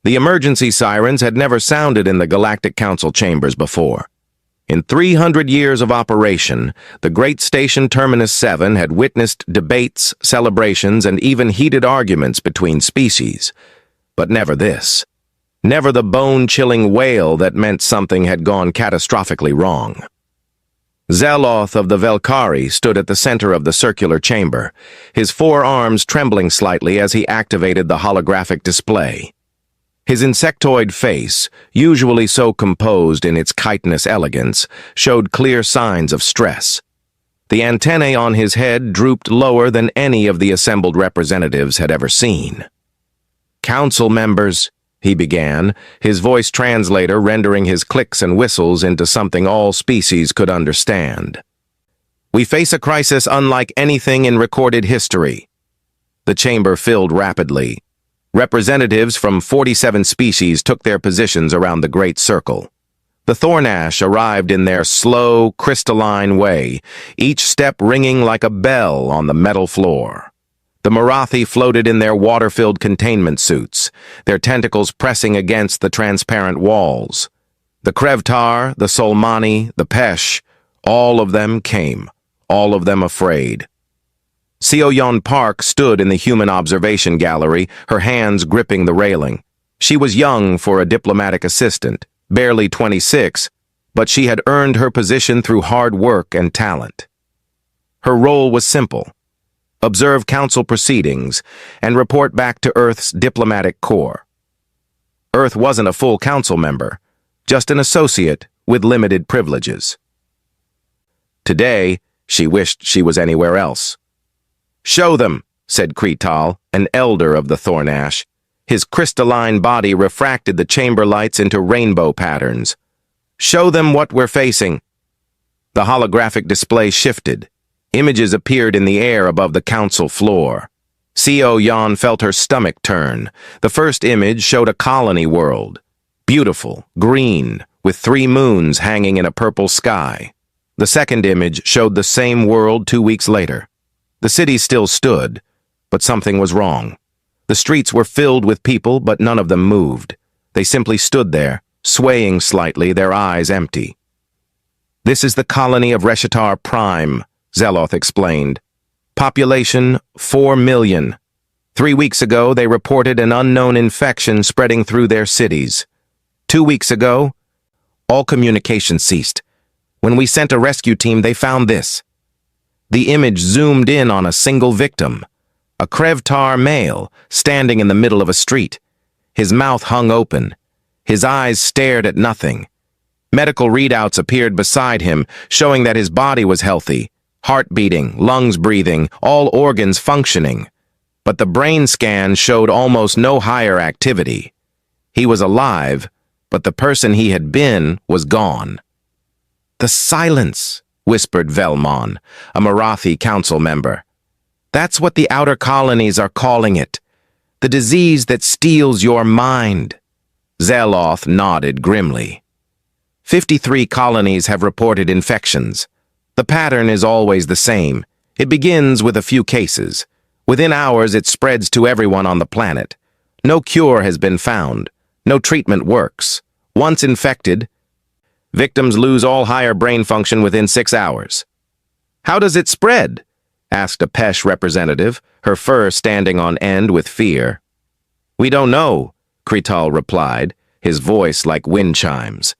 The emergency sirens had never sounded in the Galactic Council chambers before. In 300 years of operation, the Great Station Terminus 7 had witnessed debates, celebrations, and even heated arguments between species. But never this. Never the bone-chilling wail that meant something had gone catastrophically wrong. Zeloth of the Velkari stood at the center of the circular chamber, his forearms trembling slightly as he activated the holographic display. His insectoid face, usually so composed in its chitinous elegance, showed clear signs of stress. The antennae on his head drooped lower than any of the assembled representatives had ever seen. "Council members," he began, his voice translator rendering his clicks and whistles into something all species could understand. "We face a crisis unlike anything in recorded history." The chamber filled rapidly. Representatives from 47 species took their positions around the great circle. The Thornash arrived in their slow, crystalline way, each step ringing like a bell on the metal floor. The Marathi floated in their water-filled containment suits, their tentacles pressing against the transparent walls. The Krevtar, the Solmani, the Pesh, all of them came, all of them afraid. Seoyeon Park stood in the human observation gallery, her hands gripping the railing. She was young for a diplomatic assistant, barely 26, but she had earned her position through hard work and talent. Her role was simple: observe council proceedings, and report back to Earth's diplomatic corps. Earth wasn't a full council member, just an associate with limited privileges. Today, she wished she was anywhere else. "Show them," said Krital, an elder of the Thornash. His crystalline body refracted the chamber lights into rainbow patterns. "Show them what we're facing." The holographic display shifted. Images appeared in the air above the council floor. Seoyeon felt her stomach turn. The first image showed a colony world. Beautiful, green, with 3 moons hanging in a purple sky. The second image showed the same world 2 weeks later. The city still stood, but something was wrong. The streets were filled with people, but none of them moved. They simply stood there, swaying slightly, their eyes empty. "This is the colony of Reshitar Prime," Zeloth explained. "Population 4 million. 3 weeks ago, they reported an unknown infection spreading through their cities. 2 weeks ago, all communication ceased. When we sent a rescue team, they found this." The image zoomed in on a single victim, a Krevtar male standing in the middle of a street. His mouth hung open. His eyes stared at nothing. Medical readouts appeared beside him, showing that his body was healthy. Heart beating, lungs breathing, all organs functioning. But the brain scan showed almost no higher activity. He was alive, but the person he had been was gone. "The silence," whispered Velmon, a Marathi council member. "That's what the outer colonies are calling it. The disease that steals your mind." Zeloth nodded grimly. 53 colonies have reported infections. The pattern is always the same. It begins with a few cases. Within hours, it spreads to everyone on the planet. No cure has been found. No treatment works. Once infected, victims lose all higher brain function within 6 hours. "How does it spread?" asked a Pesh representative, her fur standing on end with fear. "We don't know," Krital replied, his voice like wind chimes.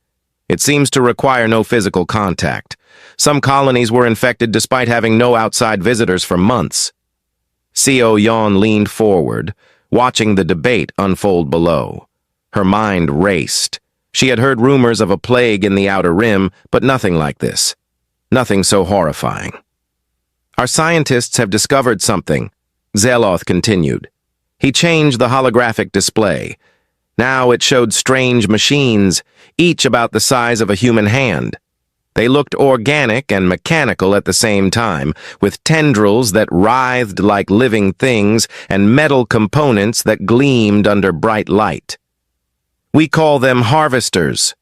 "It seems to require no physical contact. Some colonies were infected despite having no outside visitors for months." Seoyeon leaned forward, watching the debate unfold below. Her mind raced. She had heard rumors of a plague in the Outer Rim, but nothing like this. Nothing so horrifying. "Our scientists have discovered something," Zeloth continued. He changed the holographic display. Now it showed strange machines, each about the size of a human hand. They looked organic and mechanical at the same time, with tendrils that writhed like living things and metal components that gleamed under bright light. "We call them harvesters.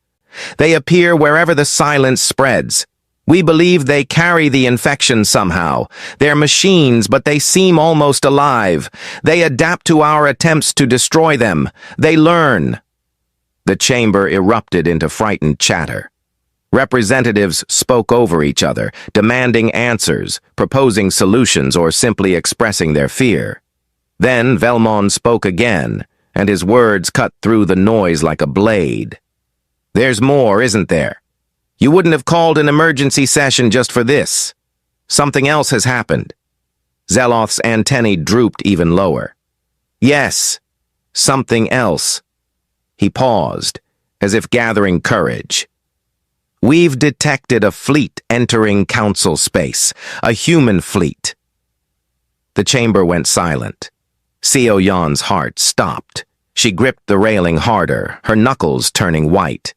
They appear wherever the silence spreads. We believe they carry the infection somehow. They're machines, but they seem almost alive. They adapt to our attempts to destroy them. They learn." The chamber erupted into frightened chatter. Representatives spoke over each other, demanding answers, proposing solutions, or simply expressing their fear. Then Velmon spoke again, and his words cut through the noise like a blade. "There's more, isn't there? You wouldn't have called an emergency session just for this. Something else has happened." Zeloth's antennae drooped even lower. "Yes, something else." He paused, as if gathering courage. "We've detected a fleet entering council space, a human fleet." The chamber went silent. Seo Yan's heart stopped. She gripped the railing harder, her knuckles turning white.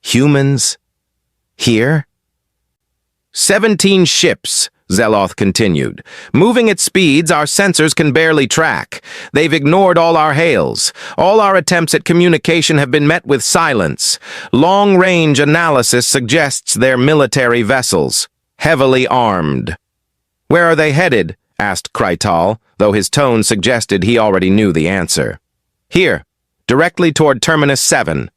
"Humans? Here?" 17 ships, Zeloth continued. "Moving at speeds our sensors can barely track. They've ignored all our hails. All our attempts at communication have been met with silence. Long-range analysis suggests they're military vessels, heavily armed." "Where are they headed?" asked Krytal, though his tone suggested he already knew the answer. "Here, directly toward Terminus 7.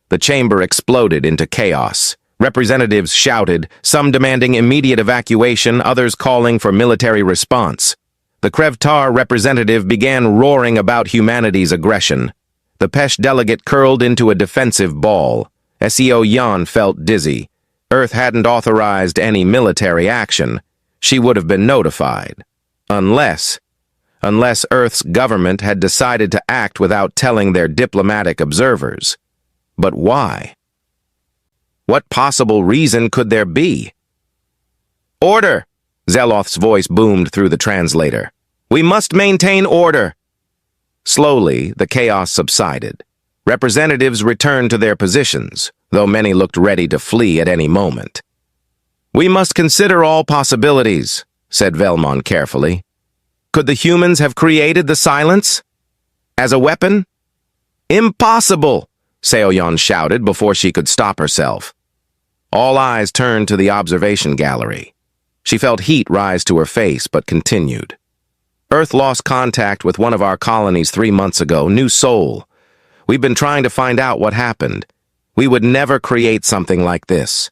The chamber exploded into chaos. Representatives shouted, some demanding immediate evacuation, others calling for military response. The Krevtar representative began roaring about humanity's aggression. The Pesh delegate curled into a defensive ball. Seo Yan felt dizzy. Earth hadn't authorized any military action. She would have been notified. Unless Earth's government had decided to act without telling their diplomatic observers. But why? What possible reason could there be? "Order!" Zeloth's voice boomed through the translator. "We must maintain order." Slowly, the chaos subsided. Representatives returned to their positions, though many looked ready to flee at any moment. "We must consider all possibilities," said Velmon carefully. "Could the humans have created the silence? As a weapon?" "Impossible!" Seo Yan shouted before she could stop herself. All eyes turned to the observation gallery. She felt heat rise to her face, but continued. "Earth lost contact with one of our colonies 3 months ago, New Sol. We've been trying to find out what happened. We would never create something like this."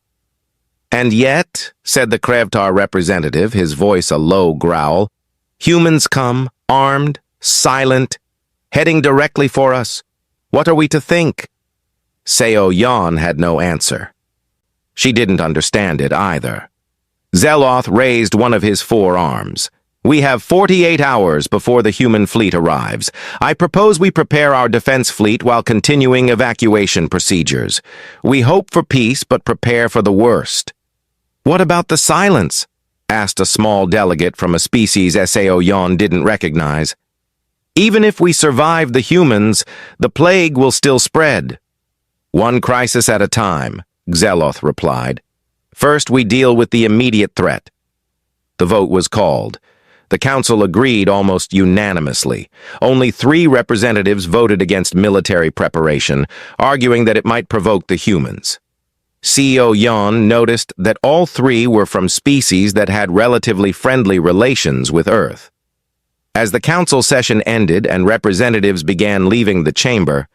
"And yet," said the Krevtar representative, his voice a low growl, "humans come, armed, silent, heading directly for us. What are we to think?" Seo Yan had no answer. She didn't understand it either. Zeloth raised one of his 4 arms. "We have 48 hours before the human fleet arrives. I propose we prepare our defense fleet while continuing evacuation procedures. We hope for peace, but prepare for the worst." "What about the silence?" asked a small delegate from a species Seo Yan didn't recognize. "Even if we survive the humans, the plague will still spread." "One crisis at a time," Zeloth replied. "First, we deal with the immediate threat." The vote was called. The council agreed almost unanimously. Only 3 representatives voted against military preparation, arguing that it might provoke the humans. Seo Yan noticed that all 3 were from species that had relatively friendly relations with Earth. As the council session ended and representatives began leaving the chamber,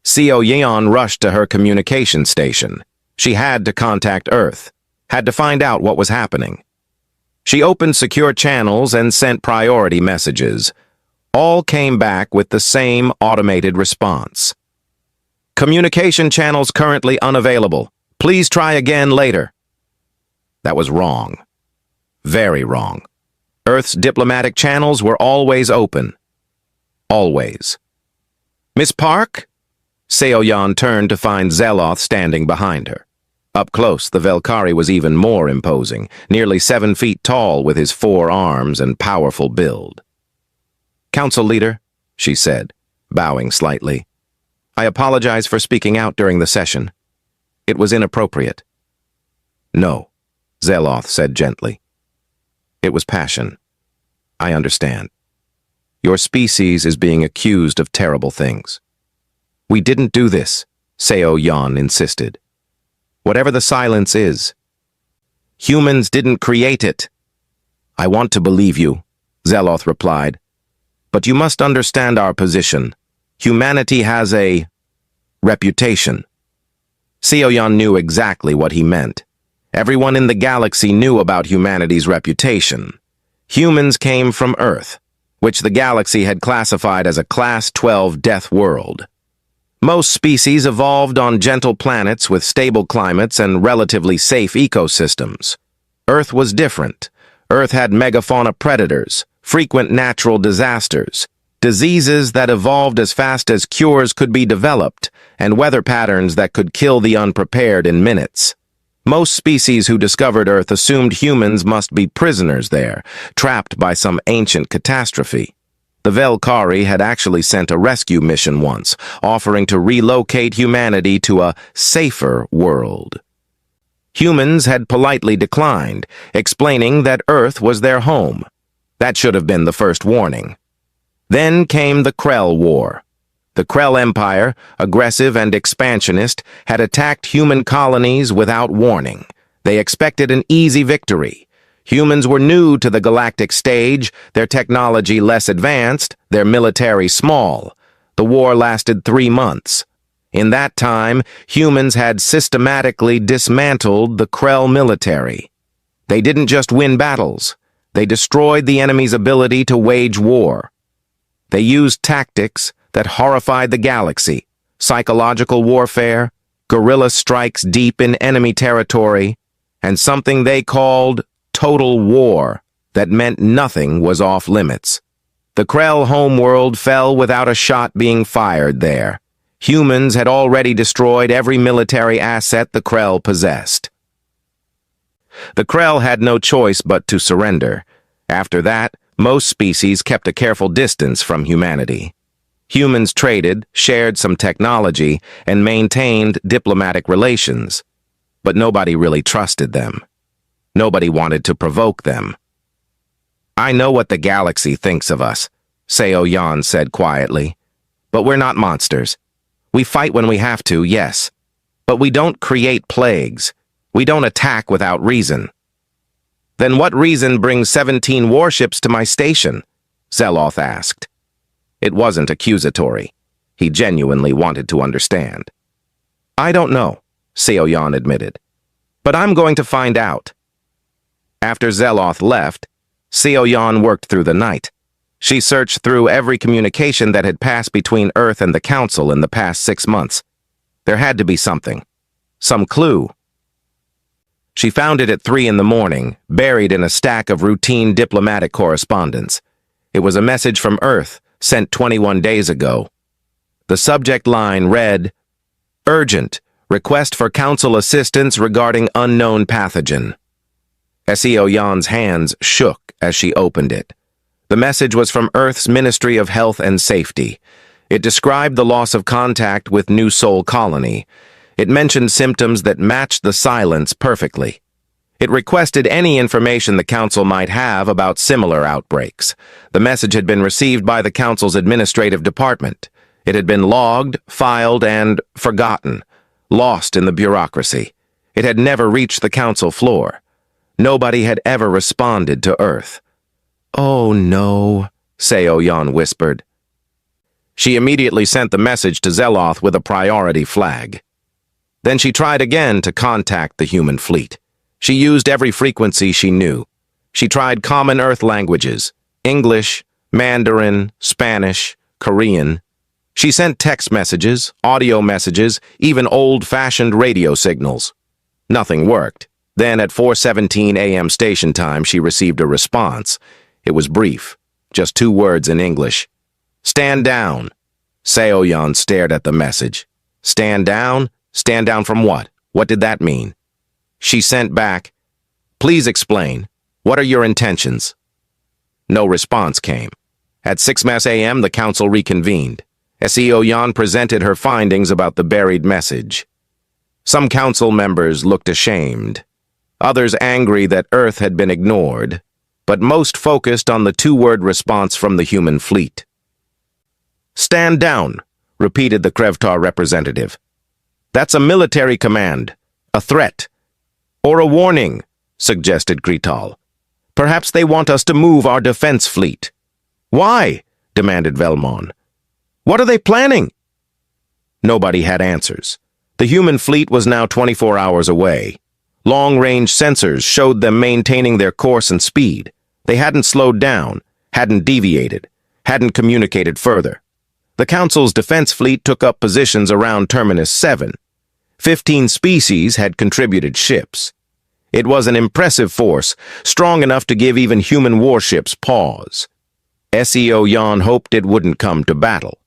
Seo Yan rushed to her communication station. She had to contact Earth, had to find out what was happening. She opened secure channels and sent priority messages. All came back with the same automated response. "Communication channels currently unavailable. Please try again later." That was wrong. Very wrong. Earth's diplomatic channels were always open. Always. "Miss Park?" Seo Yan turned to find Zeloth standing behind her. Up close, the Velkari was even more imposing, nearly 7 feet tall with his 4 arms and powerful build. "Council leader," she said, bowing slightly. "I apologize for speaking out during the session. It was inappropriate." "No," Zeloth said gently. "It was passion. I understand. Your species is being accused of terrible things." "We didn't do this," Seo Yan insisted. "Whatever the silence is, Humans didn't create it. I want to believe you, Zeloth replied. But you must understand our position. Humanity has a reputation. Seoyan knew exactly what he meant. Everyone in the galaxy knew about humanity's reputation. Humans came from Earth, which the galaxy had classified as a Class 12 death world. Most species evolved on gentle planets with stable climates and relatively safe ecosystems. Earth was different. Earth had megafauna predators, frequent natural disasters, diseases that evolved as fast as cures could be developed, and weather patterns that could kill the unprepared in minutes. Most species who discovered Earth assumed humans must be prisoners there, trapped by some ancient catastrophe. The Velkari had actually sent a rescue mission once, offering to relocate humanity to a safer world. Humans had politely declined, explaining that Earth was their home. That should have been the first warning. Then came the Krell War. The Krell Empire, aggressive and expansionist, had attacked human colonies without warning. They expected an easy victory. Humans were new to the galactic stage, their technology less advanced, their military small. The war lasted 3 months. In that time, humans had systematically dismantled the Krell military. They didn't just win battles. They destroyed the enemy's ability to wage war. They used tactics that horrified the galaxy: psychological warfare, guerrilla strikes deep in enemy territory, and something they called total war that meant nothing was off limits. The Krell homeworld fell without a shot being fired there. Humans had already destroyed every military asset the Krell possessed. The Krell had no choice but to surrender. After that, most species kept a careful distance from humanity. Humans traded, shared some technology, and maintained diplomatic relations. But nobody really trusted them. Nobody wanted to provoke them. I know what the galaxy thinks of us, Seoyan said quietly. But we're not monsters. We fight when we have to, yes. But we don't create plagues. We don't attack without reason. Then what reason brings 17 warships to my station? Zeloth asked. It wasn't accusatory. He genuinely wanted to understand. I don't know, Seoyan admitted. But I'm going to find out. After Zeloth left, Seoyan worked through the night. She searched through every communication that had passed between Earth and the Council in the past 6 months. There had to be something. Some clue. She found it at 3 in the morning, buried in a stack of routine diplomatic correspondence. It was a message from Earth, sent 21 days ago. The subject line read, Urgent, request for Council assistance regarding unknown pathogen. Seoyan's hands shook as she opened it. The message was from Earth's Ministry of Health and Safety. It described the loss of contact with New Sol Colony. It mentioned symptoms that matched the silence perfectly. It requested any information the Council might have about similar outbreaks. The message had been received by the Council's administrative department. It had been logged, filed, and forgotten, lost in the bureaucracy. It had never reached the Council floor. Nobody had ever responded to Earth. Oh no, Seoyan whispered. She immediately sent the message to Zeloth with a priority flag. Then she tried again to contact the human fleet. She used every frequency she knew. She tried common Earth languages: English, Mandarin, Spanish, Korean. She sent text messages, audio messages, even old-fashioned radio signals. Nothing worked. Then at 4:17 a.m. station time, she received a response. It was brief, just 2 words in English. Stand down. Seoyan stared at the message. Stand down? Stand down from what? What did that mean? She sent back, Please explain. What are your intentions? No response came. At 6 a.m., the Council reconvened. Seoyan presented her findings about the buried message. Some Council members looked ashamed. Others angry that Earth had been ignored, but most focused on the 2-word response from the human fleet. Stand down, repeated the Krevtar representative. That's a military command, a threat, or a warning, suggested Krital. "Perhaps they want us to move our defense fleet." "Why?" demanded Velmon. "What are they planning?" Nobody had answers. The human fleet was now 24 hours away. Long-range sensors showed them maintaining their course and speed. They hadn't slowed down, hadn't deviated, hadn't communicated further. The Council's defense fleet took up positions around Terminus 7. 15 species had contributed ships. It was an impressive force, strong enough to give even human warships pause. SEO Yan hoped it wouldn't come to battle.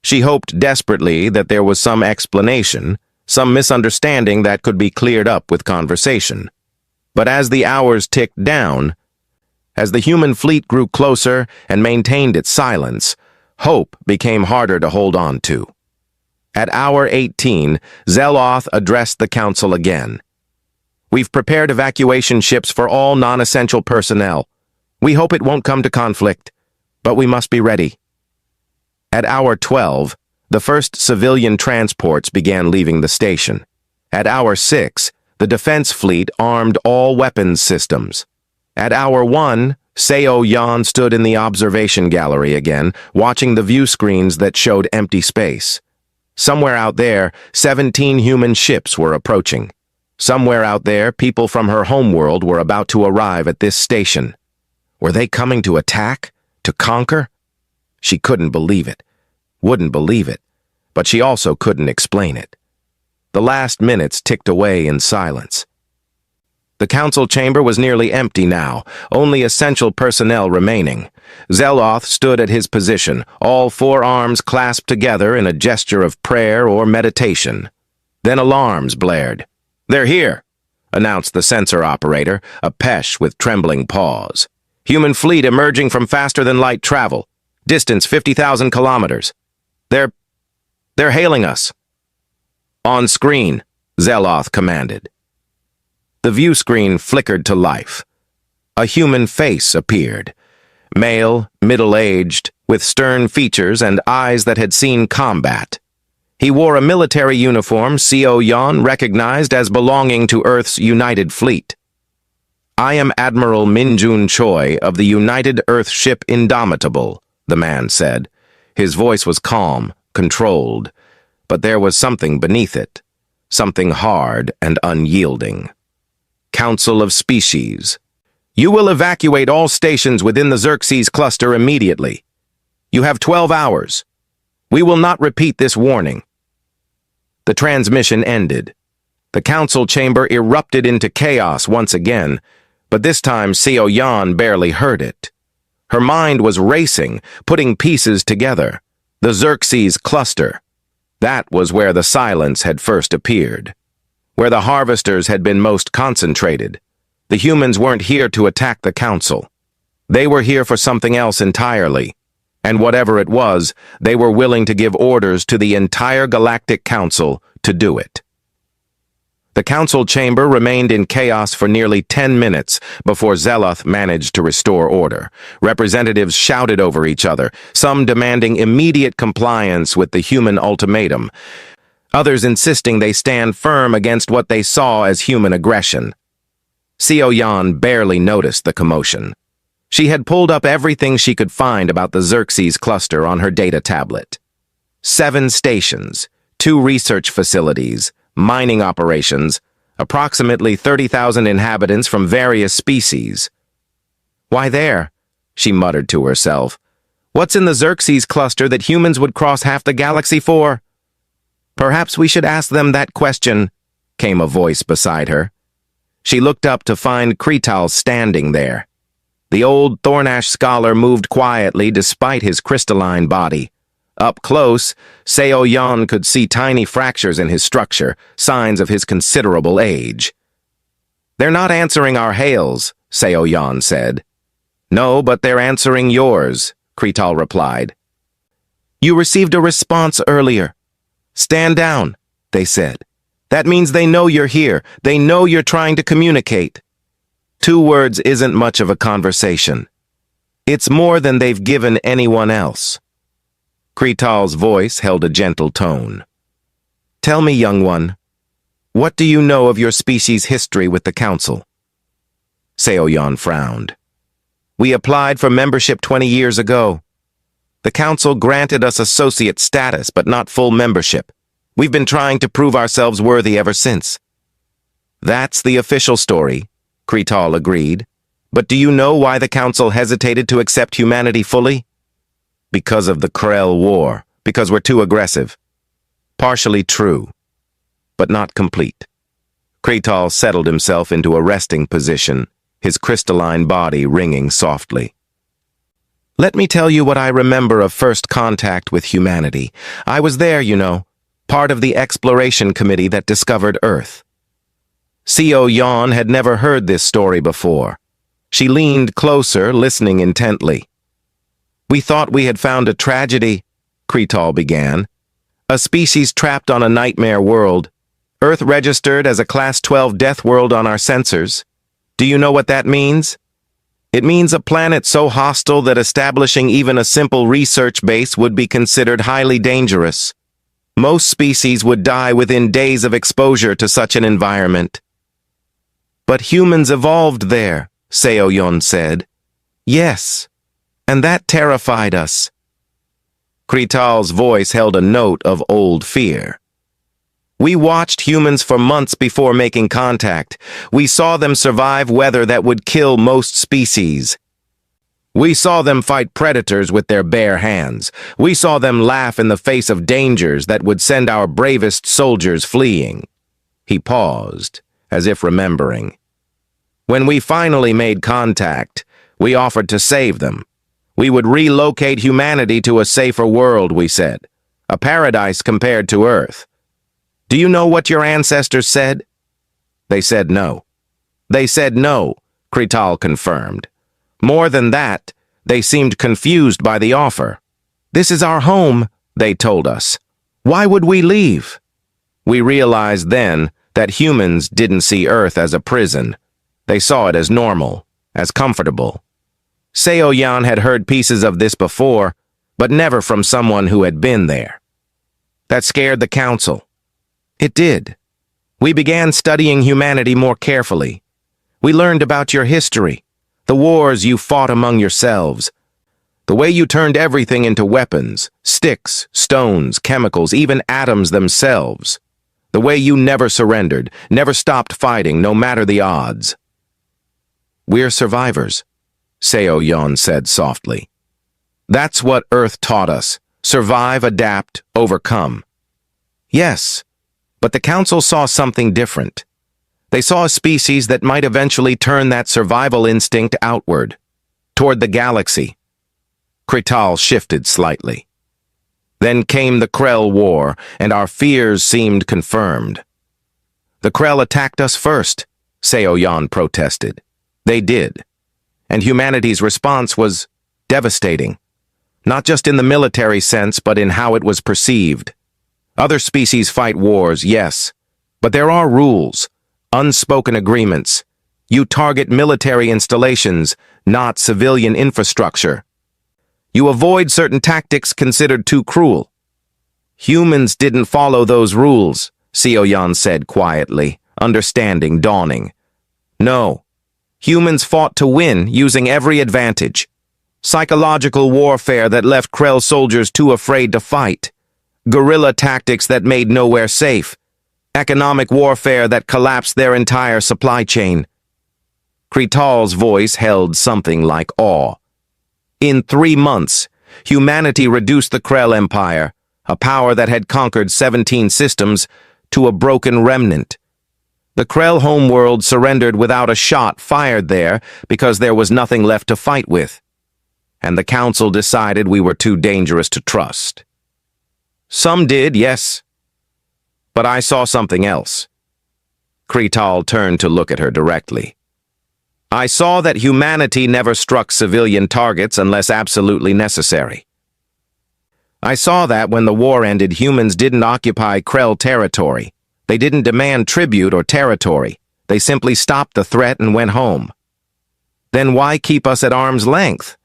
She hoped desperately that there was some explanation, some misunderstanding that could be cleared up with conversation. But as the hours ticked down, as the human fleet grew closer and maintained its silence, hope became harder to hold on to. At hour 18, Zeloth addressed the Council again. "We've prepared evacuation ships for all non-essential personnel. We hope it won't come to conflict, but we must be ready." At hour 12, the first civilian transports began leaving the station. At hour 6, the defense fleet armed all weapons systems. At hour 1, Seo Yan stood in the observation gallery again, watching the view screens that showed empty space. Somewhere out there, 17 human ships were approaching. Somewhere out there, people from her homeworld were about to arrive at this station. Were they coming to attack? To conquer? She couldn't believe it. Wouldn't believe it. But she also couldn't explain it. The last minutes ticked away in silence. The council chamber was nearly empty now, only essential personnel remaining. Zeloth stood at his position, all four arms clasped together in a gesture of prayer or meditation. Then alarms blared. "They're here," announced the sensor operator, a Pesh with trembling paws. "Human fleet emerging from faster-than-light travel. Distance 50,000 kilometers. They're hailing us." "On screen," Zeloth commanded. The view screen flickered to life. A human face appeared. Male, middle-aged, with stern features and eyes that had seen combat. He wore a military uniform Seo Yan recognized as belonging to Earth's United Fleet. "I am Admiral Minjun Choi of the United Earth Ship Indomitable," the man said. His voice was calm, controlled, but there was something beneath it, something hard and unyielding. "Council of Species. You will evacuate all stations within the Xerxes cluster immediately. You have 12 hours. We will not repeat this warning." The transmission ended. The council chamber erupted into chaos once again, but this time Seo Yan barely heard it. Her mind was racing, putting pieces together. The Xerxes cluster. That was where the silence had first appeared, where the harvesters had been most concentrated. The humans weren't here to attack the council. They were here for something else entirely, and whatever it was, they were willing to give orders to the entire Galactic Council to do it. The council chamber remained in chaos for nearly 10 minutes before Zeloth managed to restore order. Representatives shouted over each other, some demanding immediate compliance with the human ultimatum, others insisting they stand firm against what they saw as human aggression. Seo Yan barely noticed the commotion. She had pulled up everything she could find about the Xerxes cluster on her data tablet. 7 stations, 2 research facilities, mining operations, approximately 30,000 inhabitants from various species. "Why there?" she muttered to herself. "What's in the Xerxes cluster that humans would cross half the galaxy for?" "Perhaps we should ask them that question," came a voice beside her. She looked up to find Krital standing there. The old Thornash scholar moved quietly despite his crystalline body. Up close, Seo Yan could see tiny fractures in his structure, signs of his considerable age. "They're not answering our hails," Seo Yan said. "No, but they're answering yours," Krital replied. "You received a response earlier. Stand down," they said. "That means they know you're here. They know you're trying to communicate." 2 words isn't much of a conversation. It's more than they've given anyone else. Krital's voice held a gentle tone. "Tell me, young one, what do you know of your species' history with the Council?" Seoyan frowned. We applied for membership 20 years ago. The council granted us associate status, but not full membership. We've been trying to prove ourselves worthy ever since. That's the official story, Krital agreed. But do you know why the council hesitated to accept humanity fully? Because of the Krell War, because we're too aggressive. Partially true, but not complete. Krital settled himself into a resting position, his crystalline body ringing softly. Let me tell you what I remember of first contact with humanity. I was there, you know, part of the exploration committee that discovered Earth. Seoyan had never heard this story before. She leaned closer, listening intently. We thought we had found a tragedy, Krital began. A species trapped on a nightmare world. Earth registered as a Class 12 death world on our sensors. Do you know what that means? It means a planet so hostile that establishing even a simple research base would be considered highly dangerous. Most species would die within days of exposure to such an environment. But humans evolved there, Seoyan said. Yes, and that terrified us. Krital's voice held a note of old fear. We watched humans for months before making contact. We saw them survive weather that would kill most species. We saw them fight predators with their bare hands. We saw them laugh in the face of dangers that would send our bravest soldiers fleeing. He paused, as if remembering. When we finally made contact, we offered to save them. We would relocate humanity to a safer world, we said. A paradise compared to Earth. Do you know what your ancestors said? They said no. They said no, Krital confirmed. More than that, they seemed confused by the offer. This is our home, they told us. Why would we leave? We realized then that humans didn't see Earth as a prison. They saw it as normal, as comfortable. Seoyan had heard pieces of this before, but never from someone who had been there. That scared the council. It did. We began studying humanity more carefully. We learned about your history, the wars you fought among yourselves, the way you turned everything into weapons, sticks, stones, chemicals, even atoms themselves, the way you never surrendered, never stopped fighting, no matter the odds. We're survivors, Seoyan said softly. That's what Earth taught us. Survive, adapt, overcome. Yes. But the council saw something different. They saw a species that might eventually turn that survival instinct outward, toward the galaxy. Krital shifted slightly. Then came the Krell War, and our fears seemed confirmed. The Krell attacked us first, Seoyan protested. They did. And humanity's response was devastating. Not just in the military sense, but in how it was perceived. Other species fight wars, yes, but there are rules, unspoken agreements. You target military installations, not civilian infrastructure. You avoid certain tactics considered too cruel. Humans didn't follow those rules, Seoyan said quietly, understanding dawning. No, humans fought to win using every advantage. Psychological warfare that left Krell soldiers too afraid to fight. Guerrilla tactics that made nowhere safe. Economic warfare that collapsed their entire supply chain. Krital's voice held something like awe. In 3 months, humanity reduced the Krell Empire, a power that had conquered 17 systems, to a broken remnant. The Krell homeworld surrendered without a shot fired there because there was nothing left to fight with. And the council decided we were too dangerous to trust. Some did, yes. But I saw something else. Krital turned to look at her directly. I saw that humanity never struck civilian targets unless absolutely necessary. I saw that when the war ended, humans didn't occupy Krell territory. They didn't demand tribute or territory. They simply stopped the threat and went home. Then why keep us at arm's length?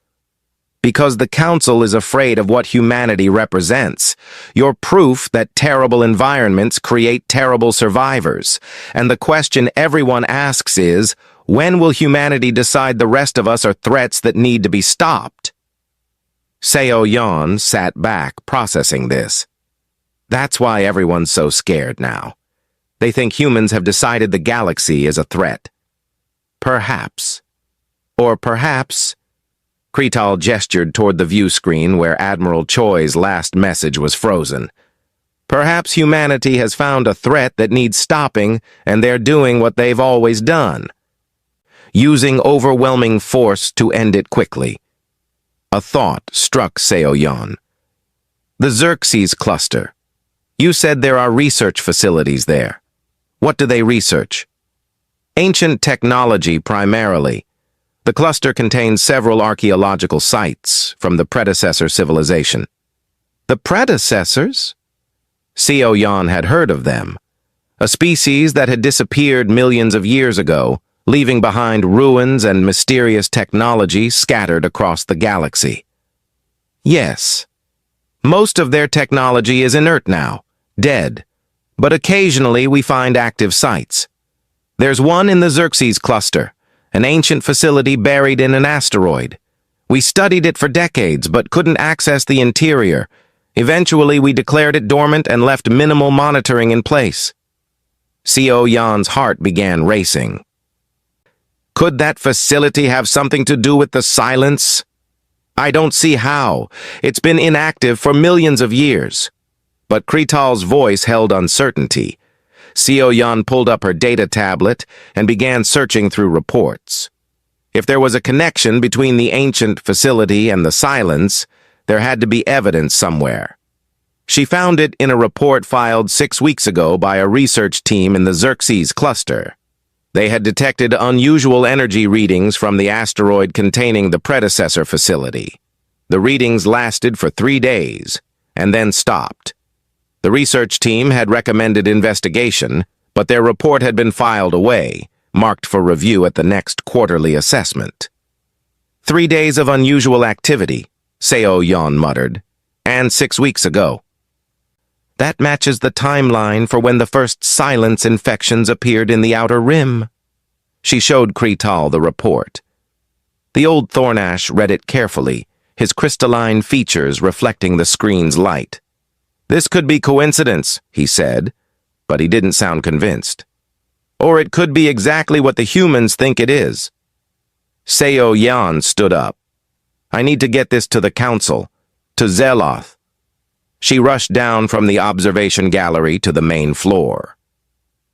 Because the council is afraid of what humanity represents. You're proof that terrible environments create terrible survivors. And the question everyone asks is, When will humanity decide the rest of us are threats that need to be stopped? Seo Yan sat back, processing this. That's why everyone's so scared now. They think humans have decided the galaxy is a threat. Perhaps. Or perhaps... Krital gestured toward the view screen where Admiral Choi's last message was frozen. Perhaps humanity has found a threat that needs stopping, and they're doing what they've always done. Using overwhelming force to end it quickly. A thought struck Seo Yan. The Xerxes cluster. You said there are research facilities there. What do they research? Ancient technology primarily. The cluster contains several archaeological sites from the predecessor civilization. The predecessors? Seo Yan had heard of them. A species that had disappeared millions of years ago, leaving behind ruins and mysterious technology scattered across the galaxy. Yes. Most of their technology is inert now, dead, but occasionally we find active sites. There's one in the Xerxes cluster, an ancient facility buried in an asteroid. We studied it for decades, but couldn't access the interior. Eventually, we declared it dormant and left minimal monitoring in place. Seo Yan's heart began racing. Could that facility have something to do with the silence? I don't see how. It's been inactive for millions of years. But Krital's voice held uncertainty. Seo Yan pulled up her data tablet and began searching through reports. If there was a connection between the ancient facility and the silence, there had to be evidence somewhere. She found it in a report filed 6 weeks ago by a research team in the Xerxes cluster. They had detected unusual energy readings from the asteroid containing the predecessor facility. The readings lasted for 3 days, and then stopped. The research team had recommended investigation, but their report had been filed away, marked for review at the next quarterly assessment. 3 days of unusual activity, Seo Yan muttered, and 6 weeks ago. That matches the timeline for when the first silence infections appeared in the outer rim. She showed Krital the report. The old Thornash read it carefully, his crystalline features reflecting the screen's light. This could be coincidence, he said, but he didn't sound convinced. Or it could be exactly what the humans think it is. Seo Yan stood up. I need to get this to the council, to Zeloth. She rushed down from the observation gallery to the main floor.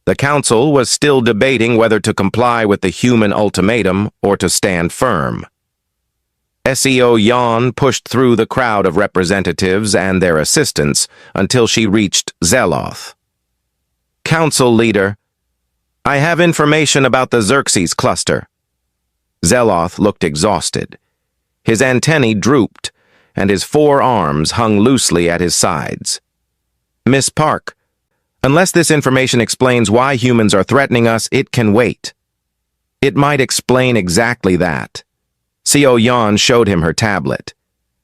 The council was still debating whether to comply with the human ultimatum or to stand firm. Seo Yan pushed through the crowd of representatives and their assistants until she reached Zeloth. Council leader, I have information about the Xerxes cluster. Zeloth looked exhausted. His antennae drooped, and his 4 arms hung loosely at his sides. Miss Park, unless this information explains why humans are threatening us, it can wait. It might explain exactly that. Seo Yan showed him her tablet.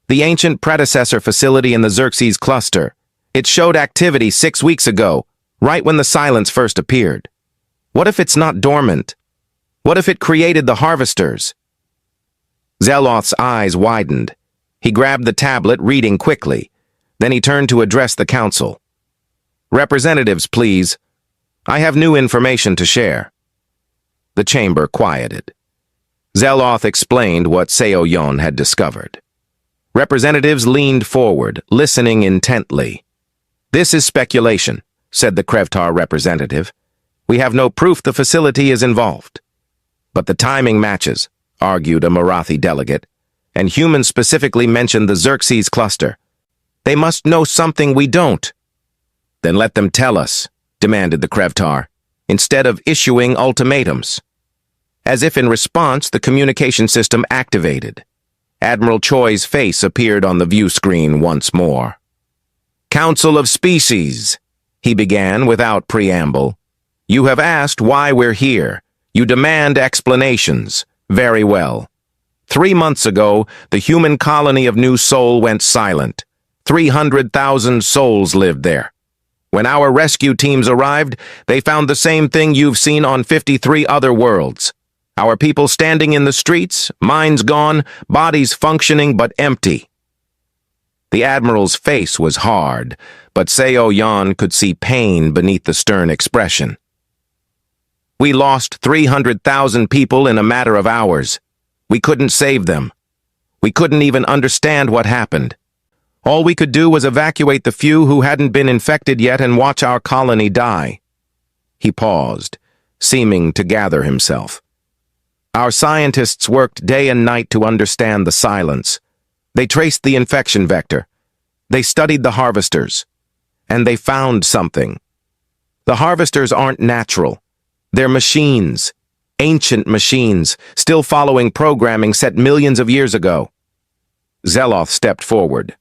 The ancient predecessor facility in the Xerxes cluster. It showed activity 6 weeks ago, right when the silence first appeared. What if it's not dormant? What if it created the harvesters? Zeloth's eyes widened. He grabbed the tablet, reading quickly. Then he turned to address the council. Representatives, please. I have new information to share. The chamber quieted. Zeloth explained what Seo Yan had discovered. Representatives leaned forward, listening intently. This is speculation, said the Krevtar representative. We have no proof the facility is involved. But the timing matches, argued a Marathi delegate, and humans specifically mentioned the Xerxes cluster. They must know something we don't. Then let them tell us, demanded the Krevtar, instead of issuing ultimatums. As if in response, the communication system activated. Admiral Choi's face appeared on the view screen once more. Council of Species, he began without preamble. You have asked why we're here. You demand explanations. Very well. 3 months ago, the human colony of New Sol went silent. 300,000 souls lived there. When our rescue teams arrived, they found the same thing you've seen on 53 other worlds. Our people standing in the streets, minds gone, bodies functioning but empty. The Admiral's face was hard, but Seo Yan could see pain beneath the stern expression. We lost 300,000 people in a matter of hours. We couldn't save them. We couldn't even understand what happened. All we could do was evacuate the few who hadn't been infected yet and watch our colony die. He paused, seeming to gather himself. Our scientists worked day and night to understand the silence. They traced the infection vector. They studied the harvesters. And they found something. The harvesters aren't natural. They're machines. Ancient machines, still following programming set millions of years ago. Zeloth stepped forward.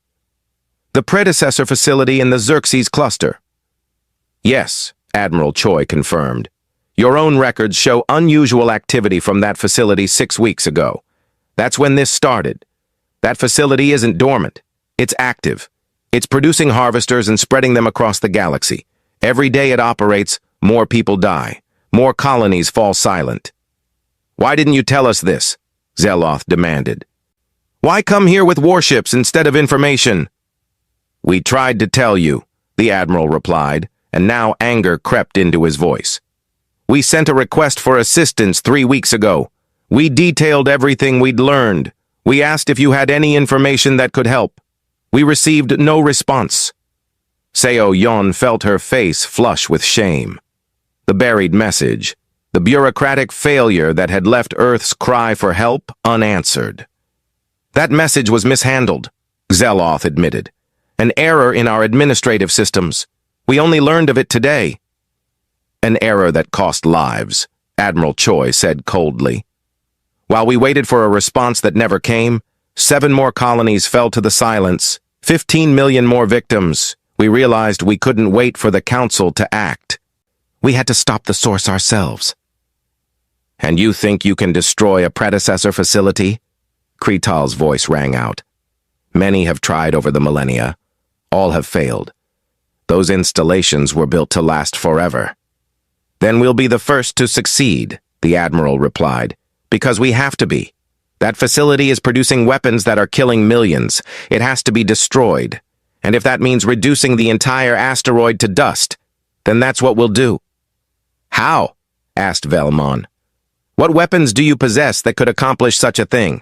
The predecessor facility in the Xerxes cluster. Yes, Admiral Choi confirmed. Your own records show unusual activity from that facility 6 weeks ago. That's when this started. That facility isn't dormant. It's active. It's producing harvesters and spreading them across the galaxy. Every day it operates, more people die. More colonies fall silent. Why didn't you tell us this? Zeloth demanded. Why come here with warships instead of information? We tried to tell you, the Admiral replied, and now anger crept into his voice. We sent a request for assistance 3 weeks ago. We detailed everything we'd learned. We asked if you had any information that could help. We received no response. Seo Yan felt her face flush with shame. The buried message, the bureaucratic failure that had left Earth's cry for help unanswered. That message was mishandled, Zeloth admitted. An error in our administrative systems. We only learned of it today. An error that cost lives, Admiral Choi said coldly. While we waited for a response that never came, 7 more colonies fell to the silence, 15 million more victims. We realized we couldn't wait for the Council to act. We had to stop the source ourselves. And you think you can destroy a predecessor facility? Kretal's voice rang out. Many have tried over the millennia. All have failed. Those installations were built to last forever. Then we'll be the first to succeed, the Admiral replied, because we have to be. That facility is producing weapons that are killing millions. It has to be destroyed. And if that means reducing the entire asteroid to dust, then that's what we'll do. How? Asked Velmon. What weapons do you possess that could accomplish such a thing?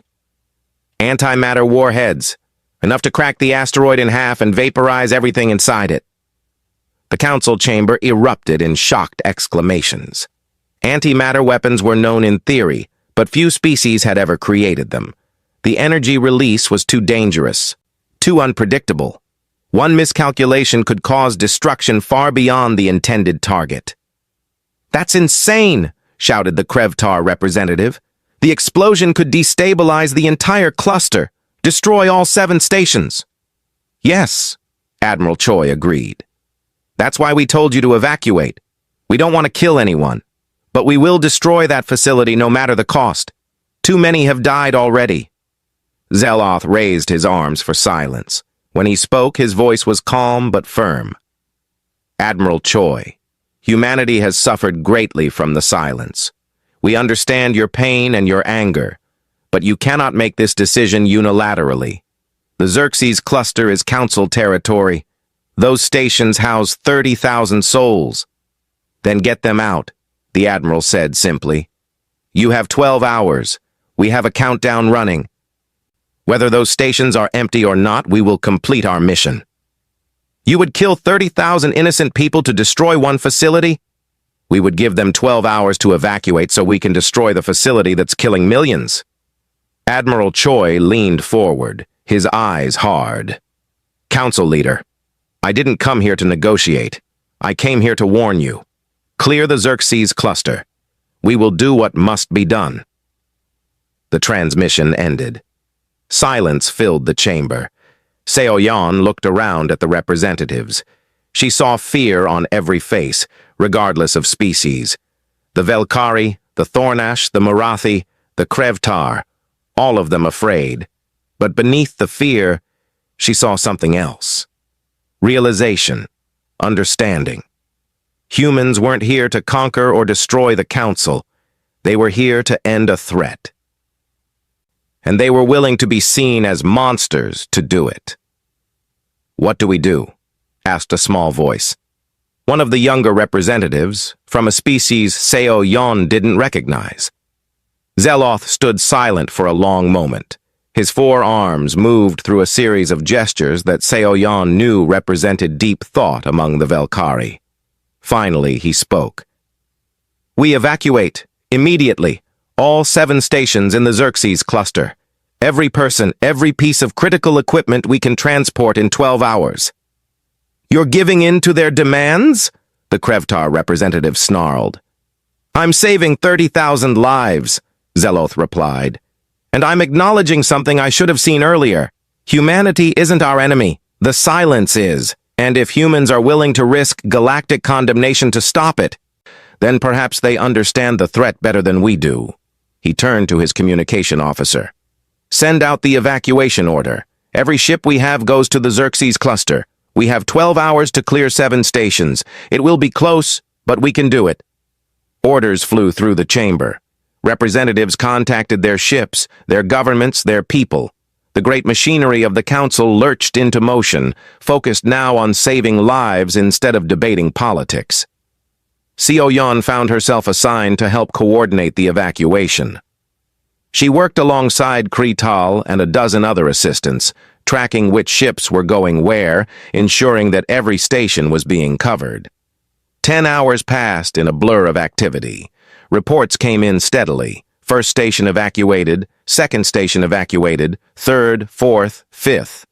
Antimatter warheads, enough to crack the asteroid in half and vaporize everything inside it. The council chamber erupted in shocked exclamations. Antimatter weapons were known in theory, but few species had ever created them. The energy release was too dangerous, too unpredictable. One miscalculation could cause destruction far beyond the intended target. That's insane, shouted the Krevtar representative. The explosion could destabilize the entire cluster, destroy all 7 stations. Yes, Admiral Choi agreed. That's why we told you to evacuate. We don't want to kill anyone, but we will destroy that facility no matter the cost. Too many have died already. Zeloth raised his arms for silence. When he spoke, his voice was calm but firm. Admiral Choi, humanity has suffered greatly from the silence. We understand your pain and your anger, but you cannot make this decision unilaterally. The Xerxes cluster is council territory. Those stations house 30,000 souls. Then get them out, the Admiral said simply. You have 12 hours. We have a countdown running. Whether those stations are empty or not, we will complete our mission. You would kill 30,000 innocent people to destroy one facility? We would give them 12 hours to evacuate so we can destroy the facility that's killing millions. Admiral Choi leaned forward, his eyes hard. Council leader, I didn't come here to negotiate. I came here to warn you. Clear the Xerxes cluster. We will do what must be done. The transmission ended. Silence filled the chamber. Seo Yan looked around at the representatives. She saw fear on every face, regardless of species. The Velkari, the Thornash, the Marathi, the Krevtar, all of them afraid. But beneath the fear, she saw something else. Realization, understanding. Humans weren't here to conquer or destroy the Council. They were here to end a threat. And they were willing to be seen as monsters to do it. "What do we do?" asked a small voice. One of the younger representatives, from a species Seo Yon didn't recognize. Zeloth stood silent for a long moment. His four arms moved through a series of gestures that Seo Yon knew represented deep thought among the Velkari. Finally, he spoke. "We evacuate, immediately, all 7 stations in the Xerxes cluster. Every person, every piece of critical equipment we can transport in 12 hours. "You're giving in to their demands?" the Krevtar representative snarled. "I'm saving 30,000 lives," Zeloth replied. "And I'm acknowledging something I should have seen earlier. Humanity isn't our enemy. The silence is. And if humans are willing to risk galactic condemnation to stop it, then perhaps they understand the threat better than we do." He turned to his communication officer. "Send out the evacuation order. Every ship we have goes to the Xerxes cluster. We have 12 hours to clear 7 stations. It will be close, but we can do it." Orders flew through the chamber. Representatives contacted their ships, their governments, their people. The great machinery of the council lurched into motion, focused now on saving lives instead of debating politics. Seo Yon found herself assigned to help coordinate the evacuation. She worked alongside Krital and a dozen other assistants, tracking which ships were going where, ensuring that every station was being covered. 10 hours passed in a blur of activity. Reports came in steadily. First station evacuated, second station evacuated, third, fourth, fifth.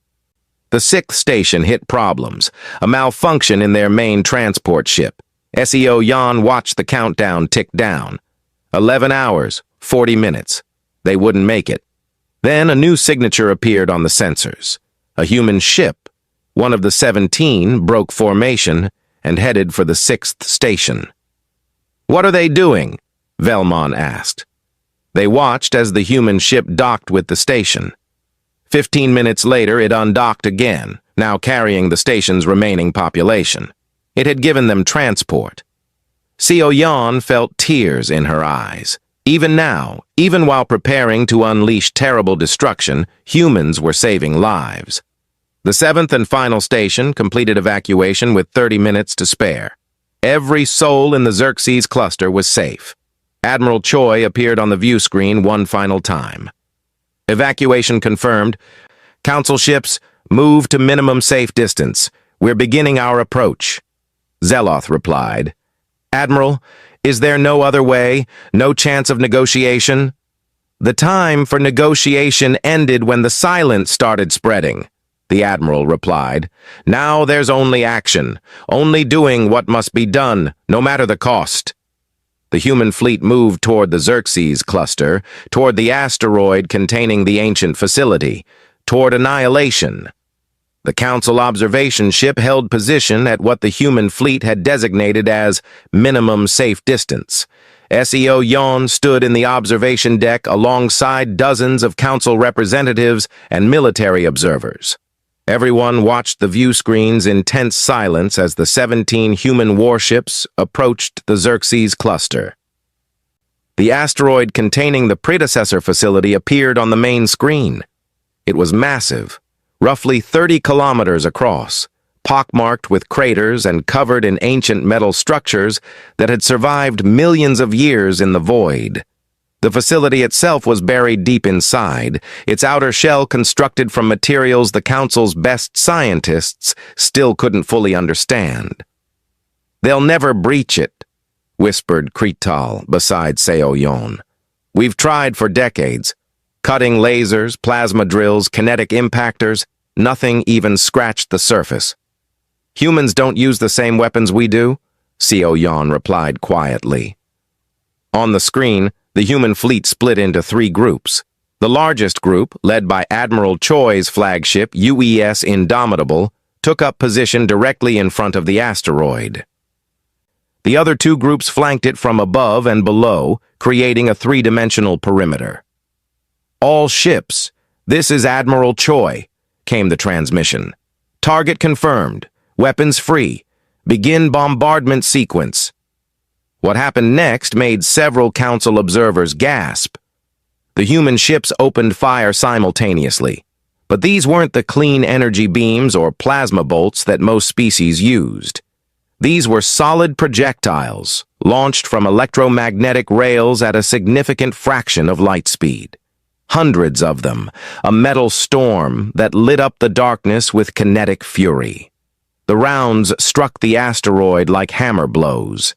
The 6th station hit problems, a malfunction in their main transport ship. Seo Yon watched the countdown tick down. 11 hours, 40 minutes. They wouldn't make it. Then a new signature appeared on the sensors. A human ship, one of the 17, broke formation and headed for the 6th station. "What are they doing?" Velmon asked. They watched as the human ship docked with the station. 15 minutes later, it undocked again, now carrying the station's remaining population. It had given them transport. Seo Yon felt tears in her eyes. Even now, even while preparing to unleash terrible destruction, humans were saving lives. The 7th and final station completed evacuation with 30 minutes to spare. Every soul in the Xerxes cluster was safe. Admiral Choi appeared on the view screen one final time. "Evacuation confirmed. Council ships, move to minimum safe distance. We're beginning our approach." Zeloth replied. "Admiral, is there no other way? No chance of negotiation?" "The time for negotiation ended when the silence started spreading," the Admiral replied. "Now there's only action, only doing what must be done, no matter the cost." The human fleet moved toward the Xerxes cluster, toward the asteroid containing the ancient facility, toward annihilation. The Council observation ship held position at what the human fleet had designated as minimum safe distance. Seo Yon stood in the observation deck alongside dozens of Council representatives and military observers. Everyone watched the view screens in tense silence as the 17 human warships approached the Xerxes cluster. The asteroid containing the predecessor facility appeared on the main screen. It was massive, roughly 30 kilometers across, pockmarked with craters and covered in ancient metal structures that had survived millions of years in the void. The facility itself was buried deep inside, its outer shell constructed from materials the Council's best scientists still couldn't fully understand. "They'll never breach it," whispered Krital beside Seo Yon. "We've tried for decades. Cutting lasers, plasma drills, kinetic impactors, nothing even scratched the surface." "Humans don't use the same weapons we do," Seo Yon replied quietly. On the screen, the human fleet split into 3 groups. The largest group, led by Admiral Choi's flagship UES Indomitable, took up position directly in front of the asteroid. The other 2 groups flanked it from above and below, creating a 3-dimensional perimeter. "All ships, this is Admiral Choi," came the transmission. "Target confirmed. Weapons free. Begin bombardment sequence." What happened next made several council observers gasp. The human ships opened fire simultaneously, but these weren't the clean energy beams or plasma bolts that most species used. These were solid projectiles, launched from electromagnetic rails at a significant fraction of light speed. Hundreds of them, a metal storm that lit up the darkness with kinetic fury. The rounds struck the asteroid like hammer blows.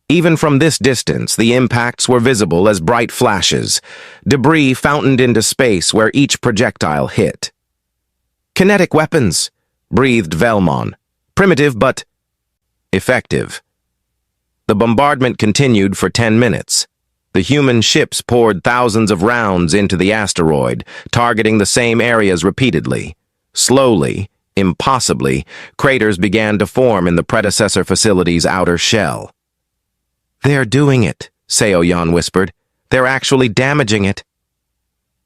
Even from this distance, the impacts were visible as bright flashes. Debris fountained into space where each projectile hit. "Kinetic weapons," breathed Velmon. "Primitive, but effective." The bombardment continued for 10 minutes. The human ships poured thousands of rounds into the asteroid, targeting the same areas repeatedly. Slowly, impossibly, craters began to form in the predecessor facility's outer shell. "They're doing it," Seo-Yan whispered. "They're actually damaging it."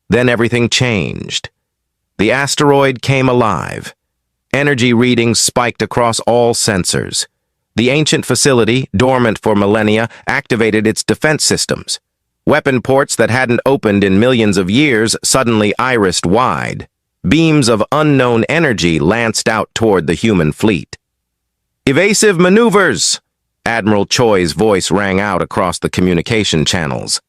Then everything changed. The asteroid came alive. Energy readings spiked across all sensors. The ancient facility, dormant for millennia, activated its defense systems. Weapon ports that hadn't opened in millions of years suddenly irised wide. Beams of unknown energy lanced out toward the human fleet. "Evasive maneuvers!" Admiral Choi's voice rang out across the communication channels.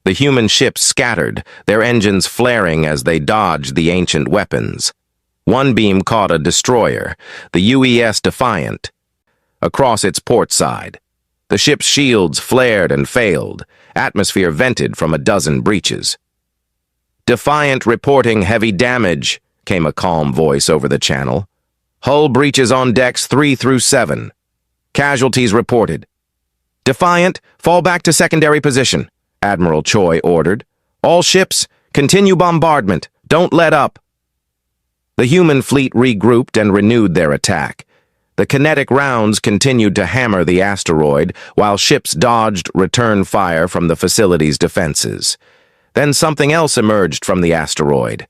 The human ships scattered, their engines flaring as they dodged the ancient weapons. One beam caught a destroyer, the UES Defiant, across its port side. The ship's shields flared and failed. Atmosphere vented from a dozen breaches. "Defiant reporting heavy damage," came a calm voice over the channel. "Hull breaches on decks 3 through 7. Casualties reported." "Defiant, fall back to secondary position," Admiral Choi ordered. "All ships, continue bombardment. Don't let up." The human fleet regrouped and renewed their attack. The kinetic rounds continued to hammer the asteroid, while ships dodged return fire from the facility's defenses. Then something else emerged from the asteroid.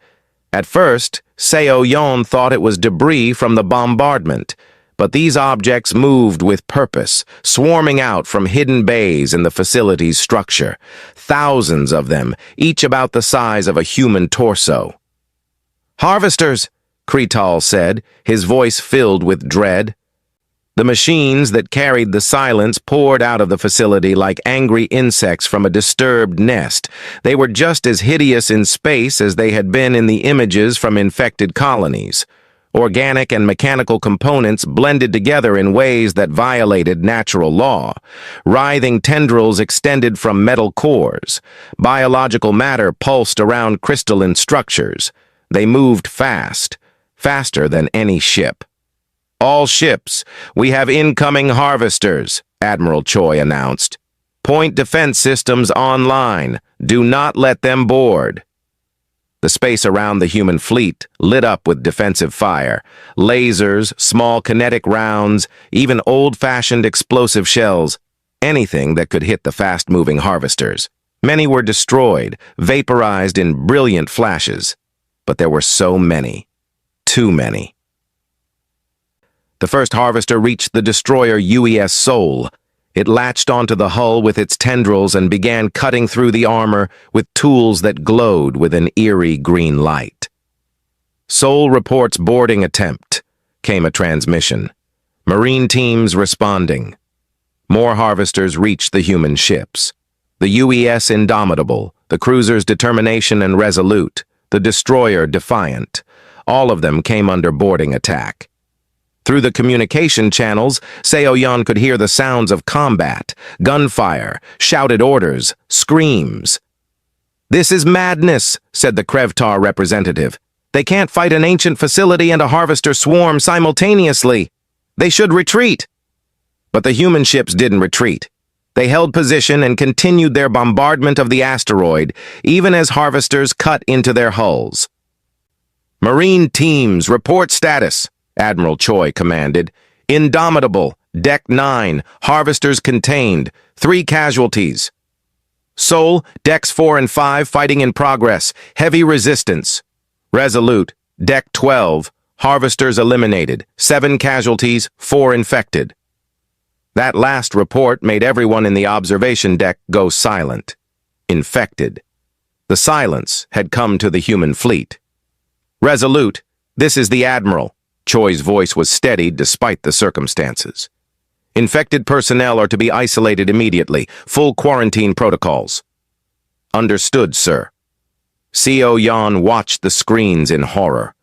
At first, Seo-Yan thought it was debris from the bombardment, but these objects moved with purpose, swarming out from hidden bays in the facility's structure. Thousands of them, each about the size of a human torso. "Harvesters," Kretal said, his voice filled with dread. The machines that carried the silence poured out of the facility like angry insects from a disturbed nest. They were just as hideous in space as they had been in the images from infected colonies. Organic and mechanical components blended together in ways that violated natural law. Writhing tendrils extended from metal cores. Biological matter pulsed around crystalline structures. They moved fast, faster than any ship. "All ships, we have incoming harvesters," Admiral Choi announced. "Point defense systems online. Do not let them board." The space around the human fleet lit up with defensive fire. Lasers, small kinetic rounds, even old-fashioned explosive shells. Anything that could hit the fast-moving harvesters. Many were destroyed, vaporized in brilliant flashes. But there were so many. Too many. The first harvester reached the destroyer UES Soul. It latched onto the hull with its tendrils and began cutting through the armor with tools that glowed with an eerie green light. "Soul reports boarding attempt," came a transmission. Marine teams responding. More harvesters reached the human ships. The UES Indomitable, the cruisers Determination and Resolute, the destroyer Defiant. All of them came under boarding attack. Through the communication channels, Seo-Yan could hear the sounds of combat, gunfire, shouted orders, screams. "This is madness," said the Krevtar representative. "They can't fight an ancient facility and a harvester swarm simultaneously. They should retreat." But the human ships didn't retreat. They held position and continued their bombardment of the asteroid, even as harvesters cut into their hulls. "Marine teams, report status," Admiral Choi commanded. "Indomitable, Deck 9, harvesters contained, 3 casualties. Soul, Decks 4 and 5, fighting in progress, heavy resistance. Resolute, Deck 12, harvesters eliminated, 7 casualties, 4 infected." That last report made everyone in the observation deck go silent. Infected. The silence had come to the human fleet. "Resolute, this is the Admiral." Choi's voice was steady despite the circumstances. "Infected personnel are to be isolated immediately. Full quarantine protocols." "Understood, sir." Co Yan watched the screens in horror.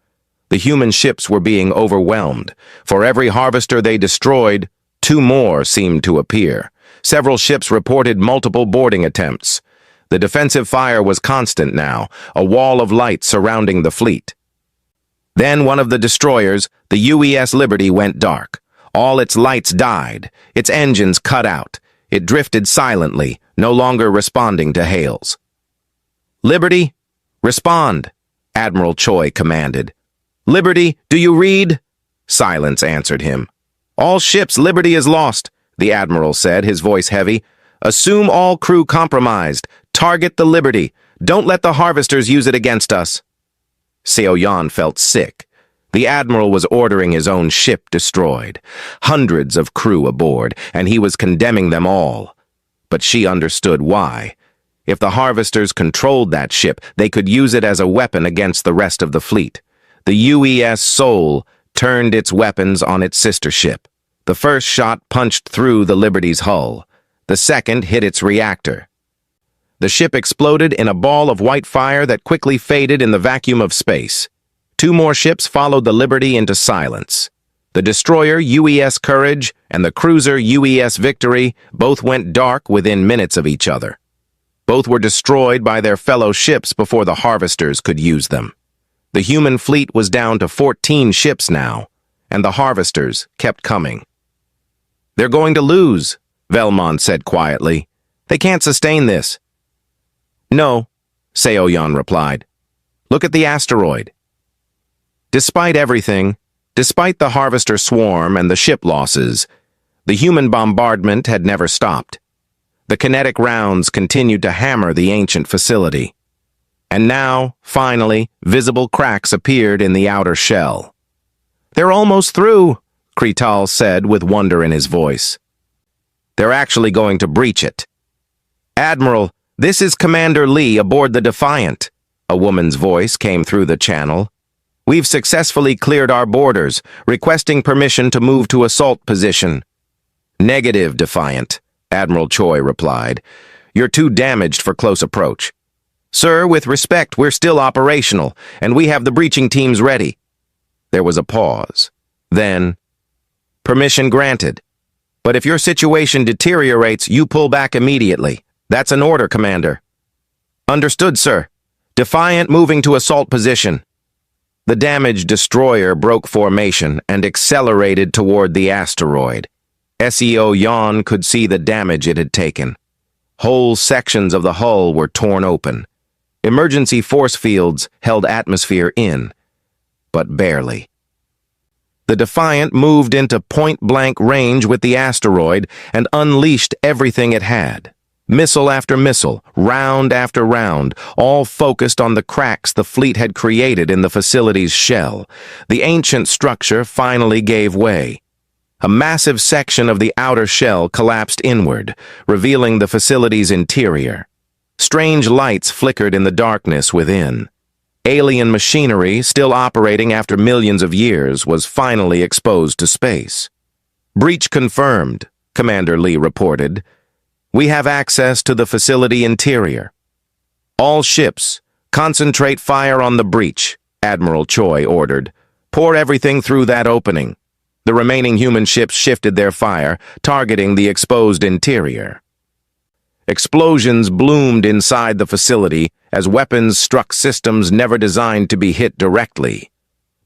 The human ships were being overwhelmed. For every harvester they destroyed, 2 more seemed to appear. Several ships reported multiple boarding attempts. The defensive fire was constant now, a wall of light surrounding the fleet. Then one of the destroyers, the UES Liberty, went dark. All its lights died, its engines cut out. It drifted silently, no longer responding to hails. "Liberty, respond," Admiral Choi commanded. "Liberty, do you read?" Silence answered him. "All ships, Liberty is lost," the Admiral said, his voice heavy. "Assume all crew compromised. Target the Liberty. Don't let the harvesters use it against us." Seo Yan felt sick. The Admiral was ordering his own ship destroyed. Hundreds of crew aboard, and he was condemning them all. But she understood why. If the harvesters controlled that ship, they could use it as a weapon against the rest of the fleet. The UES Seoul turned its weapons on its sister ship. The first shot punched through the Liberty's hull. The second hit its reactor. The ship exploded in a ball of white fire that quickly faded in the vacuum of space. 2 more ships followed the Liberty into silence. The destroyer UES Courage and the cruiser UES Victory both went dark within minutes of each other. Both were destroyed by their fellow ships before the harvesters could use them. The human fleet was down to 14 ships now, and the harvesters kept coming. "They're going to lose," Velmond said quietly. "They can't sustain this." "No," Seo Yan replied. "Look at the asteroid." Despite everything, despite the harvester swarm and the ship losses, the human bombardment had never stopped. The kinetic rounds continued to hammer the ancient facility. And now, finally, visible cracks appeared in the outer shell. "They're almost through," Krital said with wonder in his voice. "They're actually going to breach it." "Admiral, this is Commander Lee aboard the Defiant," a woman's voice came through the channel. "We've successfully cleared our borders, requesting permission to move to assault position." "Negative, Defiant," Admiral Choi replied. "You're too damaged for close approach." "Sir, with respect, we're still operational, and we have the breaching teams ready." There was a pause. Then, "Permission granted. But if your situation deteriorates, you pull back immediately. That's an order, Commander." "Understood, sir. Defiant moving to assault position." The damaged destroyer broke formation and accelerated toward the asteroid. Seo Yan could see the damage it had taken. Whole sections of the hull were torn open. Emergency force fields held atmosphere in, but barely. The Defiant moved into point-blank range with the asteroid and unleashed everything it had. Missile after missile, round after round, all focused on the cracks the fleet had created in the facility's shell. The ancient structure finally gave way. A massive section of the outer shell collapsed inward, revealing the facility's interior. Strange lights flickered in the darkness within. Alien machinery, still operating after millions of years, was finally exposed to space. "Breach confirmed," Commander Lee reported. "We have access to the facility interior." "All ships, concentrate fire on the breach," Admiral Choi ordered. "Pour everything through that opening." The remaining human ships shifted their fire, targeting the exposed interior. Explosions bloomed inside the facility as weapons struck systems never designed to be hit directly.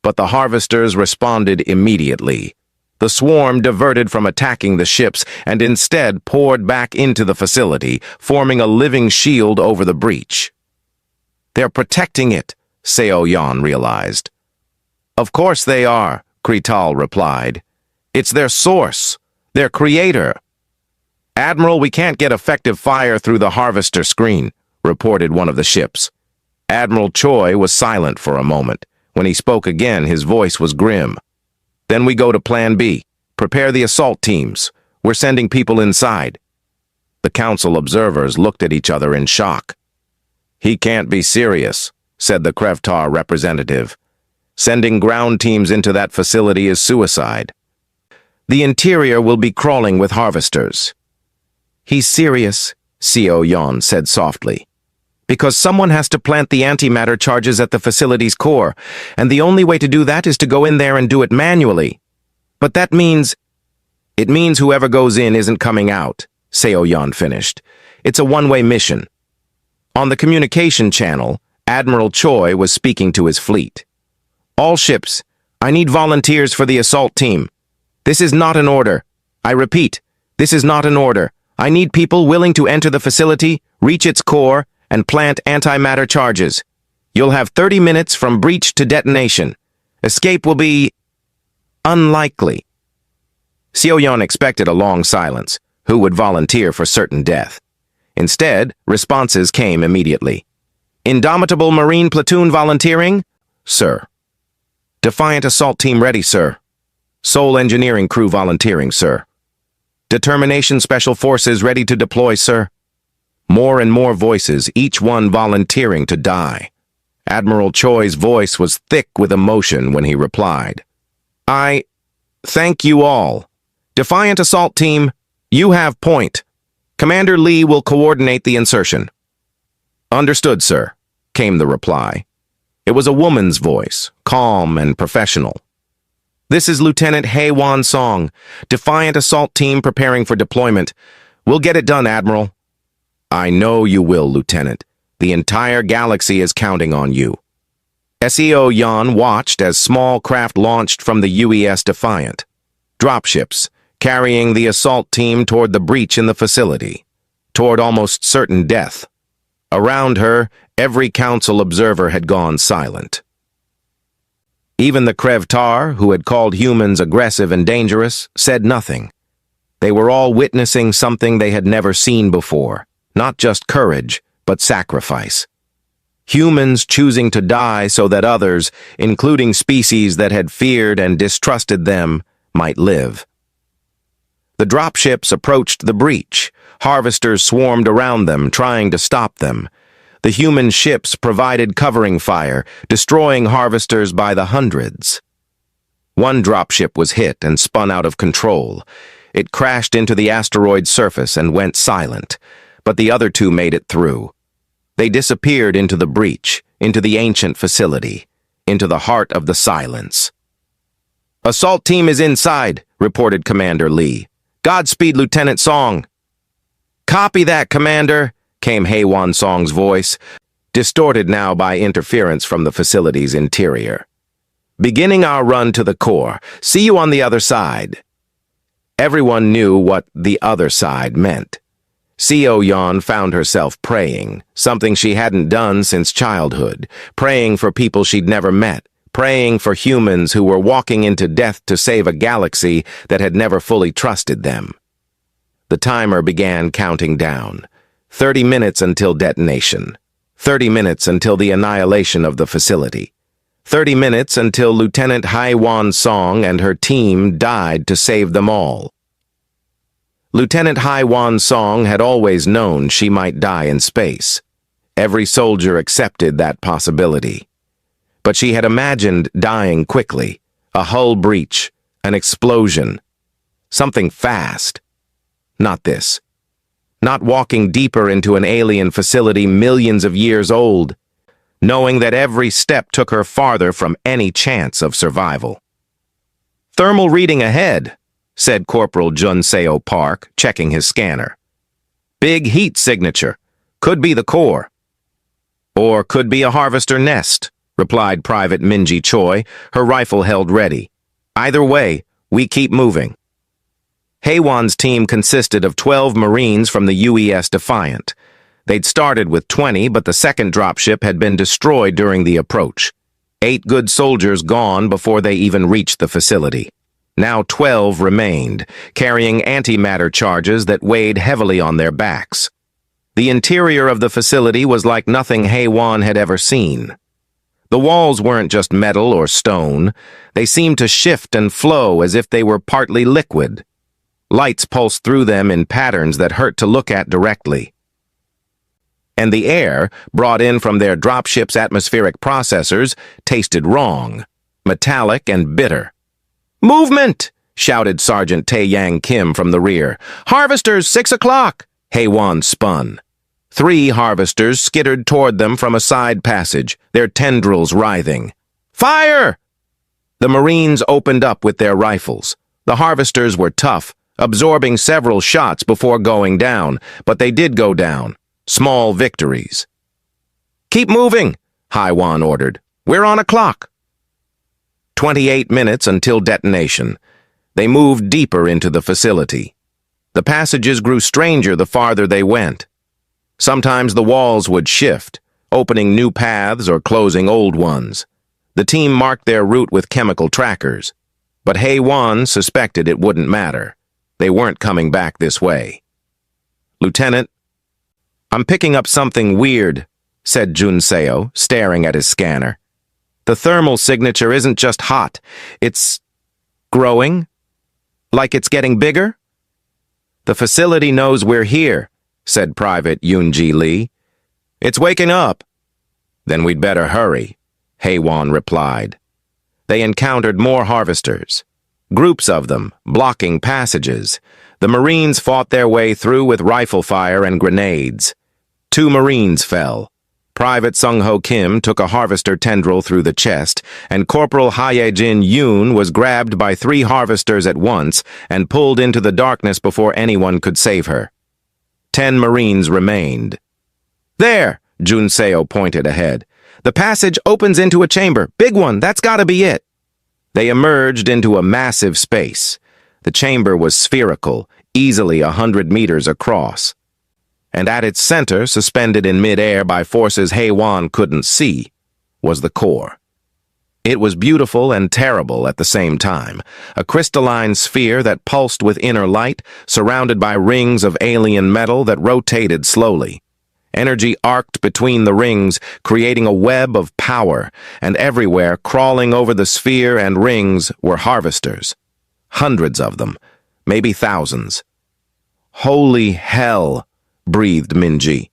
But the harvesters responded immediately. The swarm diverted from attacking the ships and instead poured back into the facility, forming a living shield over the breach. "They're protecting it," Seo Yan realized. "Of course they are," Krital replied. "It's their source, their creator." "Admiral, we can't get effective fire through the harvester screen," reported one of the ships. Admiral Choi was silent for a moment. When he spoke again, his voice was grim. "Then we go to Plan B. Prepare the assault teams. We're sending people inside. The council observers looked at each other in shock. He can't be serious, said the Krevtar representative. Sending ground teams into that facility is suicide. The interior will be crawling with harvesters. He's serious, Co Yon said softly. Because someone has to plant the antimatter charges at the facility's core, and the only way to do that is to go in there and do it manually. But that means... It means whoever goes in isn't coming out, Co Yon finished. It's a one-way mission. On the communication channel, Admiral Choi was speaking to his fleet. All ships, I need volunteers for the assault team. This is not an order. I repeat, this is not an order. I need people willing to enter the facility, reach its core, and plant antimatter charges. You'll have 30 minutes from breach to detonation. Escape will be... unlikely. Seoyeon expected a long silence. Who would volunteer for certain death? Instead, responses came immediately. Indomitable Marine Platoon volunteering? Sir. Defiant Assault Team ready, sir. Seoul Engineering Crew volunteering, sir. Determination Special Forces ready to deploy, sir. More and more voices, each one volunteering to die. Admiral Choi's voice was thick with emotion when he replied. I thank you all. Defiant Assault Team, you have point. Commander Lee will coordinate the insertion. Understood, sir, came the reply. It was a woman's voice, calm and professional. This is Lieutenant Hae-Won Song, Defiant Assault Team preparing for deployment. We'll get it done, Admiral. I know you will, Lieutenant. The entire galaxy is counting on you. SEO Yan watched as small craft launched from the UES Defiant. Dropships, carrying the assault team toward the breach in the facility, toward almost certain death. Around her, every council observer had gone silent. Even the Krevtar, who had called humans aggressive and dangerous, said nothing. They were all witnessing something they had never seen before, not just courage, but sacrifice. Humans choosing to die so that others, including species that had feared and distrusted them, might live. The dropships approached the breach. Harvesters swarmed around them, trying to stop them. The human ships provided covering fire, destroying harvesters by the hundreds. One dropship was hit and spun out of control. It crashed into the asteroid's surface and went silent, but the other two made it through. They disappeared into the breach, into the ancient facility, into the heart of the silence. Assault team is inside, reported Commander Lee. Godspeed, Lieutenant Song. Copy that, Commander, came Hae-Won Song's voice, distorted now by interference from the facility's interior. Beginning our run to the core. See you on the other side. Everyone knew what the other side meant. Seoyeon found herself praying, something she hadn't done since childhood, praying for people she'd never met, praying for humans who were walking into death to save a galaxy that had never fully trusted them. The timer began counting down. 30 minutes until detonation. 30 minutes until the annihilation of the facility. 30 minutes until Lieutenant Hae-Won Song and her team died to save them all. Lieutenant Hae-Won Song had always known she might die in space. Every soldier accepted that possibility. But she had imagined dying quickly, a hull breach, an explosion, something fast. Not this. Not walking deeper into an alien facility millions of years old, knowing that every step took her farther from any chance of survival. Thermal reading ahead, said Corporal Junseo Park, checking his scanner. Big heat signature. Could be the core. Or could be a harvester nest, replied Private Minji Choi, her rifle held ready. Either way, we keep moving. Hae-Won's team consisted of 12 Marines from the UES Defiant. They'd started with 20, but the second dropship had been destroyed during the approach. 8 good soldiers gone before they even reached the facility. Now 12 remained, carrying antimatter charges that weighed heavily on their backs. The interior of the facility was like nothing Hae-Won had ever seen. The walls weren't just metal or stone. They seemed to shift and flow as if they were partly liquid. Lights pulsed through them in patterns that hurt to look at directly. And the air, brought in from their dropship's atmospheric processors, tasted wrong, metallic and bitter. "Movement!" shouted Sergeant Tae-Yang Kim from the rear. "Harvesters, 6 o'clock!" Hae-won spun. 3 harvesters skittered toward them from a side passage, their tendrils writhing. "Fire!" The Marines opened up with their rifles. The harvesters were tough, absorbing several shots before going down, but they did go down. Small victories. "Keep moving," Hae-won ordered. "We're on a clock." 28 minutes until detonation. They moved deeper into the facility. The passages grew stranger the farther they went. Sometimes the walls would shift, opening new paths or closing old ones. The team marked their route with chemical trackers, but Hae-won suspected it wouldn't matter. They weren't coming back this way. "Lieutenant, I'm picking up something weird," said Junseo, staring at his scanner. "The thermal signature isn't just hot, it's growing? Like it's getting bigger?" "The facility knows we're here," said Private Yoon-ji Lee. "It's waking up." "Then we'd better hurry," Hae-won replied. They encountered more harvesters. Groups of them, blocking passages. The Marines fought their way through with rifle fire and grenades. 2 Marines fell. Private Sung-ho Kim took a harvester tendril through the chest, and Corporal Hae-jin Yoon was grabbed by 3 harvesters at once and pulled into the darkness before anyone could save her. 10 Marines remained. "There," Junseo pointed ahead. "The passage opens into a chamber. Big one, that's gotta be it." They emerged into a massive space. The chamber was spherical, easily 100 meters across. And at its center, suspended in mid-air by forces Hae-won couldn't see, was the core. It was beautiful and terrible at the same time, a crystalline sphere that pulsed with inner light, surrounded by rings of alien metal that rotated slowly. Energy arced between the rings, creating a web of power, and everywhere, crawling over the sphere and rings, were harvesters. Hundreds of them, maybe thousands. "Holy hell," breathed Min-ji.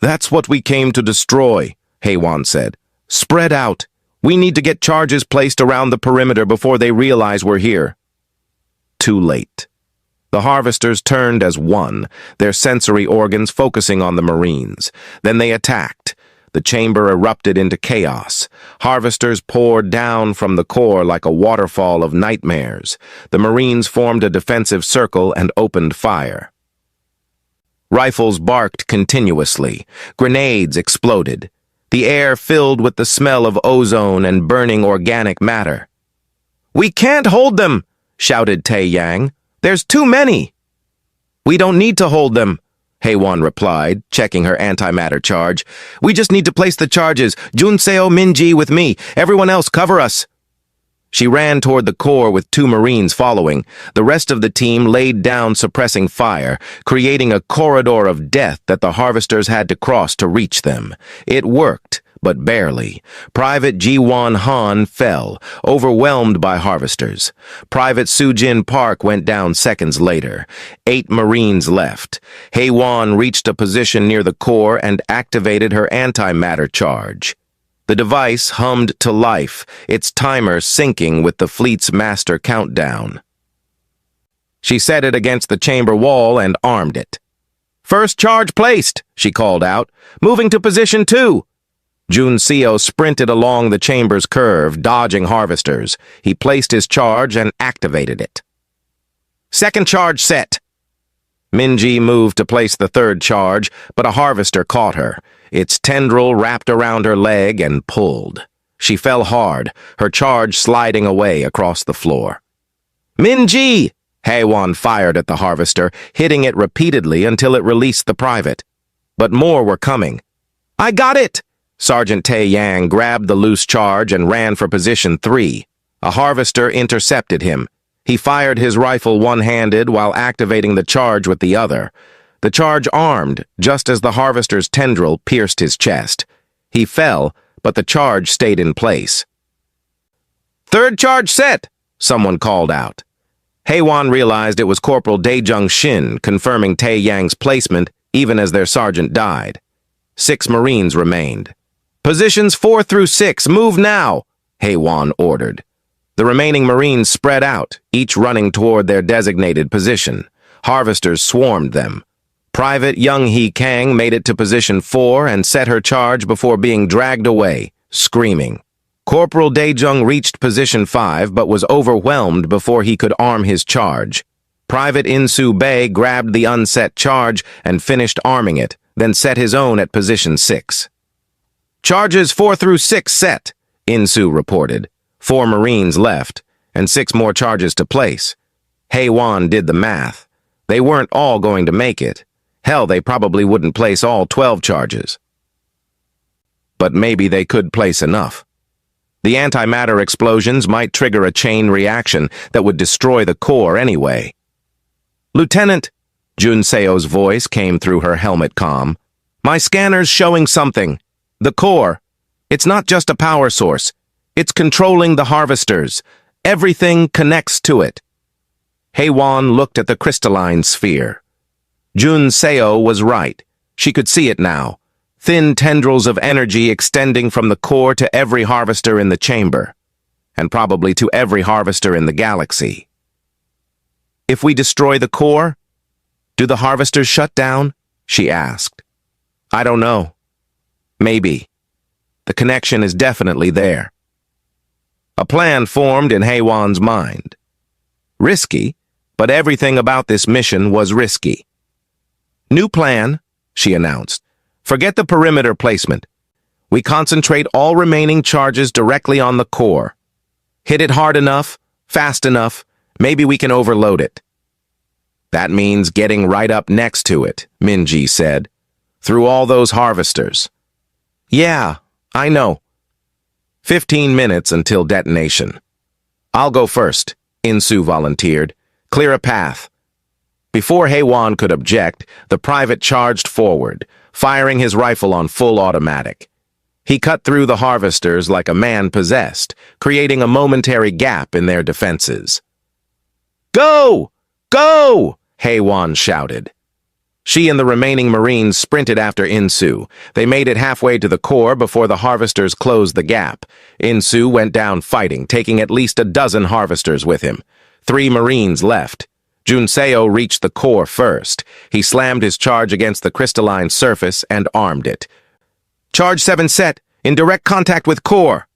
"That's what we came to destroy," Hae-won said. "Spread out. We need to get charges placed around the perimeter before they realize we're here." Too late. The harvesters turned as one, their sensory organs focusing on the Marines. Then they attacked. The chamber erupted into chaos. Harvesters poured down from the core like a waterfall of nightmares. The Marines formed a defensive circle and opened fire. Rifles barked continuously. Grenades exploded. The air filled with the smell of ozone and burning organic matter. "We can't hold them!" shouted Tae-Yang. "There's too many!" "We don't need to hold them," Hae-won replied, checking her antimatter charge. "We just need to place the charges. Junseo, Min-ji with me. Everyone else cover us." She ran toward the core with 2 Marines following. The rest of the team laid down suppressing fire, creating a corridor of death that the harvesters had to cross to reach them. It worked, but barely. Private Ji-won Han fell, overwhelmed by harvesters. Private Soo-jin Park went down seconds later. 8 Marines left. Hae-won reached a position near the core and activated her antimatter charge. The device hummed to life, its timer syncing with the fleet's master countdown. She set it against the chamber wall and armed it. "First charge placed," she called out. "Moving to position 2. Junseo sprinted along the chamber's curve, dodging harvesters. He placed his charge and activated it. "Second charge set." Min-ji moved to place the 3rd charge, but a harvester caught her. Its tendril wrapped around her leg and pulled. She fell hard, her charge sliding away across the floor. "Min-ji!" Hae-won fired at the harvester, hitting it repeatedly until it released the private. But more were coming. "I got it!" Sergeant Tae-Yang grabbed the loose charge and ran for position 3. A harvester intercepted him. He fired his rifle one-handed while activating the charge with the other. The charge armed, just as the harvester's tendril pierced his chest. He fell, but the charge stayed in place. "Third charge set," someone called out. Haewon realized it was Corporal Daejung Shin confirming Tae Yang's placement even as their sergeant died. 6 Marines remained. "Positions 4 through 6, move now," Haewon ordered. The remaining Marines spread out, each running toward their designated position. Harvesters swarmed them. Private Young-hee Kang made it to position 4 and set her charge before being dragged away, screaming. Corporal Daejung reached position 5 but was overwhelmed before he could arm his charge. Private In-soo Bae grabbed the unset charge and finished arming it, then set his own at position 6. "Charges 4 through 6 set," In-soo reported. 4 Marines left, and 6 more charges to place. Haewon did the math. They weren't all going to make it. Hell, they probably wouldn't place all 12 charges. But maybe they could place enough. The antimatter explosions might trigger a chain reaction that would destroy the core anyway. "Lieutenant," Jun Seo's voice came through her helmet comm. "My scanner's showing something. The core. It's not just a power source. It's controlling the harvesters. Everything connects to it." Haewon looked at the crystalline sphere. Jun Seo was right. She could see it now. Thin tendrils of energy extending from the core to every harvester in the chamber, and probably to every harvester in the galaxy. "If we destroy the core, do the harvesters shut down?" she asked. "I don't know. Maybe. The connection is definitely there." A plan formed in Haewon's mind. Risky, but everything about this mission was risky. "New plan," she announced. "Forget the perimeter placement. We concentrate all remaining charges directly on the core. Hit it hard enough, fast enough, maybe we can overload it." "That means getting right up next to it," Minji said. "Through all those harvesters." "Yeah, I know." 15 minutes until detonation. "I'll go first," In-soo volunteered. "Clear a path." Before Haewon could object, the private charged forward, firing his rifle on full automatic. He cut through the harvesters like a man possessed, creating a momentary gap in their defenses. "Go! Go!" Haewon shouted. She and the remaining Marines sprinted after In-soo. They made it halfway to the core before the harvesters closed the gap. In-soo went down fighting, taking at least a dozen harvesters with him. 3 Marines left. Jun Seo reached the core first. He slammed his charge against the crystalline surface and armed it. "Charge 7 set, in direct contact with core."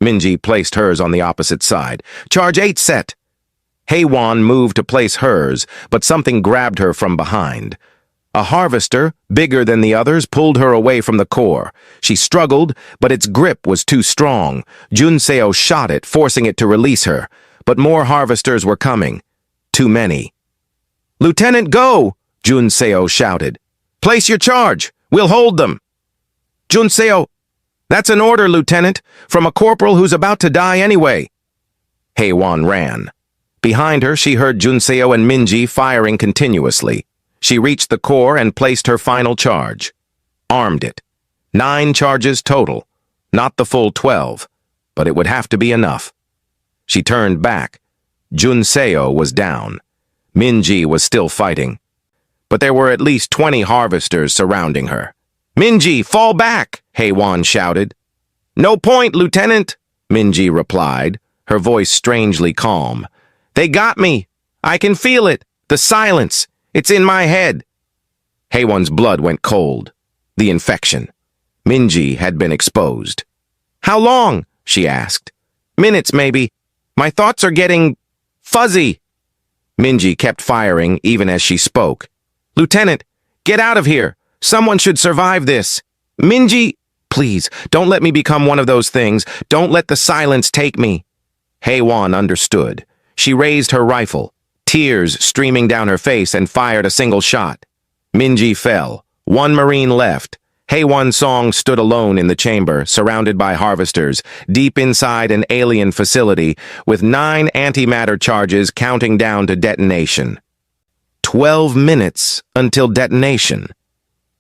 Minji placed hers on the opposite side. "Charge 8 set." Haewon moved to place hers, but something grabbed her from behind. A harvester, bigger than the others, pulled her away from the core. She struggled, but its grip was too strong. Jun Seo shot it, forcing it to release her. But more harvesters were coming. Too many. "Lieutenant, go!" Jun Seo shouted. "Place your charge. We'll hold them." "Jun Seo, that's an order, Lieutenant, from a corporal who's about to die anyway." Haewon ran. Behind her, she heard Jun Seo and Minji firing continuously. She reached the core and placed her final charge. Armed it. 9 charges total. Not the full 12, but it would have to be enough. She turned back. Jun Seo was down. Minji was still fighting. But there were at least 20 harvesters surrounding her. "Minji, fall back!" Haewon shouted. "No point, Lieutenant," Minji replied, her voice strangely calm. "They got me. I can feel it. The silence. It's in my head." Haewon's blood went cold. The infection. Minji had been exposed. "How long?" she asked. "Minutes, maybe. My thoughts are getting fuzzy." Minji kept firing even as she spoke. "Lieutenant, get out of here. Someone should survive this. Minji, please, don't let me become one of those things. Don't let the silence take me." Haewon understood. She raised her rifle, tears streaming down her face, and fired a single shot. Minji fell. 1 Marine left. Haewon Song stood alone in the chamber, surrounded by harvesters, deep inside an alien facility, with 9 antimatter charges counting down to detonation. 12 minutes until detonation.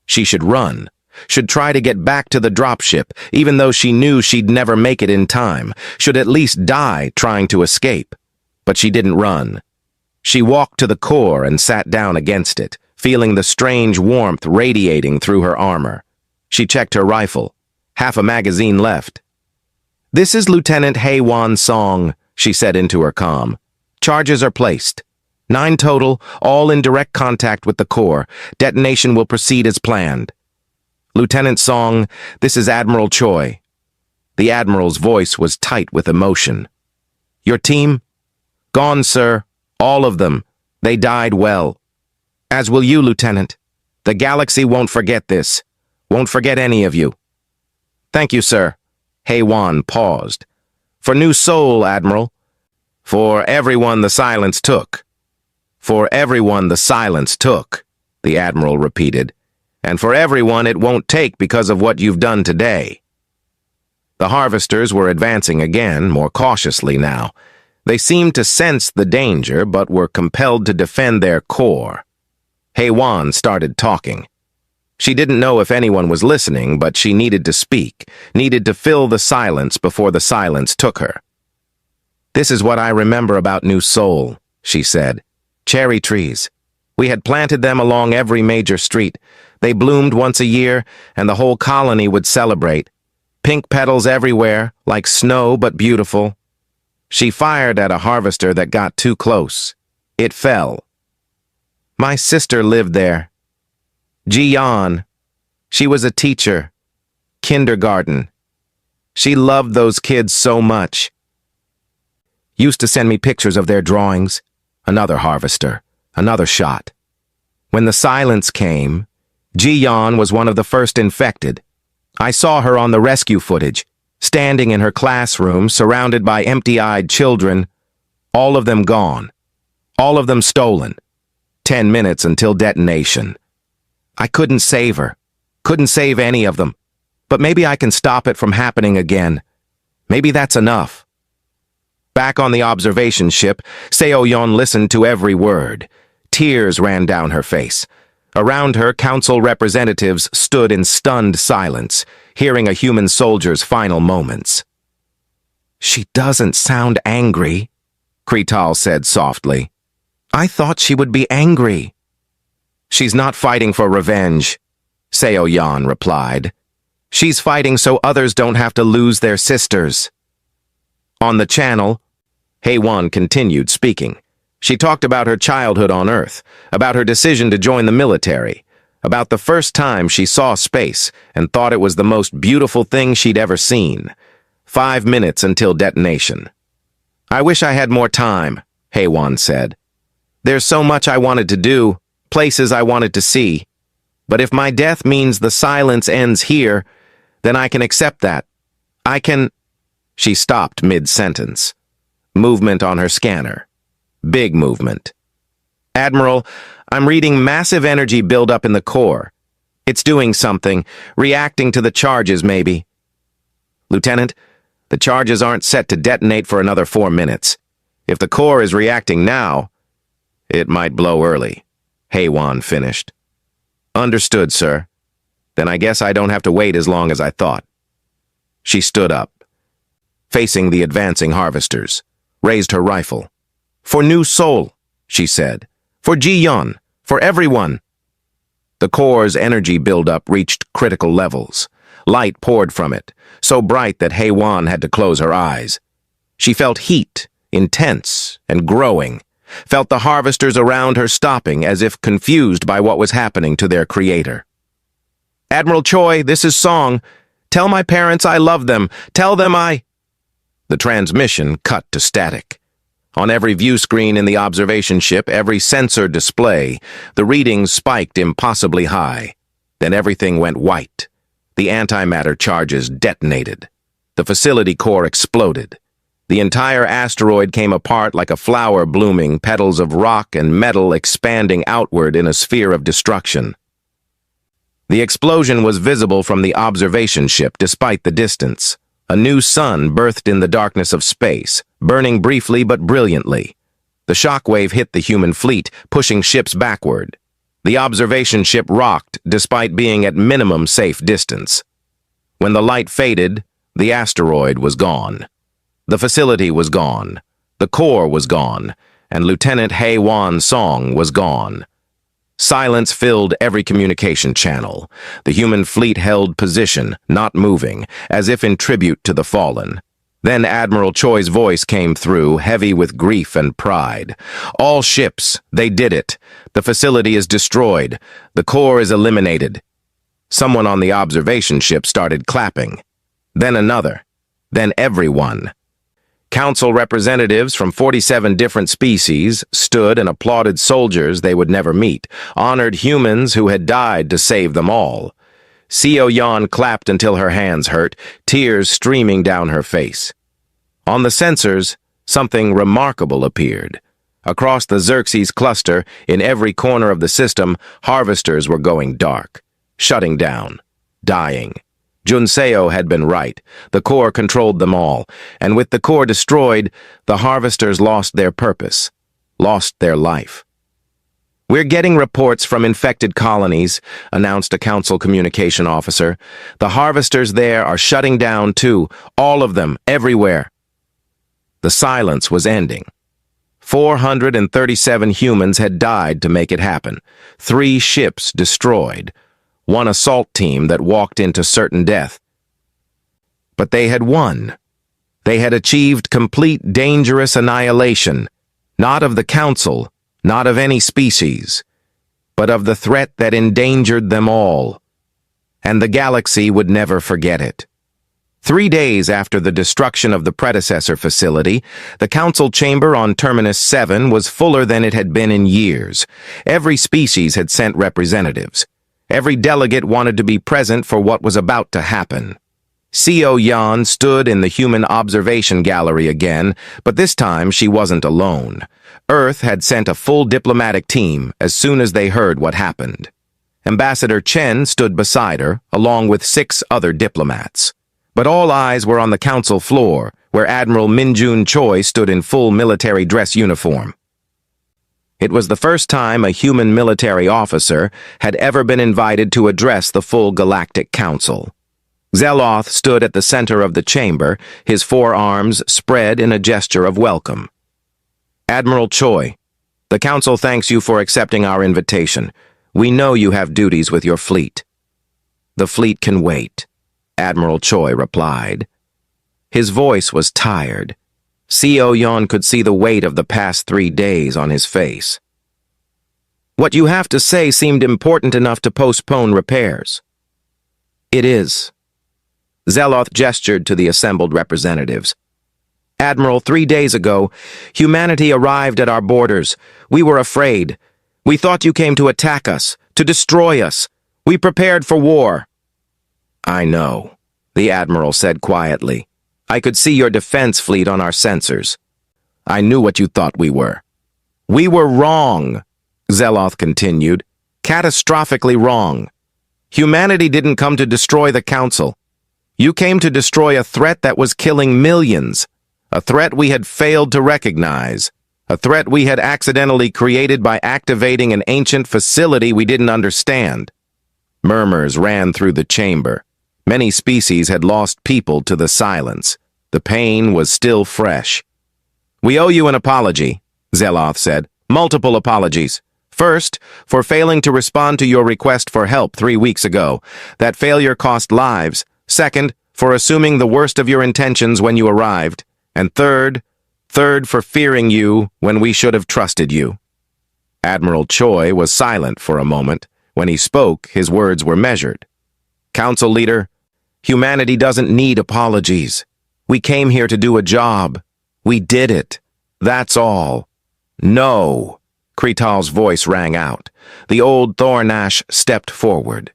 She should run. Should try to get back to the dropship, even though she knew she'd never make it in time. Should at least die trying to escape. But she didn't run. She walked to the core and sat down against it, feeling the strange warmth radiating through her armor. She checked her rifle. Half a magazine left. "This is Lieutenant HFY's song," she said into her comm. "Charges are placed. 9 total, all in direct contact with the core. Detonation will proceed as planned." "Lieutenant Song, this is Admiral Choi." The Admiral's voice was tight with emotion. "Your team?" "Gone, sir. All of them. They died well." "As will you, Lieutenant. The galaxy won't forget this. Won't forget any of you." "Thank you, sir." HFY paused. "For New Seoul, Admiral." "For everyone the silence took." "For everyone the silence took," the Admiral repeated. "And for everyone it won't take because of what you've done today." The harvesters were advancing again, more cautiously now. They seemed to sense the danger, but were compelled to defend their core. HFY started talking. She didn't know if anyone was listening, but she needed to speak, needed to fill the silence before the silence took her. "This is what I remember about New Seoul," she said. "Cherry trees. We had planted them along every major street. They bloomed once a year, and the whole colony would celebrate. Pink petals everywhere, like snow but beautiful." She fired at a harvester that got too close. It fell. "My sister lived there. Ji-yeon. She was a teacher. Kindergarten. She loved those kids so much. Used to send me pictures of their drawings." Another harvester. Another shot. "When the silence came, Ji-yeon was one of the first infected. I saw her on the rescue footage, standing in her classroom, surrounded by empty-eyed children. All of them gone. All of them stolen. 10 minutes until detonation. I couldn't save her. Couldn't save any of them. But maybe I can stop it from happening again. Maybe that's enough." Back on the observation ship, Seo-yeon listened to every word. Tears ran down her face. Around her, council representatives stood in stunned silence, hearing a human soldier's final moments. "She doesn't sound angry," Krital said softly. "I thought she would be angry." "She's not fighting for revenge," Seo-yeon replied. "She's fighting so others don't have to lose their sisters." On the channel, HFY continued speaking. She talked about her childhood on Earth, about her decision to join the military, about the first time she saw space and thought it was the most beautiful thing she'd ever seen. 5 minutes until detonation. "I wish I had more time," HFY said. "There's so much I wanted to do, places I wanted to see. But if my death means the silence ends here, then I can accept that. I can—" She stopped mid-sentence. Movement on her scanner. Big movement. "Admiral, I'm reading massive energy buildup in the core. It's doing something, reacting to the charges maybe." "Lieutenant, the charges aren't set to detonate for another 4 minutes. If the core is reacting now, it might blow early," HFY finished. "Understood, sir. Then I guess I don't have to wait as long as I thought." She stood up, facing the advancing harvesters, raised her rifle. "For New Seoul," she said. "For Ji-yeon. For everyone." The core's energy buildup reached critical levels. Light poured from it, so bright that HFY had to close her eyes. She felt heat, intense and growing, felt the harvesters around her stopping as if confused by what was happening to their creator. "Admiral Choi, this is Song. Tell my parents I love them. Tell them I—" The transmission cut to static. On every view screen in the observation ship, every sensor display, the readings spiked impossibly high. Then everything went white. The antimatter charges detonated. The facility core exploded. The entire asteroid came apart like a flower blooming, petals of rock and metal expanding outward in a sphere of destruction. The explosion was visible from the observation ship despite the distance. A new sun birthed in the darkness of space, burning briefly but brilliantly. The shockwave hit the human fleet, pushing ships backward. The observation ship rocked despite being at minimum safe distance. When the light faded, the asteroid was gone. The facility was gone. The core was gone. and Lieutenant Hei-Wan's song was gone. Silence filled every communication channel. The human fleet held position, not moving, as if in tribute to the fallen. Then Admiral Choi's voice came through, heavy with grief and pride. "All ships, they did it. The facility is destroyed. The core is eliminated." Someone on the observation ship started clapping. Then another. Then everyone. Council representatives from 47 different species stood and applauded soldiers they would never meet, honored humans who had died to save them all. Seo Yan clapped until her hands hurt, tears streaming down her face. On the sensors, something remarkable appeared. Across the Xerxes cluster, in every corner of the system, harvesters were going dark, shutting down, dying. Junseo had been right. The core controlled them all, and with the core destroyed, the harvesters lost their purpose, lost their life. "We're getting reports from infected colonies," announced a council communication officer. "The harvesters there are shutting down too, all of them, everywhere." The silence was ending. 437 humans had died to make it happen. 3 ships destroyed. 1 assault team that walked into certain death. But they had won. They had achieved complete dangerous annihilation, not of the council, not of any species, but of the threat that endangered them all. And the galaxy would never forget it. 3 days after the destruction of the predecessor facility, the council chamber on Terminus 7 was fuller than it had been in years. Every species had sent representatives. Every delegate wanted to be present for what was about to happen. Seo Yan stood in the human observation gallery again, but this time she wasn't alone. Earth had sent a full diplomatic team as soon as they heard what happened. Ambassador Chen stood beside her, along with 6 other diplomats. But all eyes were on the council floor, where Admiral Minjun Choi stood in full military dress uniform. It was the first time a human military officer had ever been invited to address the full Galactic Council. Zeloth stood at the center of the chamber, his forearms spread in a gesture of welcome. "Admiral Choi, the Council thanks you for accepting our invitation. We know you have duties with your fleet." "The fleet can wait," Admiral Choi replied. His voice was tired. Seo Yan could see the weight of the past 3 days on his face. "What you have to say seemed important enough to postpone repairs." "It is." Zeloth gestured to the assembled representatives. "Admiral, 3 days ago, humanity arrived at our borders. We were afraid. We thought you came to attack us, to destroy us. We prepared for war." "I know," the Admiral said quietly. "I could see your defense fleet on our sensors. I knew what you thought we were." "We were wrong," Zeloth continued. "Catastrophically wrong. Humanity didn't come to destroy the Council. You came to destroy a threat that was killing millions, a threat we had failed to recognize, a threat we had accidentally created by activating an ancient facility we didn't understand." Murmurs ran through the chamber. Many species had lost people to the silence. The pain was still fresh. "We owe you an apology," Zeloth said. "Multiple apologies. First, for failing to respond to your request for help 3 weeks ago. That failure cost lives. Second, for assuming the worst of your intentions when you arrived. And third, for fearing you when we should have trusted you." Admiral Choi was silent for a moment. When he spoke, his words were measured. "Council leader, humanity doesn't need apologies. We came here to do a job. We did it. That's all." "No," Kretal's voice rang out. The old Thornash stepped forward.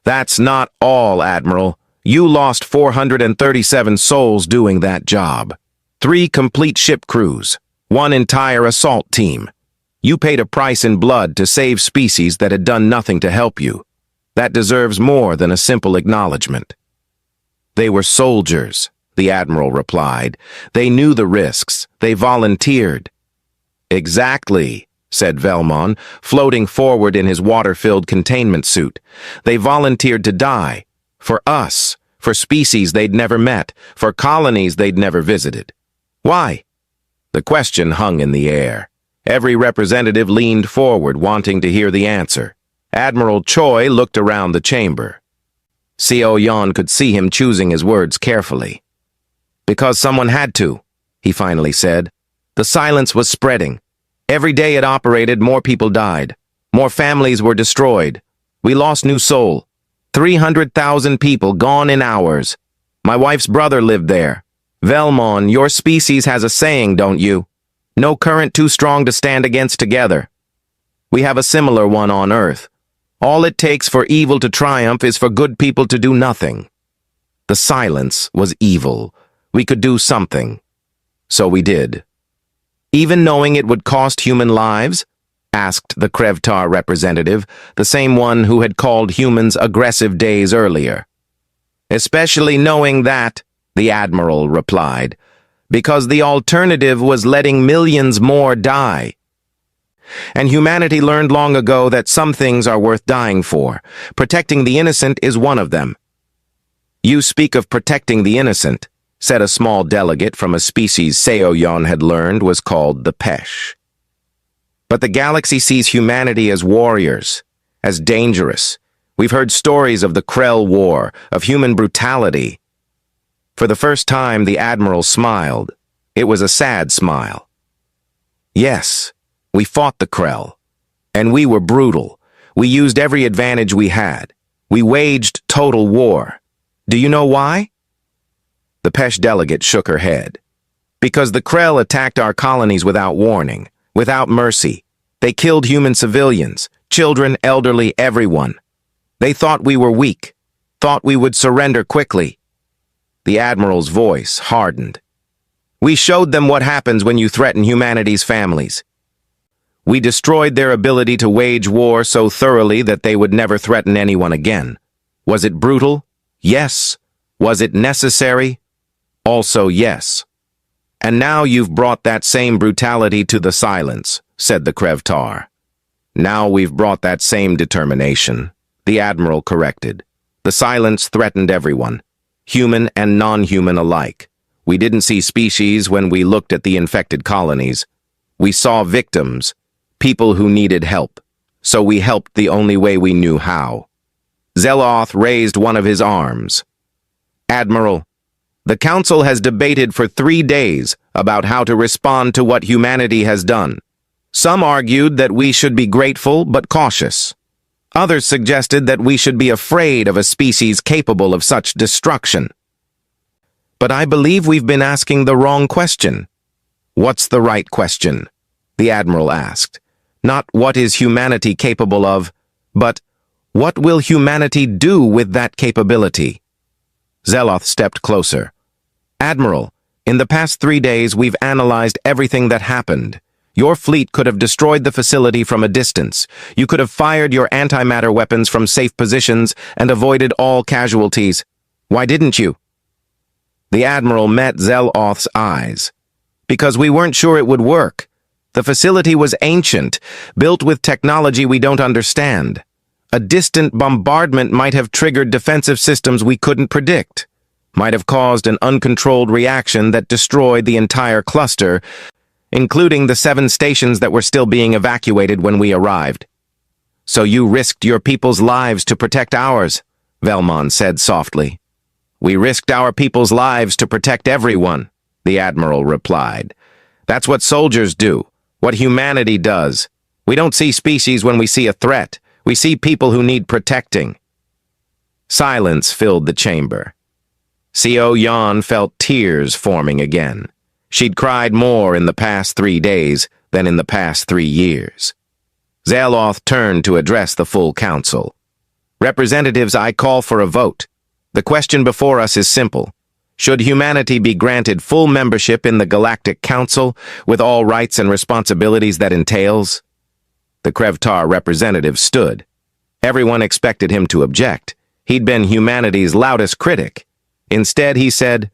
"That's not all, Admiral. You lost 437 souls doing that job. 3 complete ship crews, 1 entire assault team. You paid a price in blood to save species that had done nothing to help you. That deserves more than a simple acknowledgement." "They were soldiers," the Admiral replied. "They knew the risks. They volunteered." "Exactly," said Velmon, floating forward in his water-filled containment suit. "They volunteered to die. For us. For species they'd never met. For colonies they'd never visited. Why?" The question hung in the air. Every representative leaned forward, wanting to hear the answer. Admiral Choi looked around the chamber. Seo Yan could see him choosing his words carefully. "Because someone had to," he finally said. The silence was spreading. Every day it operated, more people died. More families were destroyed. We lost New Seoul. 300,000 people gone in hours. My wife's brother lived there. Velmon, your species has a saying, don't you? No current too strong to stand against together. We have a similar one on Earth. All it takes for evil to triumph is for good people to do nothing. The silence was evil. We could do something. So we did. Even knowing it would cost human lives? Asked the Krevtar representative, the same one who had called humans aggressive days earlier. Especially knowing that, the Admiral replied, because the alternative was letting millions more die. And humanity learned long ago that some things are worth dying for. Protecting the innocent is one of them. You speak of protecting the innocent, said a small delegate from a species Seoyeon had learned was called the Pesh. But the galaxy sees humanity as warriors, as dangerous. We've heard stories of the Krell War, of human brutality. For the first time, the Admiral smiled. It was a sad smile. Yes, we fought the Krell, and we were brutal. We used every advantage we had. We waged total war. Do you know why? The Pesh delegate shook her head. Because the Krell attacked our colonies without warning, without mercy. They killed human civilians, children, elderly, everyone. They thought we were weak, thought we would surrender quickly. The Admiral's voice hardened. We showed them what happens when you threaten humanity's families. We destroyed their ability to wage war so thoroughly that they would never threaten anyone again. Was it brutal? Yes. Was it necessary? Also yes. And now you've brought that same brutality to the silence, said the Krevtar. Now we've brought that same determination, the Admiral corrected. The silence threatened everyone, human and non-human alike. We didn't see species when we looked at the infected colonies. We saw victims, people who needed help. So we helped the only way we knew how. Zeloth raised one of his arms. Admiral, the Council has debated for 3 days about how to respond to what humanity has done. Some argued that we should be grateful but cautious. Others suggested that we should be afraid of a species capable of such destruction. But I believe we've been asking the wrong question. What's the right question? The Admiral asked. Not what is humanity capable of, but what will humanity do with that capability? Zeloth stepped closer. Admiral, in the past 3 days we've analyzed everything that happened. Your fleet could have destroyed the facility from a distance. You could have fired your antimatter weapons from safe positions and avoided all casualties. Why didn't you? The Admiral met Zeloth's eyes. Because we weren't sure it would work. The facility was ancient, built with technology we don't understand. A distant bombardment might have triggered defensive systems we couldn't predict. Might have caused an uncontrolled reaction that destroyed the entire cluster, including the 7 stations that were still being evacuated when we arrived. So you risked your people's lives to protect ours, Velmon said softly. We risked our people's lives to protect everyone, the Admiral replied. That's what soldiers do, what humanity does. We don't see species when we see a threat. We see people who need protecting. Silence filled the chamber. Seo Yan felt tears forming again. She'd cried more in the past 3 days than in the past 3 years. Zeloth turned to address the full council. Representatives, I call for a vote. The question before us is simple. Should humanity be granted full membership in the Galactic Council with all rights and responsibilities that entails? The Krevtar representative stood. Everyone expected him to object. He'd been humanity's loudest critic. Instead, he said,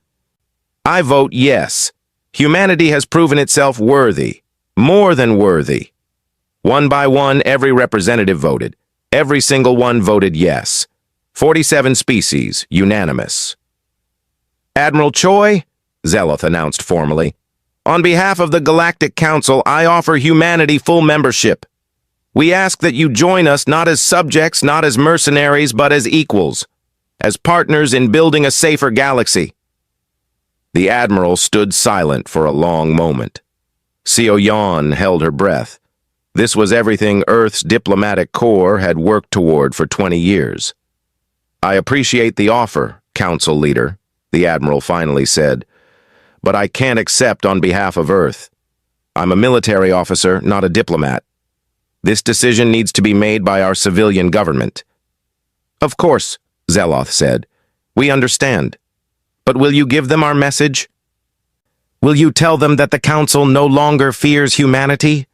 I vote yes. Humanity has proven itself worthy, more than worthy. One by one, every representative voted. Every single one voted yes. 47 species, unanimous. Admiral Choi, Zeloth announced formally, On behalf of the Galactic Council, I offer humanity full membership. We ask that you join us not as subjects, not as mercenaries, but as equals, as partners in building a safer galaxy." The Admiral stood silent for a long moment. Seo-Yan held her breath. This was everything Earth's diplomatic corps had worked toward for 20 years. "I appreciate the offer, Council Leader," the Admiral finally said, "but I can't accept on behalf of Earth. I'm a military officer, not a diplomat. This decision needs to be made by our civilian government." "Of course," Zeloth said. "We understand. But will you give them our message? Will you tell them that the Council no longer fears humanity?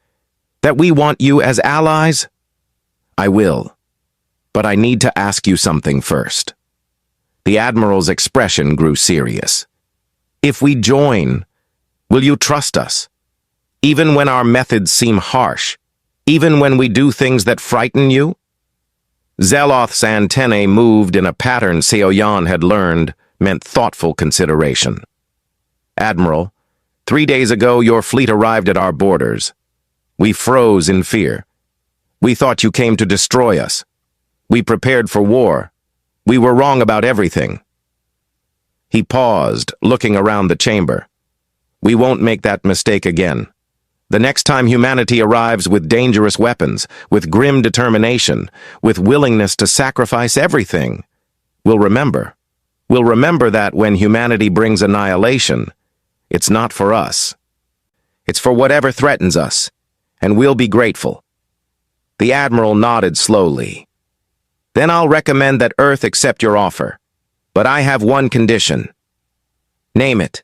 That we want you as allies?" "I will. But I need to ask you something first." The Admiral's expression grew serious. "If we join, will you trust us? Even when our methods seem harsh? Even when we do things that frighten you?" Zeloth's antennae moved in a pattern Seo-Yan had learned meant thoughtful consideration. "Admiral, 3 days ago your fleet arrived at our borders. We froze in fear. We thought you came to destroy us. We prepared for war. We were wrong about everything." He paused, looking around the chamber. "We won't make that mistake again. The next time humanity arrives with dangerous weapons, with grim determination, with willingness to sacrifice everything, we'll remember. We'll remember that when humanity brings annihilation, it's not for us. It's for whatever threatens us, and we'll be grateful." The Admiral nodded slowly. "Then I'll recommend that Earth accept your offer. But I have one condition." "Name it."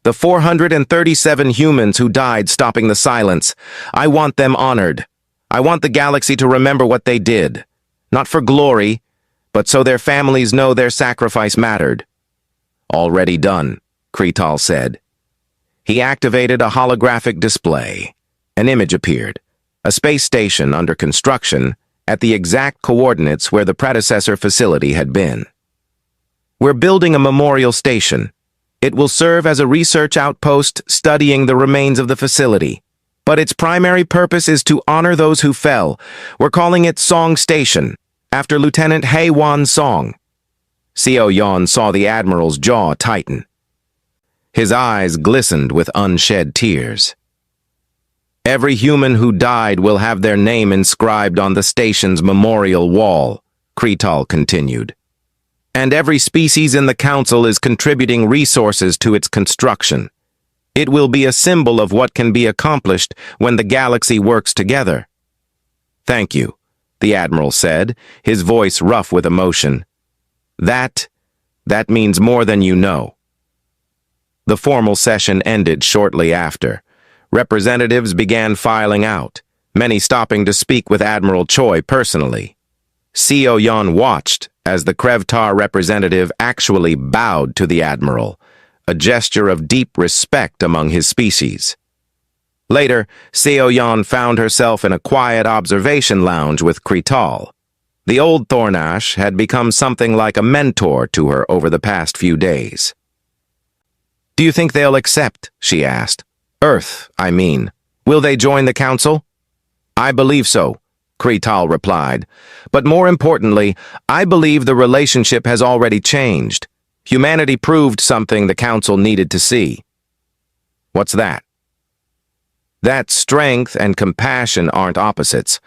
"The 437 humans who died stopping the silence. I want them honored. I want the galaxy to remember what they did. Not for glory, but so their families know their sacrifice mattered." "Already done," Kretal said. He activated a holographic display. An image appeared, a space station under construction at the exact coordinates where the predecessor facility had been. "We're building a memorial station. It will serve as a research outpost studying the remains of the facility. But its primary purpose is to honor those who fell. We're calling it Song Station, after Lieutenant Hei-Wan Song." Seo-Yan saw the Admiral's jaw tighten. His eyes glistened with unshed tears. "Every human who died will have their name inscribed on the station's memorial wall," Kretal continued. "And every species in the Council is contributing resources to its construction. It will be a symbol of what can be accomplished when the galaxy works together." "Thank you," the Admiral said, his voice rough with emotion. That means more than you know." The formal session ended shortly after. Representatives began filing out, many stopping to speak with Admiral Choi personally. Seo-Yan watched as the Krevtar representative actually bowed to the Admiral, a gesture of deep respect among his species. Later, Seo-Yan found herself in a quiet observation lounge with Kretal. The old Thornash had become something like a mentor to her over the past few days. "Do you think they'll accept?" she asked. "Earth, I mean. Will they join the Council?" "I believe so," Kretal replied. "But more importantly, I believe the relationship has already changed. Humanity proved something the Council needed to see." "What's that?" "That strength and compassion aren't opposites.